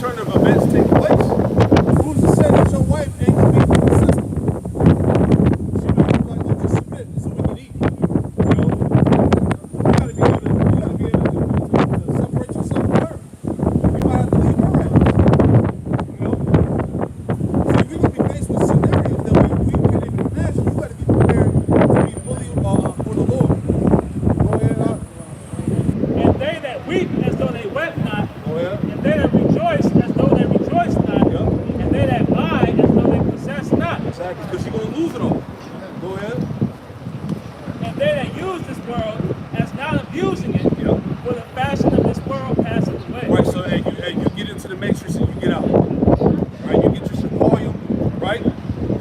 turn of events take place, who's to say that your wife ain't gonna be consistent? She might be like, well, just submit so we can eat. You know? You gotta be able to separate yourself from her. You might have to leave her out. You know? So we're gonna be faced with scenarios that we can't even imagine. You gotta be prepared to be fully for the Lord. Go ahead, And they that weep as though they wept not, Go ahead. and they that rejoice as though they rejoice not, Yep. and they that buy as though they possess not, Exactly, because you're gonna lose it all. Go ahead. and they that use this world as not abusing it, Yep. for the fashion of this world passeth away. Right, so and you get into the matrix and you get out. Right, you get your volume, right?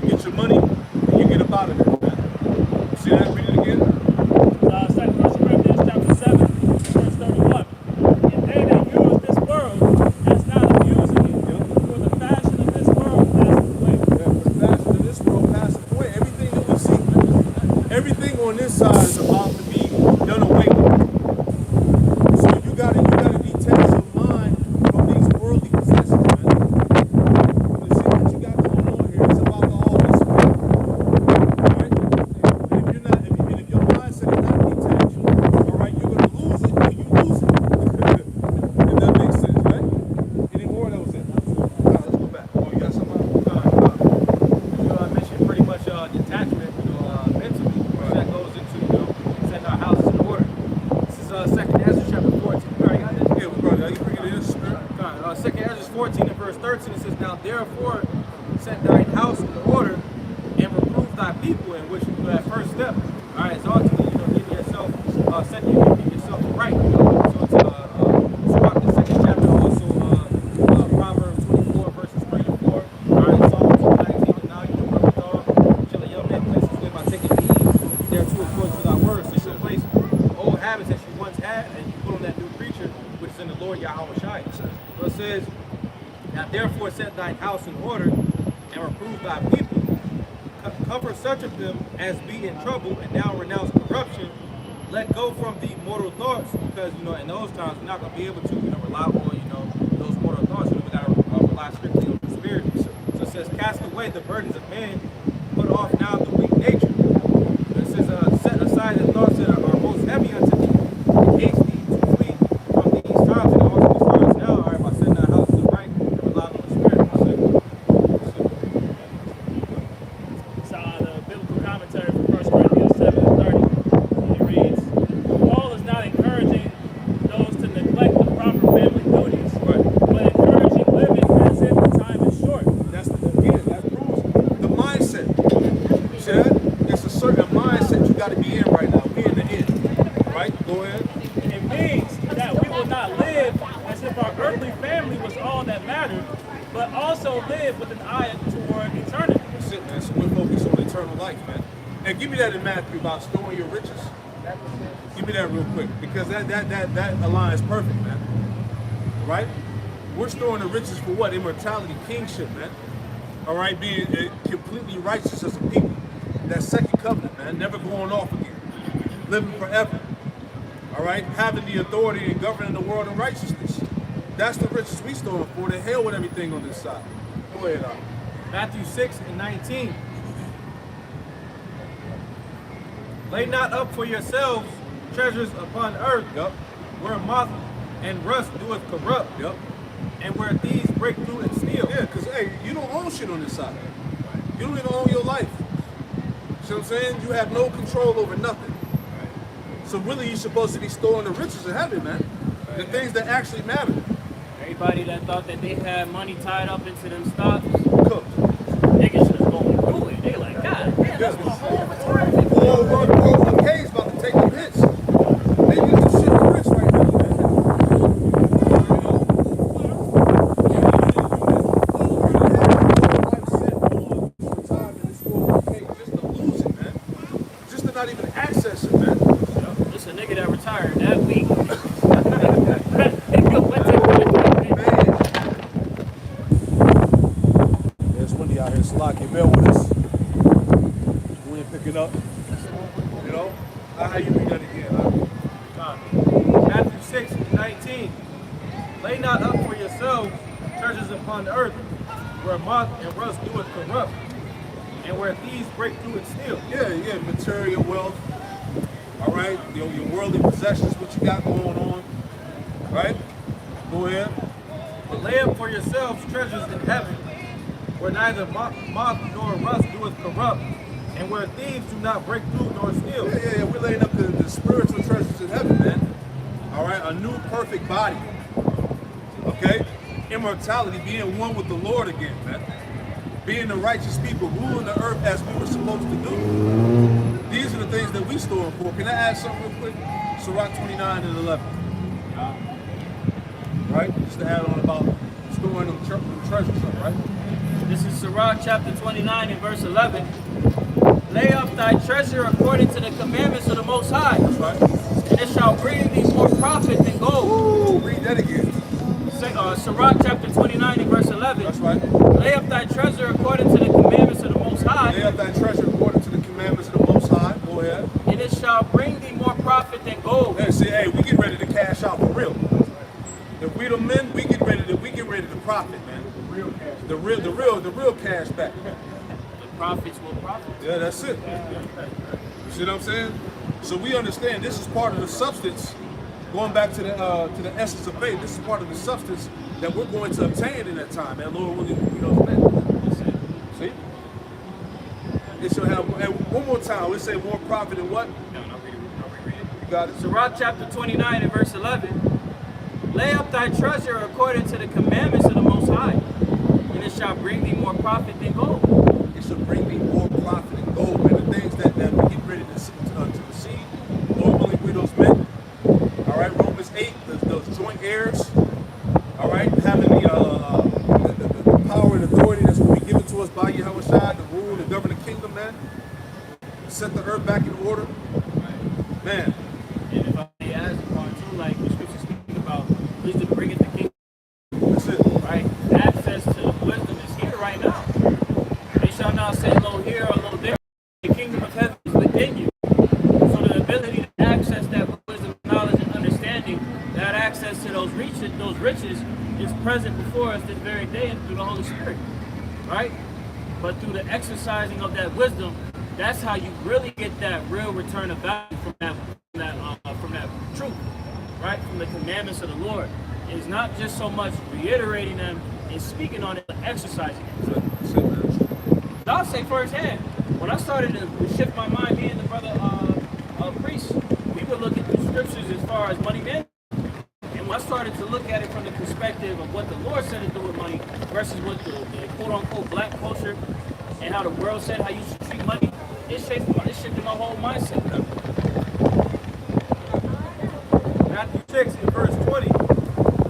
You get your money, and you get up out of there, man. See that? Read it again. 2 Corinthians chapter 7, verse 31. And they that use this world as not abusing it, for the fashion of this world passeth away. Yeah, for the fashion of this world passeth away. Everything that we see, everything on this side is about to be done away with. So you gotta detach your mind from these worldly possessions, man. The shit that you got going on here is about to all disappear. Right? And if your mindset is not detached, all right, you're gonna lose it when you lose it. If that makes sense, right? Any more? That was it. Let's go back. Oh, you got something? I mentioned pretty much detachment, mentally, which that goes into, setting our houses in order. This is 2nd Ezra chapter 14. You already got this? Yeah, we brought it. You bring it in, spirit. 2nd Ezra 14 and verse 13, it says, Now therefore set thine house in order and reprove thy people, in which you do that first step. All right, so ultimately, give yourself, give yourself right. So it's throughout the 2nd chapter, also Proverbs 24 verses 3 and 4. All right, Psalm 219 and 9, you know what all. Shall a young man place his way by taking heed thereto according to thy words. So she'll place old habits that you once had, and you put on that new creature, which is in the Lord Yahweh Shai. So it says, Now therefore set thine house in order, and reprove thy people. Cover such of them as be in trouble, and now renounce corruption. Let go from the mortal thoughts, because in those times we're not going to be able to rely on those mortal thoughts. We got to rely strictly on the spirit. So it says, Cast away the burdens of man, put off now the weak nature. It says, Set aside the thoughts that are most heavy unto thee, and haste thee to flee from these times, and also these times now, all right, by setting our houses right and relying on the spirit. So the biblical commentary for 1 Corinthians 7 and 30, it reads, Paul is not encouraging those to neglect the proper family duties, but encouraging living as if the time is short. That proves the mindset. You see that? It's a certain mindset you got to be in right now. We're in the end. Right? Go ahead. It means that we will not live as if our earthly family was all that mattered, but also live with an eye toward eternity. That's it, man. So we're focused on eternal life, man. And give me that in Matthew about storing your riches. Give me that real quick, because that aligns perfect, man. Right? We're storing the riches for what? Immortality, kingship, man. all right, being completely righteous as a people. That second covenant, man, never going off again, living forever, all right, having the authority and governing the world in righteousness. That's the riches we stolen for. The hell with everything on this side. Go ahead, Al. Matthew 6:19. Lay not up for yourselves treasures upon earth, Yep. where moth and rust doeth corrupt, Yep. and where thieves break through and steal. Yeah, because, hey, you don't own shit on this side. You don't even own your life. See what I'm saying? You have no control over nothing. So really, you're supposed to be storing the riches of heaven, man. The things that actually matter. Everybody that thought that they had money tied up into them stocks, Cooked. niggas just going through it. They like, God damn, that's my whole retirement. 401k's about to take them hits. They use the shit for rich right now, man. Just to lose it, man. Just to not even access it, man. This a nigga that retired that week. There's Wendy out here, Slocky Bell with us. We ain't picking up. You know? How you read that again? Matthew 6:19. Lay not up for yourselves treasures upon the earth, where moth and rust doeth corrupt, and where thieves break through and steal. Yeah, material wealth. All right, your worldly possessions, what you got going on. Right? Go ahead. But lay up for yourselves treasures in heaven, where neither moth nor rust doeth corrupt, and where thieves do not break through nor steal. Yeah. We're laying up the spiritual treasures in heaven, man. All right, a new perfect body. Okay? Immortality, being one with the Lord again, man. Being the righteous people, ruling the earth as we were supposed to do. These are the things that we store for. Can I add something real quick? Sirach 29 and 11. Right? Just to add on about storing them treasures up, right? This is Sirach chapter 29 and verse 11. Lay up thy treasure according to the commandments of the Most High, That's right. and it shall bring thee more profit than gold. Ooh, read that again. Sirach chapter 29 and verse 11. That's right. Lay up thy treasure according to the commandments of the Most High, Lay up thy treasure according to the commandments of the Most High. Go ahead. and it shall bring thee more profit than gold. Hey, see, hey, we get ready to cash out for real. If we the men, we get ready to profit, man. The real cash back. The prophets will profit. Yeah, that's it. You see what I'm saying? So we understand this is part of the substance. Going back to the essence of faith, this is part of the substance that we're going to obtain in that time, man. Lord willing, we don't spend. See? It shall have, and one more time, we say more profit than what? You got it? Sirach chapter 29 and verse 11. Lay up thy treasure according to the commandments of the Most High, and it shall bring thee more profit than gold. It shall bring me more profit than gold, man. The things that we get ready to receive, Lord willing, we those men. All right, Romans 8, those joint heirs. All right, having the power and authority that's going to be given to us by Yahweh Shai to rule and govern the kingdom, man. Set the earth back in order, man. And if I may add upon too, like the scriptures speaking about wisdom bringeth the kingdom, That's it. right? Access to wisdom is here right now. They shall not say, lo here or lo there. The kingdom of heaven is within you. So the ability to access that wisdom, knowledge, and understanding, that access to those riches is present before us this very day and through the Holy Spirit, right? But through the exercising of that wisdom, that's how you really get that real return of value from that truth, right? From the commandments of the Lord. It's not just so much reiterating them and speaking on it, but exercising it. That's it, man. I'll say firsthand, when I started to shift my mind, me and the brother priest, we would look at the scriptures as far as money management. And when I started to look at it from the perspective of what the Lord said to do with money versus what the quote-unquote black culture and how the world said how you should treat money, it shifted my whole mindset. Matthew 6 and verse 20.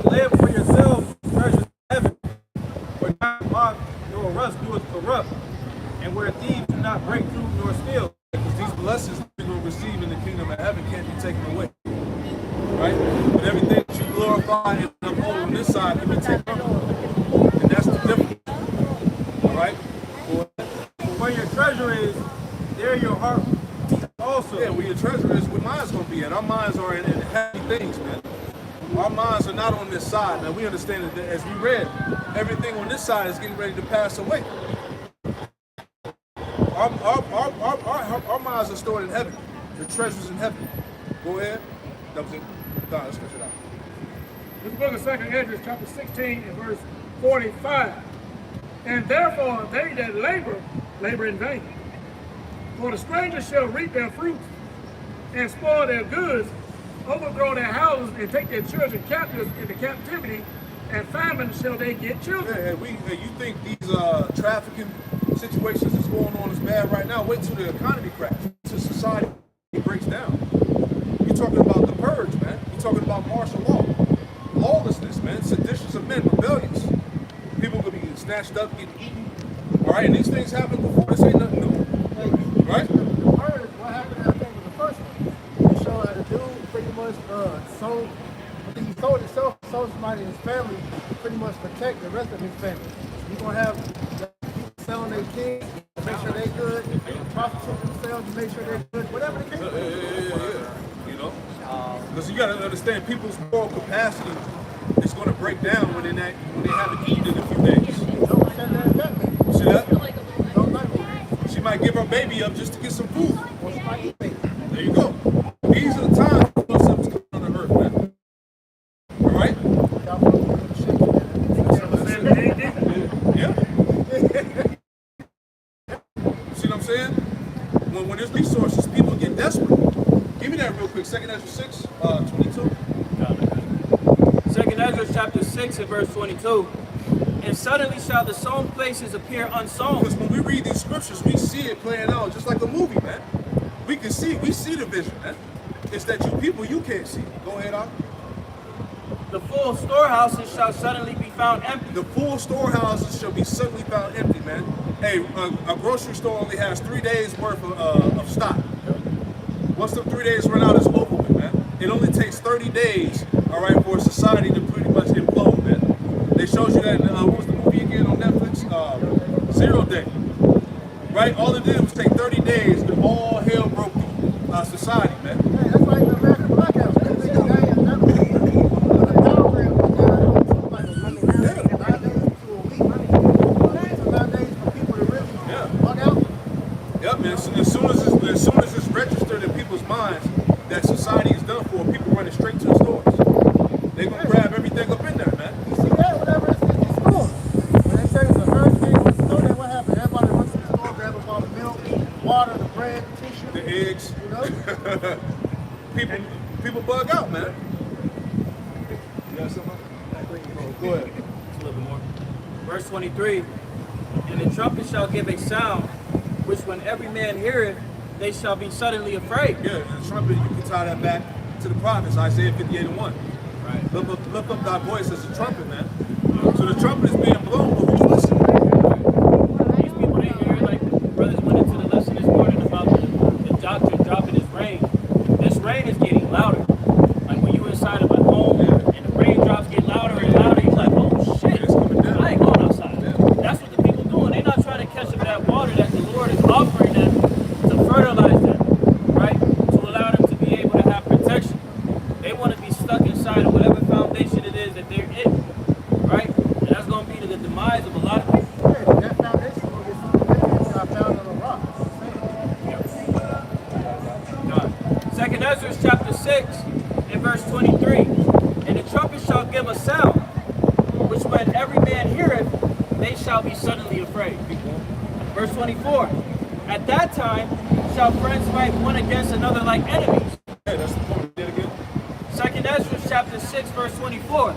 Lay up for yourselves treasures in heaven, where not moth nor rust doeth corrupt, and where thieves do not break through nor steal. Because these blessings that we're going to receive in the kingdom of heaven can't be taken away. Right? But everything that you glorify and uphold on this side can be taken from you. And that's the difference. All right? there your heart also. Yeah, where your treasure is, where mine's gonna be at. Our minds are in happy things, man. Our minds are not on this side. Now we understand that as we read, everything on this side is getting ready to pass away. Our minds are stored in heaven. The treasures in heaven. Go ahead. That was it. No, let's finish it out. This book of 2nd Ezra, chapter 16, and verse 45. And therefore they that labor in vain. For the strangers shall reap their fruits, and spoil their goods, overthrow their houses, and take their children captives into captivity, and famine shall they get children. Yeah, you think these trafficking situations that's going on is bad right now? Wait till the economy crashes, till society breaks down. You're talking about the purge, man. You're talking about martial law, lawlessness, man. Seditions of men, rebellious. People will be snatched up, getting eaten. All right, and these things happen before. This ain't nothing new, right? The purge, what happened, I think, was the first one. It showed how the dude pretty much sold, he sold himself, sold somebody in his family to pretty much protect the rest of his family. You're going to have people selling their kids, make sure they're good, prostitute themselves to make sure they're good, whatever the case is. Yeah. You know? Because you got to understand, people's moral capacity is going to break down when they haven't eaten in a few days. See that? She might give her baby up just to get some food. There you go. These are the times when something's coming on the earth, man. All right? Yeah. See what I'm saying? When there's resources, people get desperate. Give me that real quick. 2nd Ezra 6, 22. 2nd Ezra chapter 6 and verse 22. And suddenly shall the sown places appear unsown. Because when we read these scriptures, we see it playing out just like a movie, man. We see the vision, man. It's that you people you can't see. Go ahead, Al. The full storehouses shall suddenly be found empty. The full storehouses shall be suddenly found empty, man. Hey, a grocery store only has 3 days worth of stock. Once the 3 days run out, it's over with, man. It only takes 30 days, all right, for a society to pretty much implode, man. They showed you that in, what was the movie again on Netflix? 0 Day. Right? All it did was take 30 days and all hell broke through society, man. Hey, that's like the American blackout. Yep, man. As soon as it's registered in people's minds that society is done for, people running straight to the stores. They're gonna grab everything up in there, man. You see that whenever it's in the store. When they say it's a hurricane, what's the store, then what happened? Everybody runs to the store, grab up all the milk, water, the bread, tissue. The eggs. You know? people bug out, man. You got something? Go ahead. Just a little bit more. Verse 23. And the trumpet shall give a sound, which when every man heareth, they shall be suddenly afraid. Yeah, the trumpet, you can tie that back to the prophets, Isaiah 58:1. Right. Lift up thy voice as a trumpet, man. So the trumpet is being blown, but who's listening? These people didn't hear, like brothers went into the lesson this morning about the doctrine dropping his rain. This rain is getting louder. Like when you inside of a home and the raindrops get louder and louder, you're like, oh shit, It's coming down. I ain't going outside. Yeah. That's what the people doing. They're not trying to catch up that water that the Lord is offering them to fertilize them, right? To allow them to be able to have protection. They want to be stuck inside of whatever foundation it is that they're in, right? And that's going to be the demise of a lot of people. Yeah, that foundation will get something I found on a rock. God. 2nd Ezra chapter 6 and verse 23. And the trumpet shall give a sound, which when every man heareth, they shall be suddenly afraid. Verse 24. At that time shall friends fight one against another like enemies. Yeah, that's the point. Did again. 2nd Ezra chapter 6 verse 24.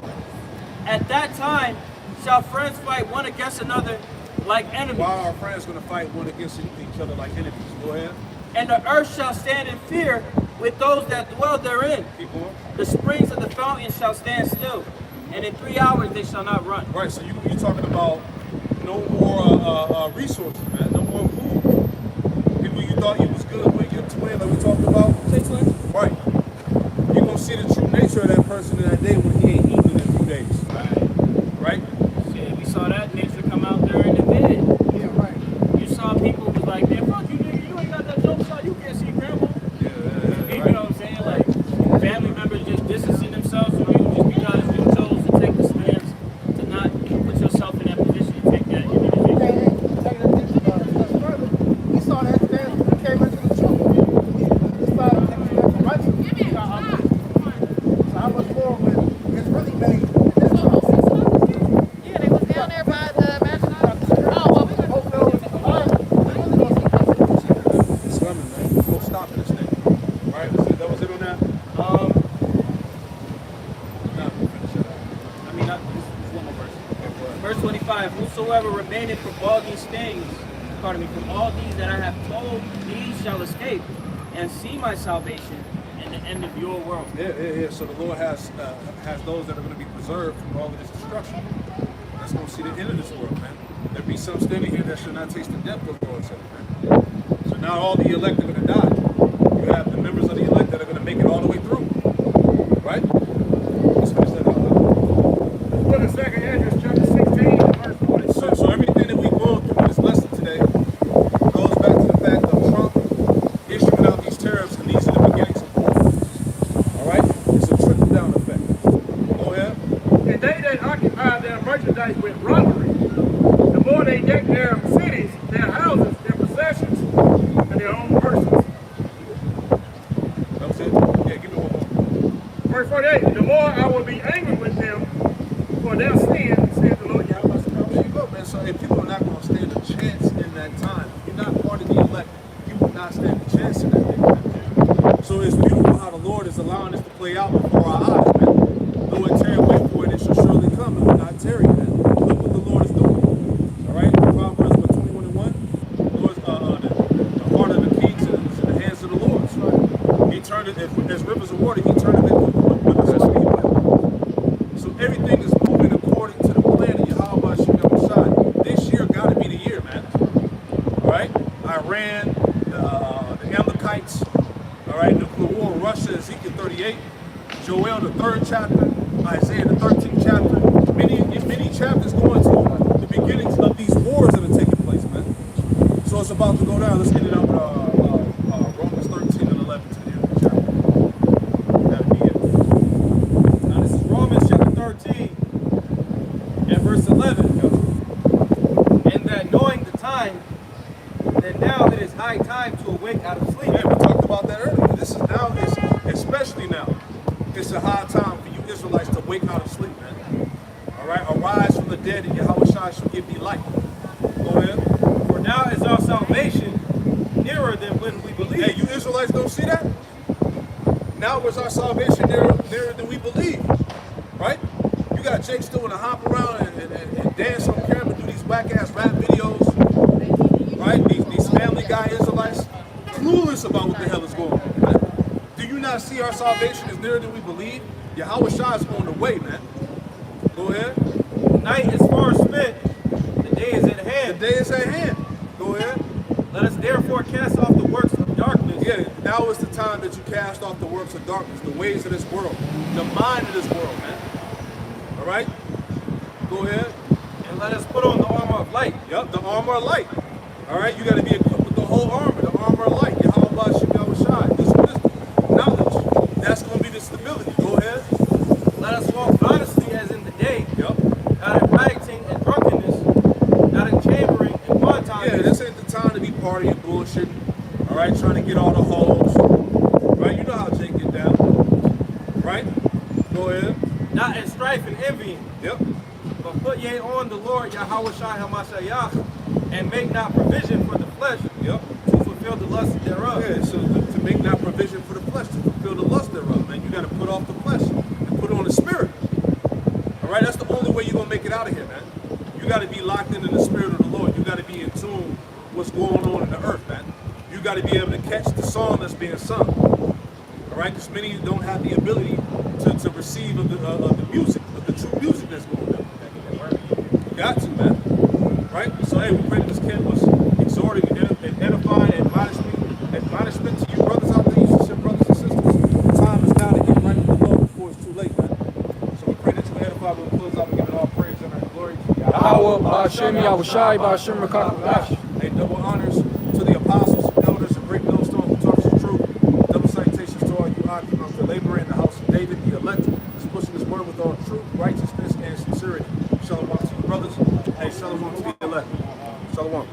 At that time shall friends fight one against another like enemies. Why are our friends going to fight one against each other like enemies? Go ahead. And the earth shall stand in fear with those that dwell therein. Keep going. The springs of the fountain shall stand still, and in 3 hours they shall not run. Right, so you're talking about no more resources, man. No more food. People you thought you was good with, your twin, like we talked about. Say twin? Right. You're going to see the true nature of that person in that day when he ain't eaten in a few days. Right? Shit, we saw that nature come out during the vid. Yeah, right. You saw people was like, man, fuck you, nigga, you ain't got that whatsoever remaineth from all these things, pardon me, from all these that I have told, these shall escape and see my salvation and the end of your world. Yeah. So the Lord has those that are going to be preserved from all of this destruction. That's going to see the end of this world, man. There be some standing here that shall not taste the death of the Lord said, man. So now all the elect are going to die. You have the members of the elect that are going to make it all the way through. Right? Let's finish that out. Look at 2 Andrew chapter 16, verse 40. So everything that we've gone through in this lesson today goes back to the fact of Trump issuing out these tariffs, and these are the beginnings of war. All right? It's a trickle-down effect. Go ahead. And they that occupy their merchandise with robbery, the more they deck their cities, their houses, their possessions, and their own persons. That was it? Yeah, give me one more. Verse 48, the more I will be angry with them for their sin, said the Lord Yahweh. There you go, man. So if people are not going to stand a chance in that time, if you're not part of the elect, you will not stand a chance in that thing, man. So it's beautiful how the Lord is allowing this to play out before our eyes, man. Though it tarry, wait for it, it shall surely come. It will not tarry, man. Look what the Lord is doing. All right? Proverbs 21 and 1. Lord's, the heart of the kings is in the hands of the Lord. Right? He turned it, as rivers of water, he turned it into rivers of speedway. So everything is moving according to the plan of Yahweh Shai. This year got to be the year, man. All right? Iran, the Amalekites, all right? Nuclear war, Russia, Ezekiel 38, Joel, the 3rd chapter, Isaiah, the 13th chapter. Many chapters going to the beginnings of these wars that are taking place, man. So it's about to go down. Let's get it out with Romans 13 and 11 to the end of the chapter. That'll be it. Now this is Romans chapter 13 and verse 11. And that knowing the time, that now it is high time to awake out of sleep. Yeah, we talked about that earlier. This is now, especially now, it's a high time for you Israelites to wake out of sleep, man. All right, arise from the dead, and Yahweh Shai shall give thee light. Go ahead. For now is our salvation nearer than when we believed. Hey, you Israelites don't see that? Now is our salvation nearer than we believe, right? You got Jake still want to hop around and dance on camera, do these whack-ass rap videos, right? These Family Guy Israelites, clueless about what the hell is going on, man. Do you not see our salvation is nearer than we believe? Yahweh Shai is on the way, man. Go ahead. The night is far spent, the day is at hand. The day is at hand. Go ahead. Let us therefore cast off the works of darkness. Yeah, now is the time that you cast off the works of darkness, the ways of this world, the mind of this world, man. All right? Go ahead. And let us put on the armor of light. Yep, the armor of light. All right, you got to be equipped with the whole armor, the armor of light. Yahweh Shai. This wisdom, knowledge. That's going to be the stability. Go ahead. Let us walk honestly as in the day. Yep. Not in rioting and drunkenness, not in chambering and wanton. Yeah, this ain't the time to be partying and bullshitting. All right, trying to get all the hoes. Right, you know how Jake get down. Right? Go ahead. Not in strife and envying. Yep. But put ye on the Lord Yahweh Shai Hamashiach, and make not provision for the flesh. Yep. To fulfill the lust thereof. Yeah, so to make not provision for the flesh, to fulfill the lust thereof, man, you got to put off the flesh and put on the spirit. All right, that's the only way you're going to make it out of here, man. You got to be locked into the spirit of the Lord. You got to be in tune with what's going on in the earth, man. You got to be able to catch the song that's being sung. All right, because many don't have the ability to receive of the music, of the true music that's going on. You got to, man. Right? So, hey, we pray that this camp was exhorting and edifying and admonishment to you brothers out there, you sincere brothers and sisters. The time is now to get right with the Lord before it's too late, man. So we pray that you edify, we'll close out and give it all praise and glory to Yahweh, Ba'ashem, Yahushai, Ba'ashem, Rakakadash. Hey, double honors to the apostles, elders, and great millstone who taught us the truth. Double salutations to all you occupants for laboring in the house of David, the elect, who's pushing his word with all truth, righteousness, and sincerity. Shalom to you, brothers. Hey, shalom to the elect. Shalom.